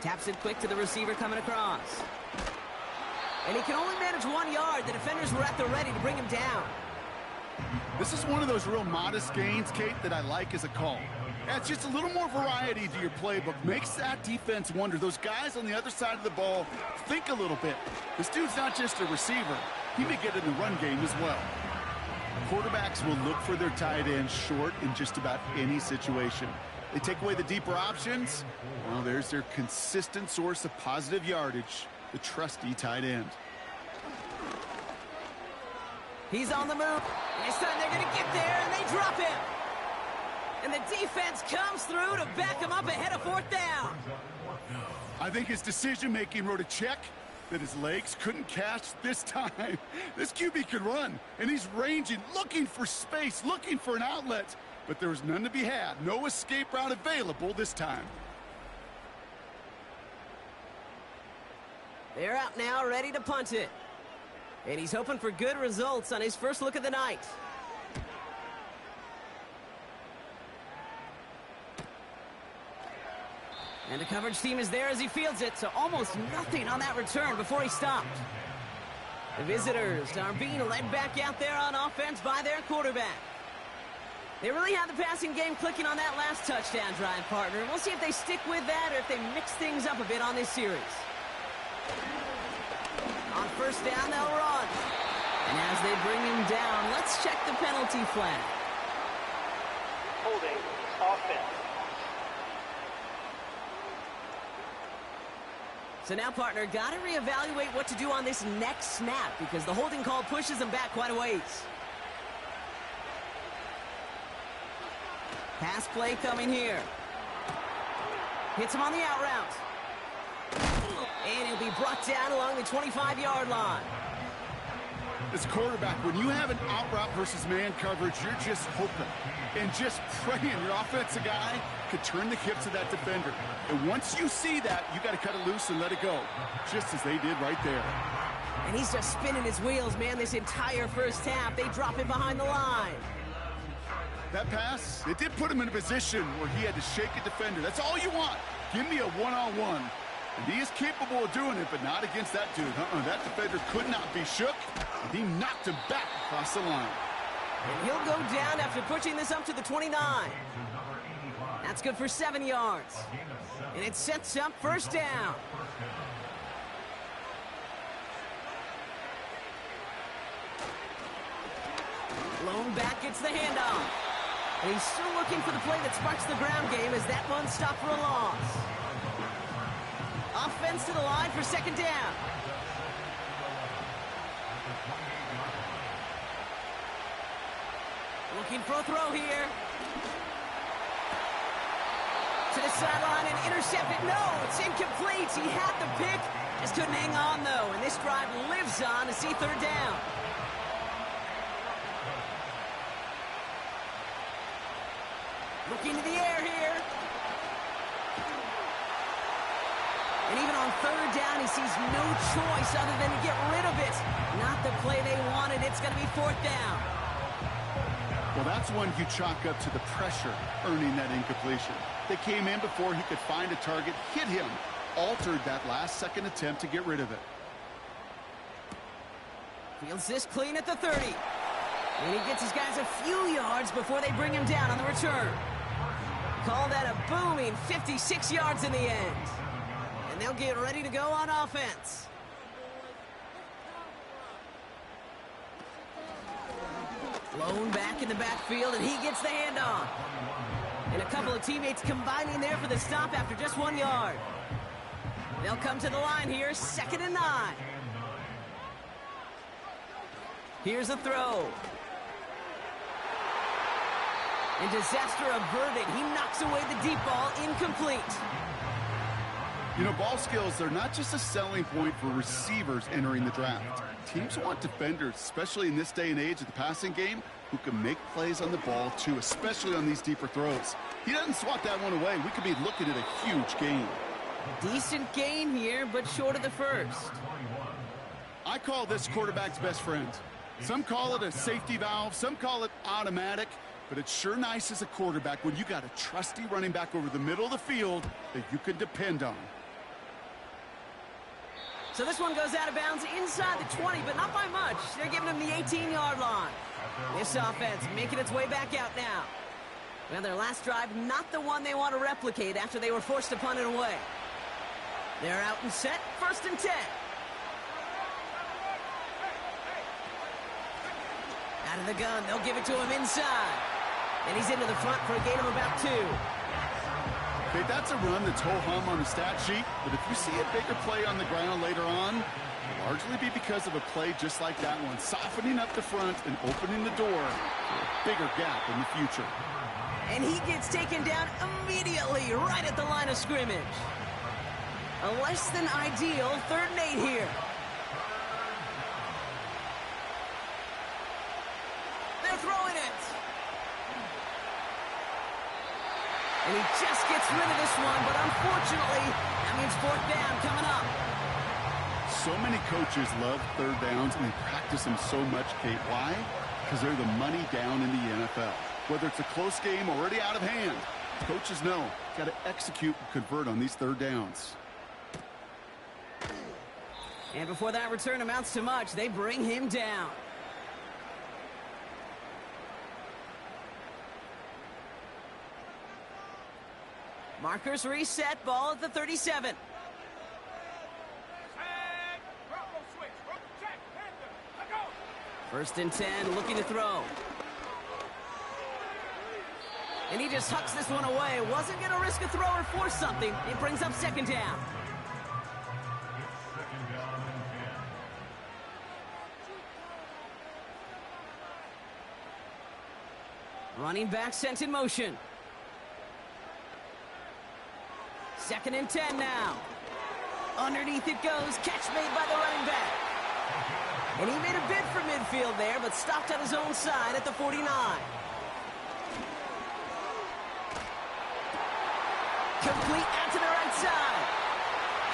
Taps it quick to the receiver coming across. And he can only manage 1 yard. The defenders were at the ready to bring him down. This is one of those real modest gains, Kate, that I like as a call. It's just a little more variety to your playbook. Makes that defense wonder. Those guys on the other side of the ball think a little bit. This dude's not just a receiver. He may get in the run game as well. Quarterbacks will look for their tight end short in just about any situation. They take away the deeper options. Well, there's their consistent source of positive yardage, the trusty tight end. He's on the move. This time they're going to get there, and they drop him. And the defense comes through to back him up ahead of 4th down. I think his decision-making wrote a check that his legs couldn't catch this time. This QB could run, and he's ranging, looking for space, looking for an outlet. But there was none to be had. No escape route available this time. They're out now, ready to punt it. And he's hoping for good results on his first look of the night. And the coverage team is there as he fields it, so almost nothing on that return before he stopped. The visitors are being led back out there on offense by their quarterback. They really had the passing game clicking on that last touchdown drive, partner. We'll see if they stick with that or if they mix things up a bit on this series. On first down, they'll run. And as they bring him down, let's check the penalty flag. Holding offense. So now, partner, got to reevaluate what to do on this next snap because the holding call pushes them back quite a ways. Pass play coming here. Hits him on the out route. And he'll be brought down along the 25-yard line. As quarterback, when you have an out route versus man coverage, you're just hoping and just praying your offensive guy could turn the hips of that defender. And once you see that, you got to cut it loose and let it go, just as they did right there. And he's just spinning his wheels, man, this entire first half. They drop him behind the line. That pass, it did put him in a position where he had to shake a defender. That's all you want. Give me a one-on-one. And he is capable of doing it, but not against that dude. That defender could not be shook, and he knocked him back across the line. And he'll go down after pushing this up to the 29. That's good for 7 yards. And it sets up first down. Lone back gets the handoff. And he's still looking for the play that sparks the ground game as that one stopped for a loss. Offense to the line for second down. Looking for a throw here. To the sideline and intercepted. No, it's incomplete. He had the pick. Just couldn't hang on, though. And this drive lives on to see third down. Looking to the air here. And even on third down, he sees no choice other than to get rid of it. Not the play they wanted. It's going to be fourth down. Well, that's one you chalk up to the pressure earning that incompletion. They came in before he could find a target, hit him, altered that last-second attempt to get rid of it. Fields this clean at the 30. And he gets his guys a few yards before they bring him down on the return. Call that a booming 56 yards in the end. And they'll get ready to go on offense. Lone back in the backfield, and he gets the handoff. And a couple of teammates combining there for the stop after just 1 yard. They'll come to the line here, 2nd and 9. Here's a throw. And disaster averted. He knocks away the deep ball, incomplete. You know, ball skills, they're not just a selling point for receivers entering the draft. Teams want defenders, especially in this day and age of the passing game, who can make plays on the ball, too, especially on these deeper throws. He doesn't swat that one away. We could be looking at a huge gain. Decent gain here, but short of the first. I call this quarterback's best friend. Some call it a safety valve. Some call it automatic. But it's sure nice as a quarterback when you got a trusty running back over the middle of the field that you can depend on. So this one goes out of bounds inside the 20, but not by much. They're giving him the 18-yard line. This offense making its way back out now. Well, their last drive, not the one they want to replicate after they were forced to punt it away. They're out and set, 1st and 10. Out of the gun, they'll give it to him inside. And he's into the front for a gain of about 2. Okay, that's a run that's ho-hum on the stat sheet, but if you see a bigger play on the ground later on, it'll largely be because of a play just like that one, softening up the front and opening the door for a bigger gap in the future. And he gets taken down immediately right at the line of scrimmage. A less than ideal 3rd and 8 here. They're throwing it. And he just gets rid of this one, but unfortunately, that means 4th down coming up. So many coaches love 3rd downs and they practice them so much, Kate. Why? Because they're the money down in the NFL. Whether it's a close game already out of hand, coaches know got to execute and convert on these 3rd downs. And before that return amounts to much, they bring him down. Markers reset, ball at the 37. First and 10, looking to throw. And he just hucks this one away. Wasn't going to risk a throw or force something. It brings up 2nd down. Running back sent in motion. 2nd and 10 now. Underneath it goes. Catch made by the running back. And he made a bid for midfield there, but stopped on his own side at the 49. Complete out to the right side.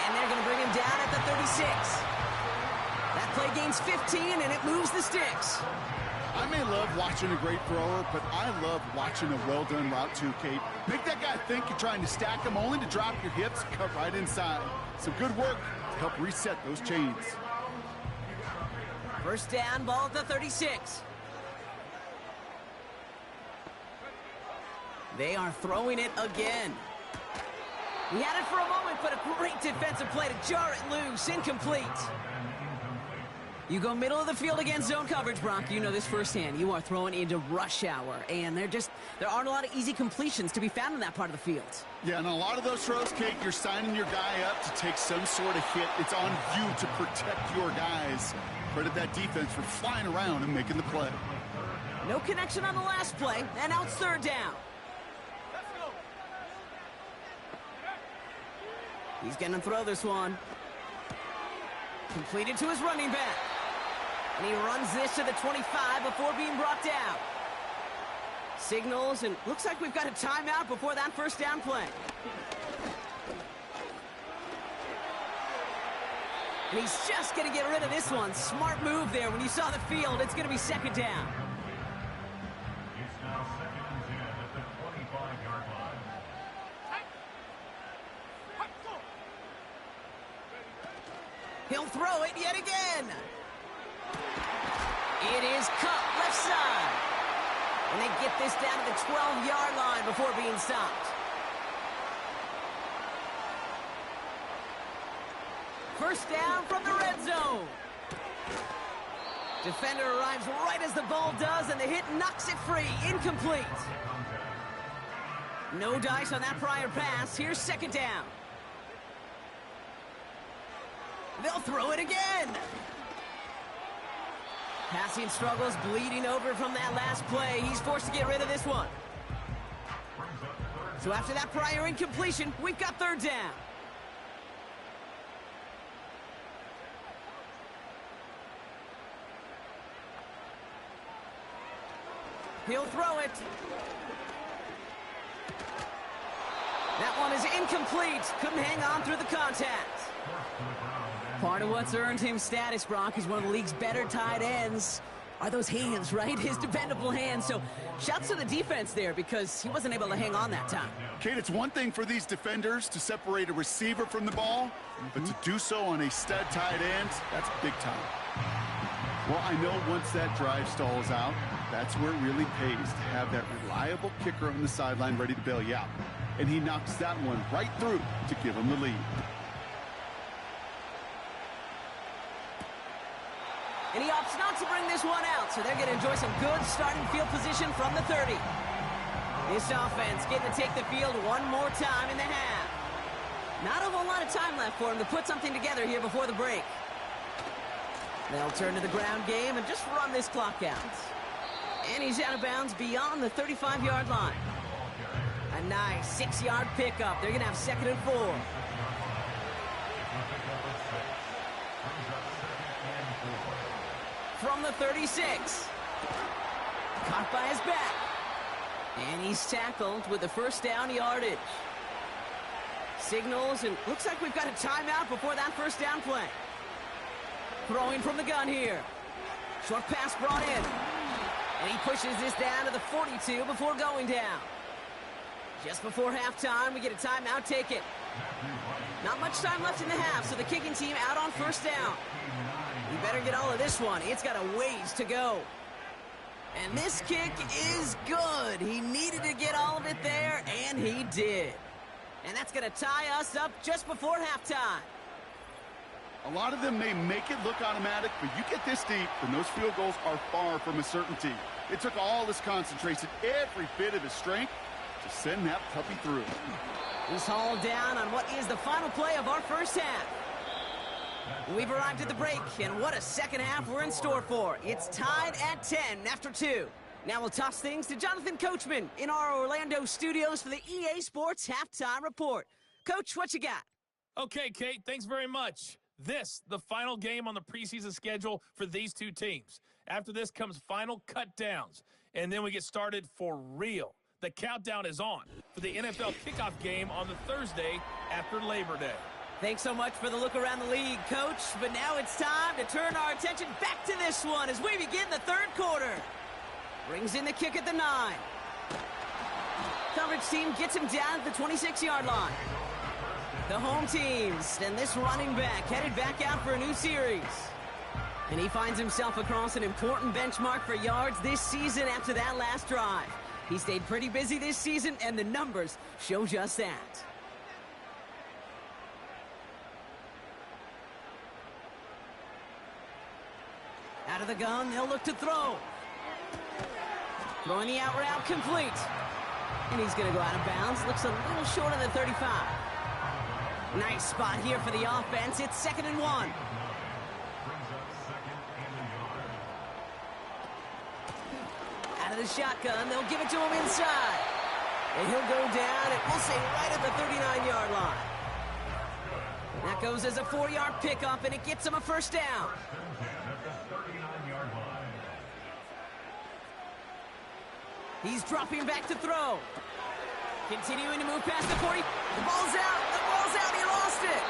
And they're going to bring him down at the 36. That play gains 15, and it moves the sticks. I may love watching a great thrower, but I love watching a well-done route too, Kate. Make that guy think you're trying to stack him only to drop your hips, cut right inside. Some good work to help reset those chains. First down, ball at the 36. They are throwing it again. He had it for a moment, but a great defensive play to jar it loose. Incomplete. You go middle of the field against zone coverage, Brock. You know this firsthand. You are throwing into rush hour, and there aren't a lot of easy completions to be found in that part of the field. Yeah, and a lot of those throws, Kate, you're signing your guy up to take some sort of hit. It's on you to protect your guys. Credit that defense for flying around and making the play. No connection on the last play, and now it's 3rd down. He's going to throw this one. Completed to his running back. And he runs this to the 25 before being brought down. Signals, and looks like we've got a timeout before that first down play. And he's just going to get rid of this one. Smart move there. When you saw the field, it's going to be 2nd down. It's now 2nd and 10 at the 25-yard line. He'll throw it yet again. It is cut left side. And they get this down to the 12-yard line before being stopped. First down from the red zone. Defender arrives right as the ball does, and the hit knocks it free. Incomplete. No dice on that prior pass. Here's 2nd down. They'll throw it again. Passing struggles, bleeding over from that last play. He's forced to get rid of this one. So after that prior incompletion, we've got 3rd down. He'll throw it. That one is incomplete. Couldn't hang on through the contact. Part of what's earned him status, Brock, he's one of the league's better tight ends. Are those hands, right? His dependable hands. So shouts to the defense there because he wasn't able to hang on that time. Kate, it's one thing for these defenders to separate a receiver from the ball, but to do so on a stud tight end, that's big time. Well, I know once that drive stalls out, that's where it really pays to have that reliable kicker on the sideline ready to bail you out. And he knocks that one right through to give him the lead. And he opts not to bring this one out, so they're going to enjoy some good starting field position from the 30. This offense getting to take the field one more time in the half. Not a whole lot of time left for him to put something together here before the break. They'll turn to the ground game and just run this clock out. And he's out of bounds beyond the 35-yard line. A nice 6-yard pickup. They're going to have 2nd and 4. from the 36. Caught by his back. And he's tackled with the first down yardage. Signals, and looks like we've got a timeout before that first down play. Throwing from the gun here. Short pass brought in. And he pushes this down to the 42 before going down. Just before halftime, we get a timeout taken. Not much time left in the half, so the kicking team out on first down. We better get all of this one. It's got a ways to go. And this kick is good. He needed to get all of it there, and he did. And that's going to tie us up just before halftime. A lot of them may make it look automatic, but you get this deep, and those field goals are far from a certainty. It took all his concentration, every bit of his strength, to send that puppy through. He's hauled down on what is the final play of our first half. We've arrived at the break, and what a second half we're in store for. It's tied at 10 after 2. Now we'll toss things to Jonathan Coachman in our Orlando studios for the EA Sports Halftime Report. Coach, what you got? Okay, Kate, thanks very much. This, the final game on the preseason schedule for these two teams. After this comes final cut downs, and then we get started for real. The countdown is on for the NFL kickoff game on the Thursday after Labor Day. Thanks so much for the look around the league, Coach. But now it's time to turn our attention back to this one as we begin the third quarter. Brings in the kick at the 9. Coverage team gets him down at the 26-yard line. The home teams and this running back headed back out for a new series. And he finds himself across an important benchmark for yards this season after that last drive. He stayed pretty busy this season, and the numbers show just that. Out of the gun, they'll look to throw. Throwing the out route complete. And he's going to go out of bounds. Looks a little short of the 35. Nice spot here for the offense. It's 2nd and 1. Out of the shotgun, they'll give it to him inside. And he'll go down, and we'll say right at the 39-yard line. That goes as a 4-yard pickup, and it gets him a first down. He's dropping back to throw. Continuing to move past the 40. The ball's out. The ball's out. He lost it.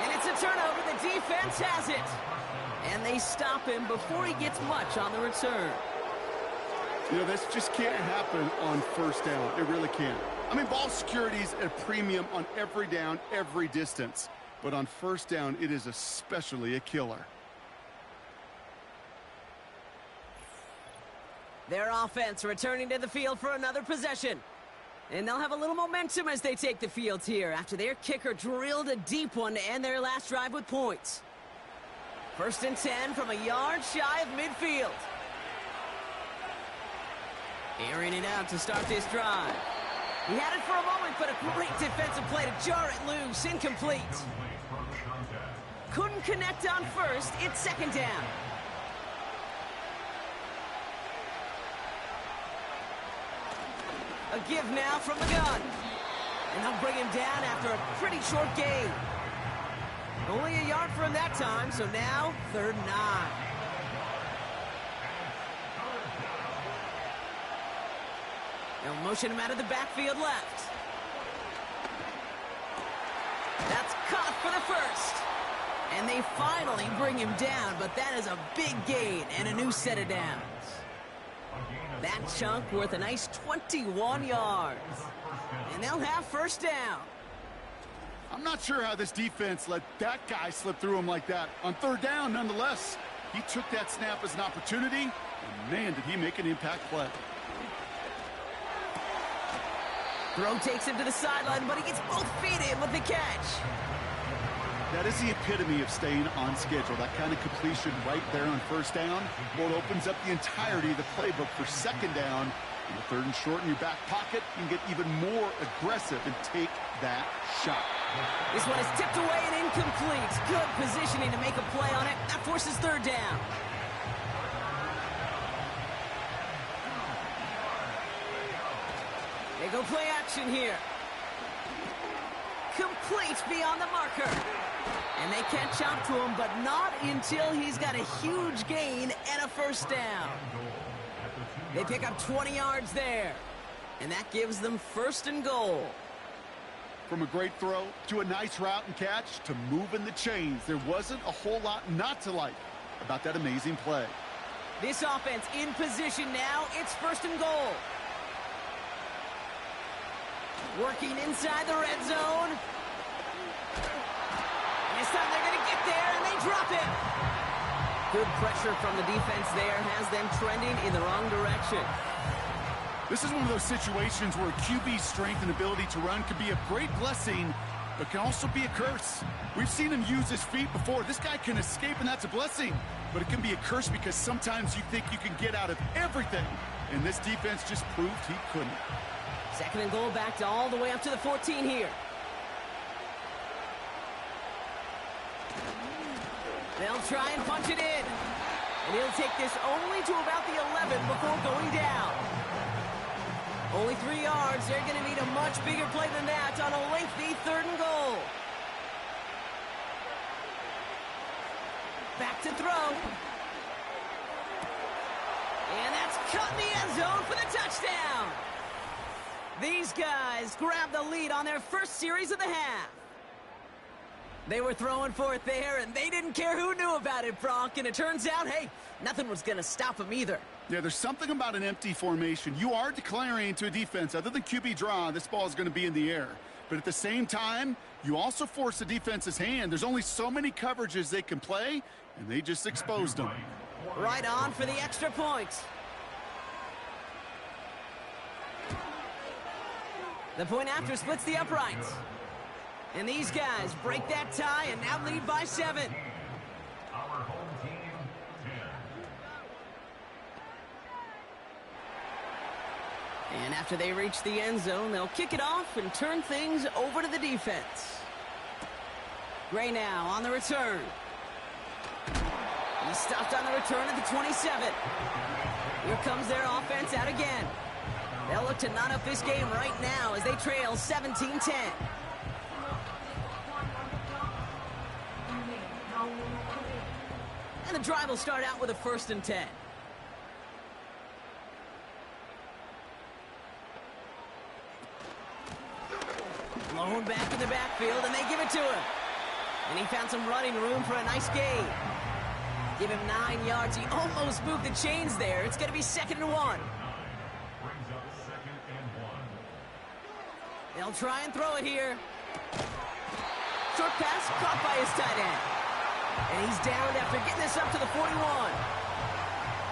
And it's a turnover. The defense has it. And they stop him before he gets much on the return. You know, this just can't happen on first down. It really can't. I mean, ball security's at a premium on every down, every distance. But on first down, it is especially a killer. Their offense returning to the field for another possession. And they'll have a little momentum as they take the field here after their kicker drilled a deep one to end their last drive with points. 1st and 10 from a yard shy of midfield. Airing it out to start this drive. He had it for a moment, but a great defensive play to jar it loose. Incomplete. Couldn't connect on first. It's 2nd down. A give now from the gun. And they'll bring him down after a pretty short gain. Only a yard for him that time, so now 3rd and 9. They'll motion him out of the backfield left. That's caught for the first. And they finally bring him down, but that is a big gain and a new set of downs. That chunk worth a nice 21 yards. And they'll have first down. I'm not sure how this defense let that guy slip through him like that. On 3rd down, nonetheless, he took that snap as an opportunity, and man, did he make an impact play. Throw takes him to the sideline, but he gets both feet in with the catch. That is the epitome of staying on schedule. That kind of completion right there on first down. Well, it opens up the entirety of the playbook for 2nd down. In the 3rd and short in your back pocket, you can get even more aggressive and take that shot. This one is tipped away and incomplete. Good positioning to make a play on it. That forces 3rd down. They go play action here. Complete beyond the marker. And they catch up to him, but not until he's got a huge gain and a first down. They pick up 20 yards there. And that gives them first and goal. From a great throw to a nice route and catch to moving the chains, there wasn't a whole lot not to like about that amazing play. This offense in position now. It's first and goal. Working inside the red zone. This time they're going to get there, and they drop it. Good pressure from the defense there has them trending in the wrong direction. This is one of those situations where QB's strength and ability to run can be a great blessing, but can also be a curse. We've seen him use his feet before. This guy can escape, and that's a blessing. But it can be a curse because sometimes you think you can get out of everything, and this defense just proved he couldn't. Second and goal, backed all the way up to the 14 here. They'll try and punch it in. And he'll take this only to about the 11 before going down. Only 3 yards. They're going to need a much bigger play than that on a lengthy third and goal. Back to throw. And that's cut in the end zone for the touchdown. These guys grab the lead on their first series of the half. They were throwing for it there, and they didn't care who knew about it, Brock. And it turns out, hey, nothing was going to stop them either. Yeah, there's something about an empty formation. You are declaring to a defense, other than QB draw, this ball is going to be in the air. But at the same time, you also force the defense's hand. There's only so many coverages they can play, and they just exposed them. Right on for the extra point. The point after splits the uprights. And these guys break that tie and now lead by 7. Our home team, 10. And after they reach the end zone, they'll kick it off and turn things over to the defense. Gray now on the return. He stopped on the return at the 27. Here comes their offense out again. They'll look to knot up this game right now as they trail 17-10. And the drive will start out with a 1st and 10. Blown back in the backfield, and they give it to him. And he found some running room for a nice gain. Give him 9 yards. He almost moved the chains there. It's going to be 2nd and 1. Brings up 2nd and 1. They'll try and throw it here. Short pass caught by his tight end. And he's down after getting this up to the 41.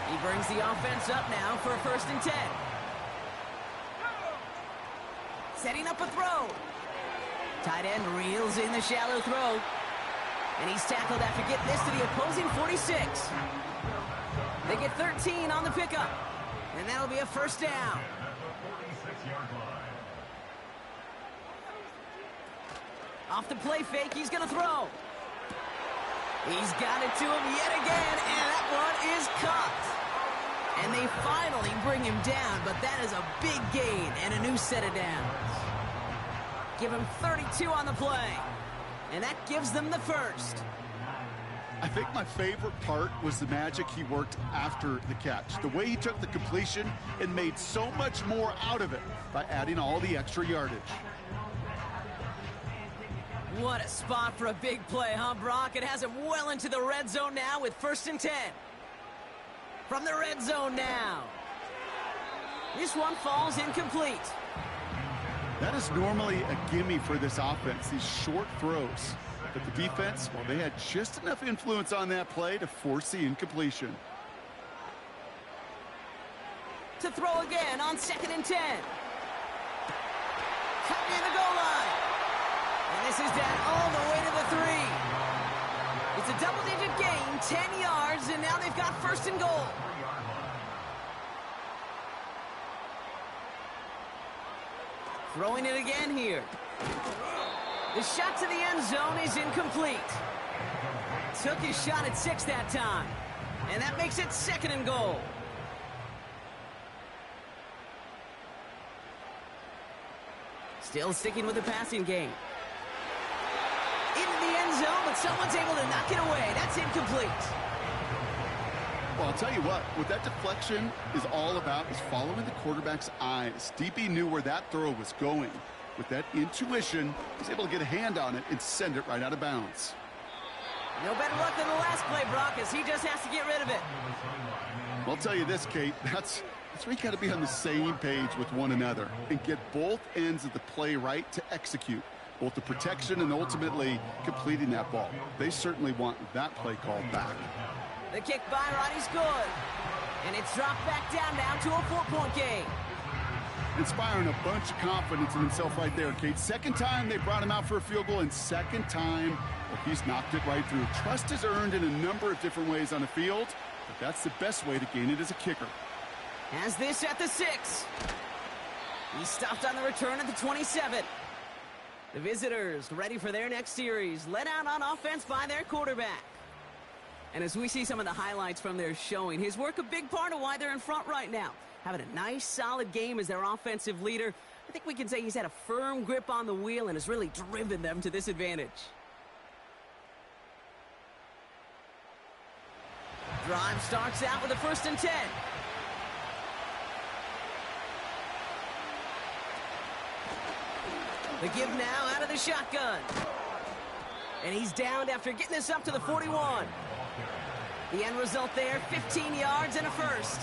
He brings the offense up now for a 1st and 10. Setting up a throw. Tight end reels in the shallow throw. And he's tackled after getting this to the opposing 46. They get 13 on the pickup. And that'll be a 1st down. Off the play fake, he's going to throw. He's got it to him yet again, and that one is caught. And they finally bring him down, but that is a big gain and a new set of downs. Give him 32 on the play, and that gives them the 1st. I think my favorite part was the magic he worked after the catch. The way he took the completion and made so much more out of it by adding all the extra yardage. What a spot for a big play, huh, Brock? It has him well into the red zone now with 1st and 10. From the red zone now. This one falls incomplete. That is normally a gimme for this offense, these short throws. But the defense, well, they had just enough influence on that play to force the incompletion. To throw again on 2nd and 10. Cut near the goal line. And this is down all the way to the 3. It's a double-digit gain, 10 yards, and now they've got 1st and goal. Throwing it again here. The shot to the end zone is incomplete. Took his shot at 6 that time. And that makes it 2nd and goal. Still sticking with the passing game. into the end zone, but someone's able to knock it away. That's incomplete. Well, I'll tell you what that deflection is all about is following the quarterback's eyes. DB knew where that throw was going. With that intuition, he's able to get a hand on it and send it right out of bounds. No better luck than the last play, Brock, as he just has to get rid of it. Well, I'll tell you this, Kate, that's where you got to be on the same page with one another and get both ends of the play right to execute, both the protection and ultimately completing that ball. They certainly want that play called back. The kick by Roddy's good. And it's dropped back down now to a 4-point game. Inspiring a bunch of confidence in himself right there, Kate. Second time they brought him out for a field goal, and second time, well, he's knocked it right through. Trust is earned in a number of different ways on the field, but that's the best way to gain it as a kicker. Has this at the 6. He stopped on the return at the 27. The visitors ready for their next series, led out on offense by their quarterback. And as we see some of the highlights from their showing, his work a big part of why they're in front right now. Having a nice, solid game as their offensive leader. I think we can say he's had a firm grip on the wheel and has really driven them to this advantage. Drive starts out with a 1st and 10. The give now out of the shotgun. And he's downed after getting this up to the 41. The end result there, 15 yards and a first.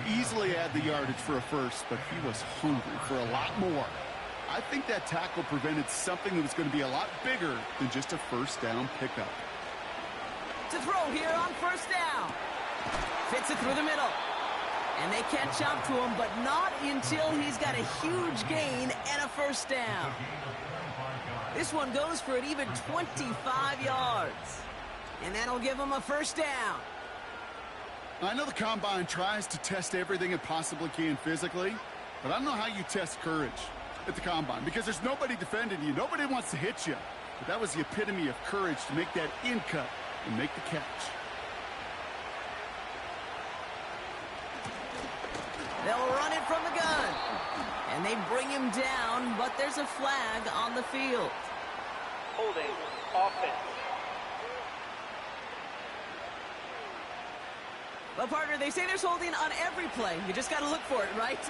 He easily had the yardage for a first, but he was hungry for a lot more. I think that tackle prevented something that was going to be a lot bigger than just a first down pickup. To throw here on 1st down. Fits it through the middle. And they catch up to him, but not until he's got a huge gain and a 1st down. This one goes for an even 25 yards. And that'll give him a 1st down. I know the Combine tries to test everything it possibly can physically, but I don't know how you test courage at the Combine because there's nobody defending you. Nobody wants to hit you. But that was the epitome of courage to make that in cut and make the catch. They'll run it from the gun. And they bring him down, but there's a flag on the field. Holding offense. Well, partner, they say there's holding on every play. You just got to look for it, right?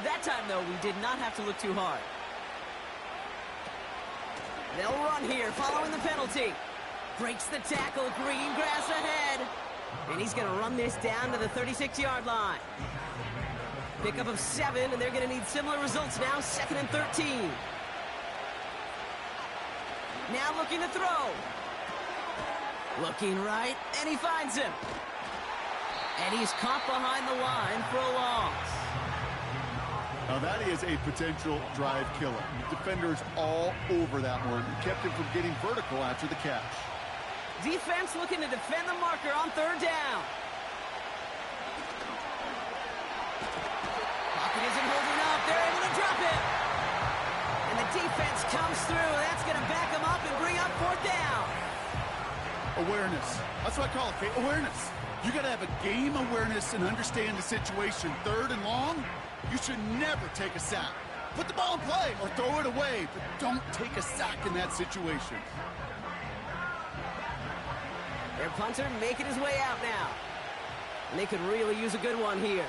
That time, though, we did not have to look too hard. They'll run here, following the penalty. Breaks the tackle, green grass ahead. And he's going to run this down to the 36-yard line. Pickup of 7, and they're going to need similar results now, 2nd and 13. Now looking to throw. Looking right, and he finds him. And he's caught behind the line for a loss. Now that is a potential drive killer. Defenders all over that one. Kept him from getting vertical after the catch. Defense looking to defend the marker on 3rd down. Pocket isn't holding up. They're able to drop it. And the defense comes through. That's going to back them up and bring up 4th down. Awareness. That's what I call it, Kate. Awareness. You got to have a game awareness and understand the situation. 3rd and long, you should never take a sack. Put the ball in play or throw it away, but don't take a sack in that situation. Their punter making his way out now. And they could really use a good one here.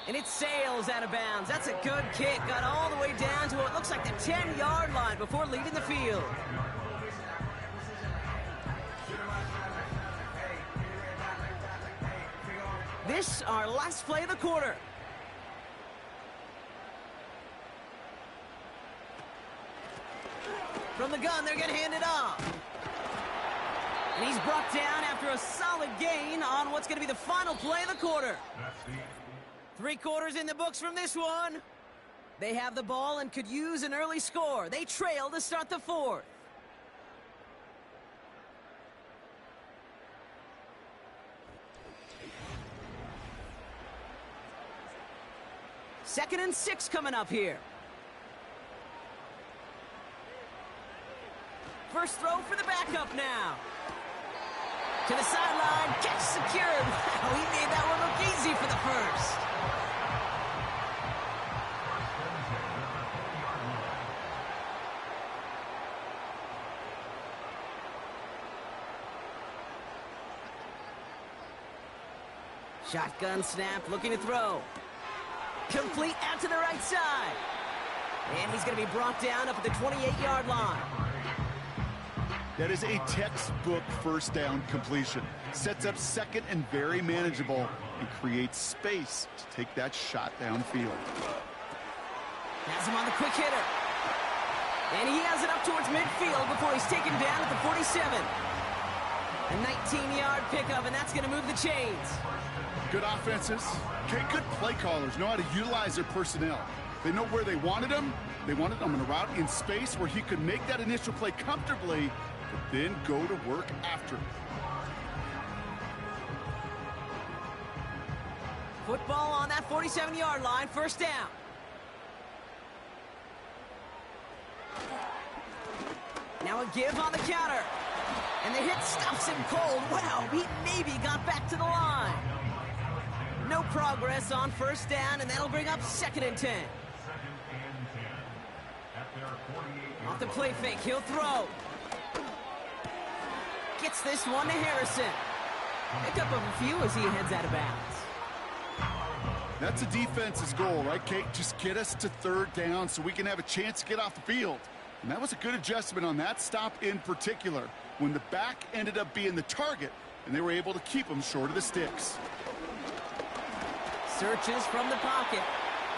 And it sails out of bounds. That's a good kick. Got all the way down to what looks like the 10-yard line before leaving the field. This, our last play of the quarter. From the gun, they're going to hand it off. And he's brought down after a solid gain on what's going to be the final play of the quarter. 3 quarters in the books from this one. They have the ball and could use an early score. They trail to start the 4th. Second and 6 coming up here. First throw for the backup now. To the sideline, catch secured. Wow, he made that one look easy for the first. Shotgun snap, looking to throw. Complete out to the right side. And he's going to be brought down up at the 28-yard line. That is a textbook first down completion. Sets up second and very manageable and creates space to take that shot downfield. Has him on the quick hitter. And he has it up towards midfield before he's taken down at the 47. A 19-yard pickup, and that's going to move the chains. Good offenses. Okay, good play callers know how to utilize their personnel. They know where they wanted him. They wanted him on a route in space where he could make that initial play comfortably, but then go to work after. Football on that 47-yard line, first down. Now a give on the counter. And the hit stops him cold. Wow, he maybe got back to the line. No progress on first down, and that'll bring up 2nd and 10. Off the play fake, he'll throw. Gets this one to Harrison. Pick up of a few as he heads out of bounds. That's a defense's goal, right, Kate? Just get us to 3rd down so we can have a chance to get off the field. And that was a good adjustment on that stop in particular, when the back ended up being the target, and they were able to keep him short of the sticks. Searches from the pocket.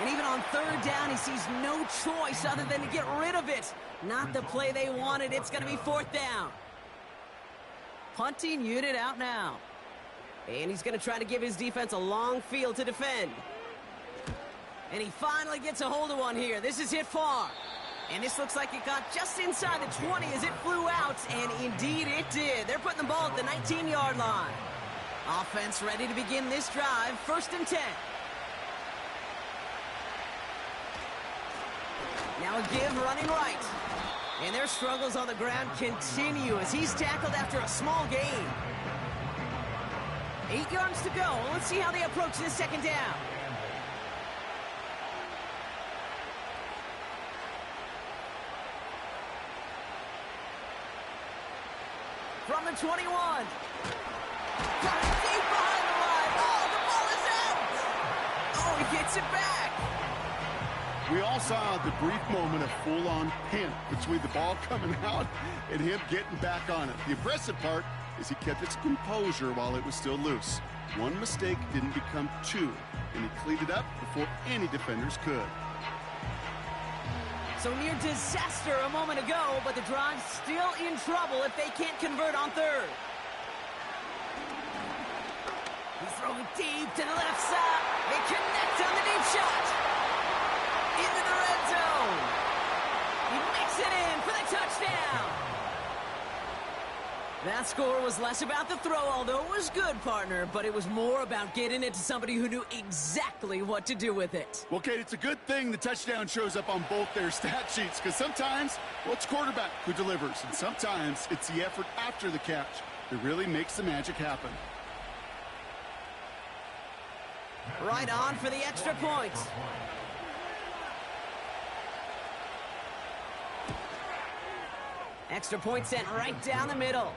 And even on 3rd down, he sees no choice other than to get rid of it. Not the play they wanted. It's going to be 4th down. Punting unit out now. And he's going to try to give his defense a long field to defend. And he finally gets a hold of one here. This is hit far. And this looks like it got just inside the 20 as it flew out. And indeed it did. They're putting the ball at the 19-yard line. Offense ready to begin this drive. 1st and 10. Now a give running right. And their struggles on the ground continue as he's tackled after a small gain. 8 yards to go. Let's see how they approach this 2nd down. From the 21. Got it deep behind the line. Oh, the ball is out. Oh, he gets it back. We all saw the brief moment of full-on panic between the ball coming out and him getting back on it. The impressive part is he kept his composure while it was still loose. One mistake didn't become 2, and he cleaned it up before any defenders could. So near disaster a moment ago, but the drive's still in trouble if they can't convert on 3rd. He's throwing deep to the left side. They connect on the deep shot. Into the red zone. He makes it in for the touchdown. That score was less about the throw, although it was good, partner, but it was more about getting it to somebody who knew exactly what to do with it. Well, Kate, it's a good thing the touchdown shows up on both their stat sheets, because sometimes, well, it's quarterback who delivers, and sometimes it's the effort after the catch that really makes the magic happen. Right on for the extra point. Extra point sent right down the middle.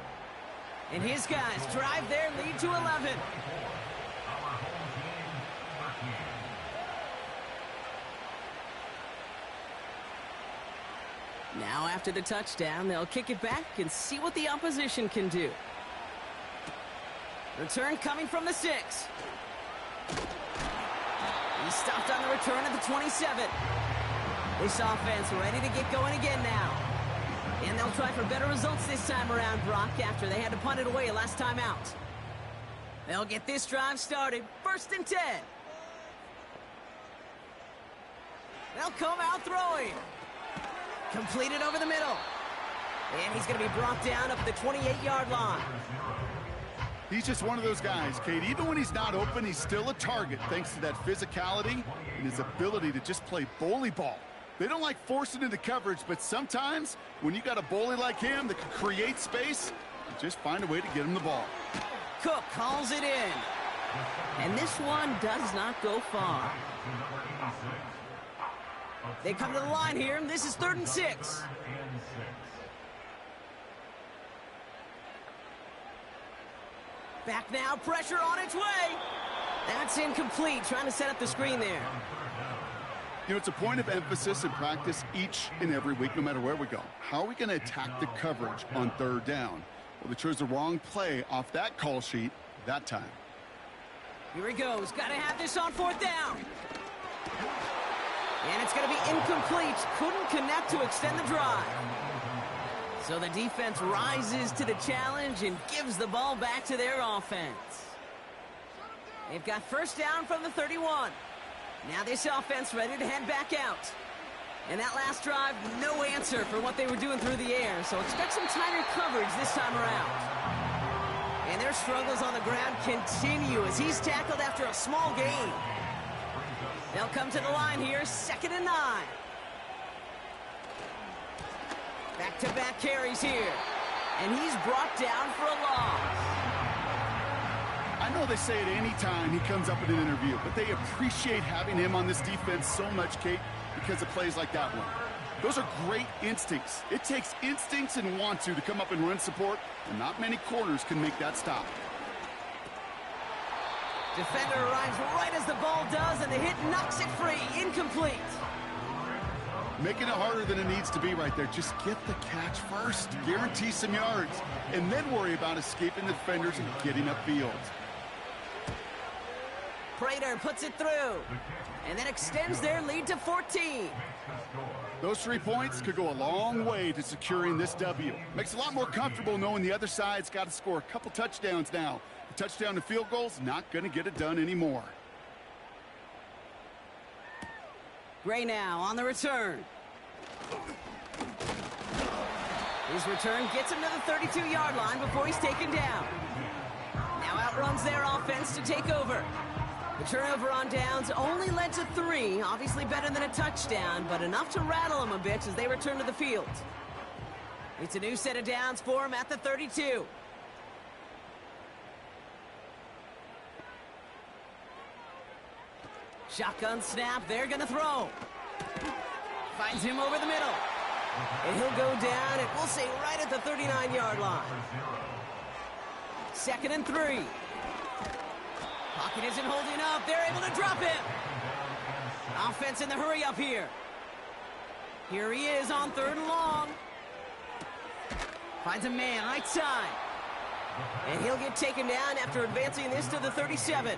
And his guys drive their lead to 11. Now after the touchdown, they'll kick it back and see what the opposition can do. Return coming from the 6. He stopped on the return at the 27. This offense ready to get going again now. And they'll try for better results this time around, Brock, after they had to punt it away last time out. They'll get this drive started. 1st and 10. They'll come out throwing. Completed over the middle. And he's going to be brought down up at the 28-yard line. He's just one of those guys, Kate. Even when he's not open, he's still a target thanks to that physicality and his ability to just play bully ball. They don't like forcing into coverage, but sometimes when you got a bully like him that can create space, you just find a way to get him the ball. Cook calls it in. And this one does not go far. They come to the line here, and this is 3rd and 6. Back now, pressure on its way. That's incomplete, trying to set up the screen there. You know, it's a point of emphasis in practice each and every week, no matter where we go. How are we going to attack the coverage on third down? Well, they chose the wrong play off that call sheet that time. Here he goes. Got to have this on fourth down. And it's going to be incomplete. Couldn't connect to extend the drive. So the defense rises to the challenge and gives the ball back to their offense. They've got first down from the 31. Now this offense ready to head back out. And that last drive, no answer for what they were doing through the air. So expect some tighter coverage this time around. And their struggles on the ground continue as he's tackled after a small gain. They'll come to the line here, 2nd and 9. Back-to-back carries here. And he's brought down for a loss. I know they say it any time he comes up in an interview, but they appreciate having him on this defense so much, Kate, because of plays like that one. Those are great instincts. It takes instincts and want to come up and run support, and not many corners can make that stop. Defender arrives right as the ball does, and the hit knocks it free. Incomplete. Making it harder than it needs to be right there. Just get the catch first. Guarantee some yards, and then worry about escaping the defenders and getting upfield. Prater puts it through, and then extends their lead to 14. Those 3 points could go a long way to securing this W. Makes it a lot more comfortable knowing the other side's got to score a couple touchdowns now. A touchdown to field goal's not going to get it done anymore. Gray now on the return. His return gets him to the 32-yard line before he's taken down. Now outruns their offense to take over. The turnover on downs only led to 3, obviously better than a touchdown, but enough to rattle them a bit as they return to the field. It's a new set of downs for him at the 32. Shotgun snap, they're going to throw. Finds him over the middle. And he'll go down, and we'll say right at the 39-yard line. 2nd and 3. Pocket isn't holding up. They're able to drop him. Offense in the hurry up here. Here he is on 3rd and long. Finds a man right side. And he'll get taken down after advancing this to the 37.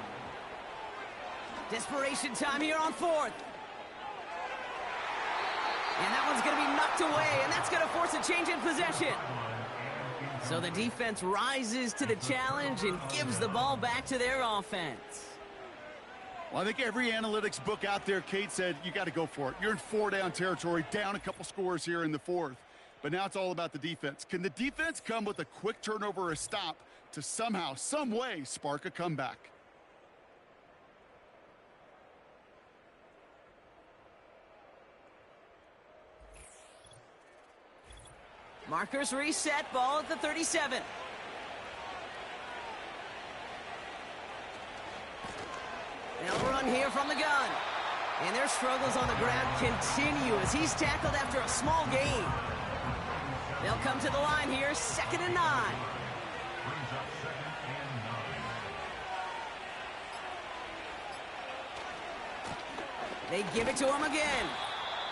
Desperation time here on 4th. And that one's going to be knocked away, and that's going to force a change in possession. So the defense rises to the challenge and gives the ball back to their offense. Well, I think every analytics book out there, Kate, said you got to go for it. You're in 4-down territory, down a couple scores here in the 4th. But now it's all about the defense. Can the defense come with a quick turnover or a stop to somehow, some way, spark a comeback? Markers reset, ball at the 37. They'll run here from the gun. And their struggles on the ground continue as he's tackled after a small gain. They'll come to the line here, 2nd and 9. They give it to him again.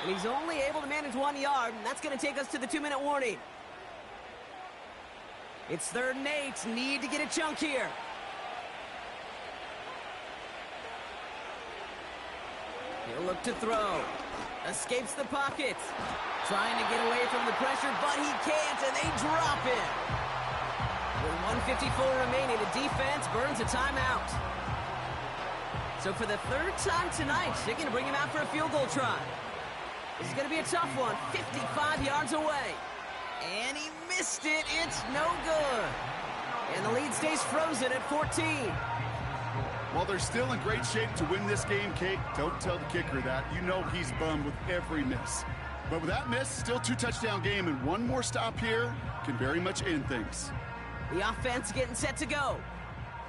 And he's only able to manage 1 yard, and that's going to take us to the 2-minute warning. It's 3rd and 8. Need to get a chunk here. He'll look to throw. Escapes the pocket. Trying to get away from the pressure, but he can't, and they drop it. With 1:54 remaining, the defense burns a timeout. So for the 3rd time tonight, they're going to bring him out for a field goal try. This is going to be a tough one, 55 yards away. And he missed it. It's no good. And the lead stays frozen at 14. Well, they're still in great shape to win this game, Kate. Don't tell the kicker that. You know he's bummed with every miss. But with that miss, still 2-touchdown game, and one more stop here can very much end things. The offense getting set to go.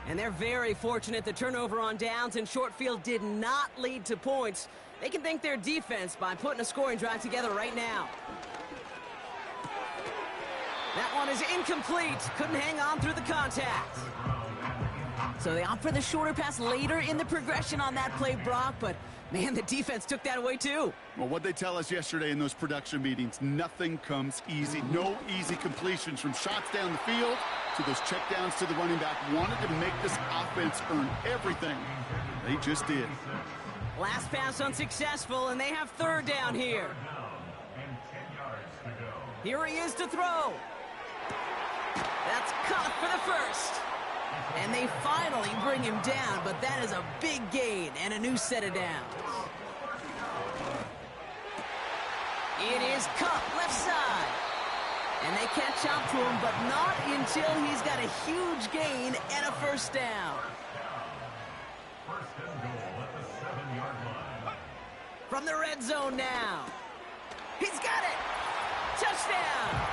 And they're very fortunate the turnover on downs and short field did not lead to points. They can thank their defense by putting a scoring drive together right now. That one is incomplete. Couldn't hang on through the contact. So they opt for the shorter pass later in the progression on that play, Brock, but man, the defense took that away too. Well, what they tell us yesterday in those production meetings, nothing comes easy. No easy completions from shots down the field to those checkdowns to the running back. Wanted to make this offense earn everything. They just did. Last pass unsuccessful, and they have third down here. Here he is to throw. That's caught for the first. And they finally bring him down, but that is a big gain and a new set of downs. It is Cup left side. And they catch up to him, but not until he's got a huge gain and a first down. First and goal at the 7-yard line. From the red zone now. He's got it. Touchdown.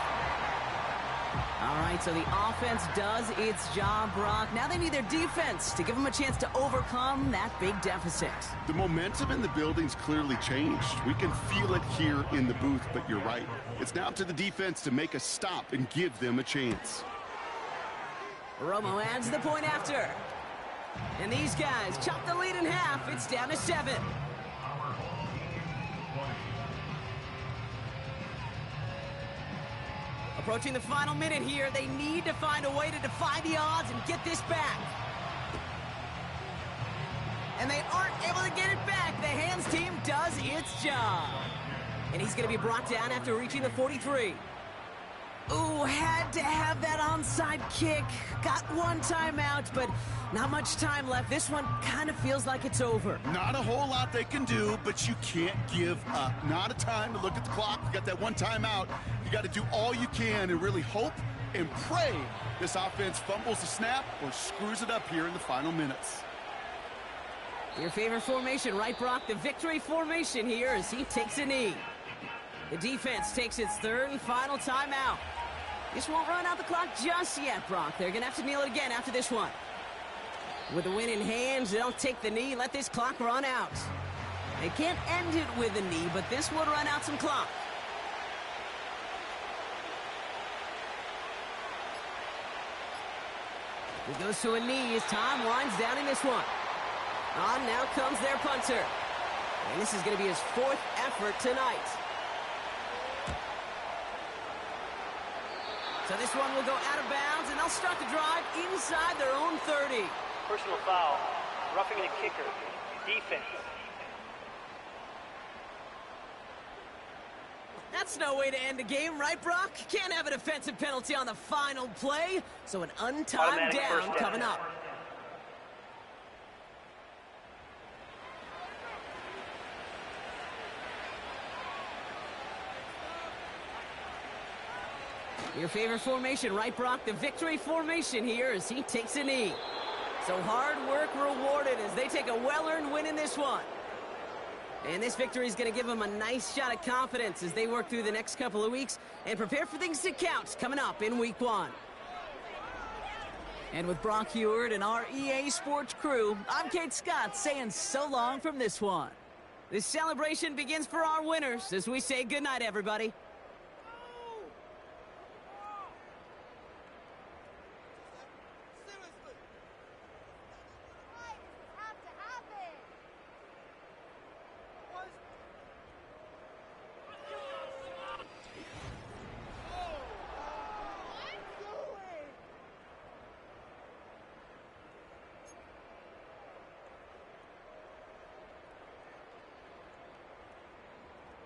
All right, so the offense does its job, Brock. Now they need their defense to give them a chance to overcome that big deficit. The momentum in the building's clearly changed. We can feel it here in the booth, but you're right. It's now up to the defense to make a stop and give them a chance. Romo adds the point after. And these guys chop the lead in half. It's down to 7. Approaching the final minute here, they need to find a way to defy the odds and get this back. And they aren't able to get it back. The hands team does its job. And he's going to be brought down after reaching the 43. Ooh, had to have that onside kick. Got one timeout, but not much time left. This one kind of feels like it's over. Not a whole lot they can do, but you can't give up. Not a time to look at the clock. You got that one timeout. You got to do all you can and really hope and pray this offense fumbles the snap or screws it up here in the final minutes. Your favorite formation, right, Brock? The victory formation here as he takes a knee. The defense takes its third and final timeout. This won't run out the clock just yet, Brock. They're going to have to kneel it again after this one. With the win in hand, they'll take the knee, let this clock run out. They can't end it with a knee, but this will run out some clock. He goes to a knee as time winds down in this one. On now comes their punter. And this is going to be his 4th effort tonight. So this one will go out of bounds, and they'll start the drive inside their own 30. Personal foul. Roughing the kicker. Defense. That's no way to end a game, right, Brock? Can't have a defensive penalty on the final play. So an untimed Automatic down first coming up. Your favorite formation, right, Brock? The victory formation here as he takes a knee. So hard work rewarded as they take a well-earned win in this one. And this victory is going to give them a nice shot of confidence as they work through the next couple of weeks and prepare for things to count coming up in Week 1. And with Brock Heward and our EA Sports crew, I'm Kate Scott saying so long from this one. This celebration begins for our winners as we say goodnight, everybody.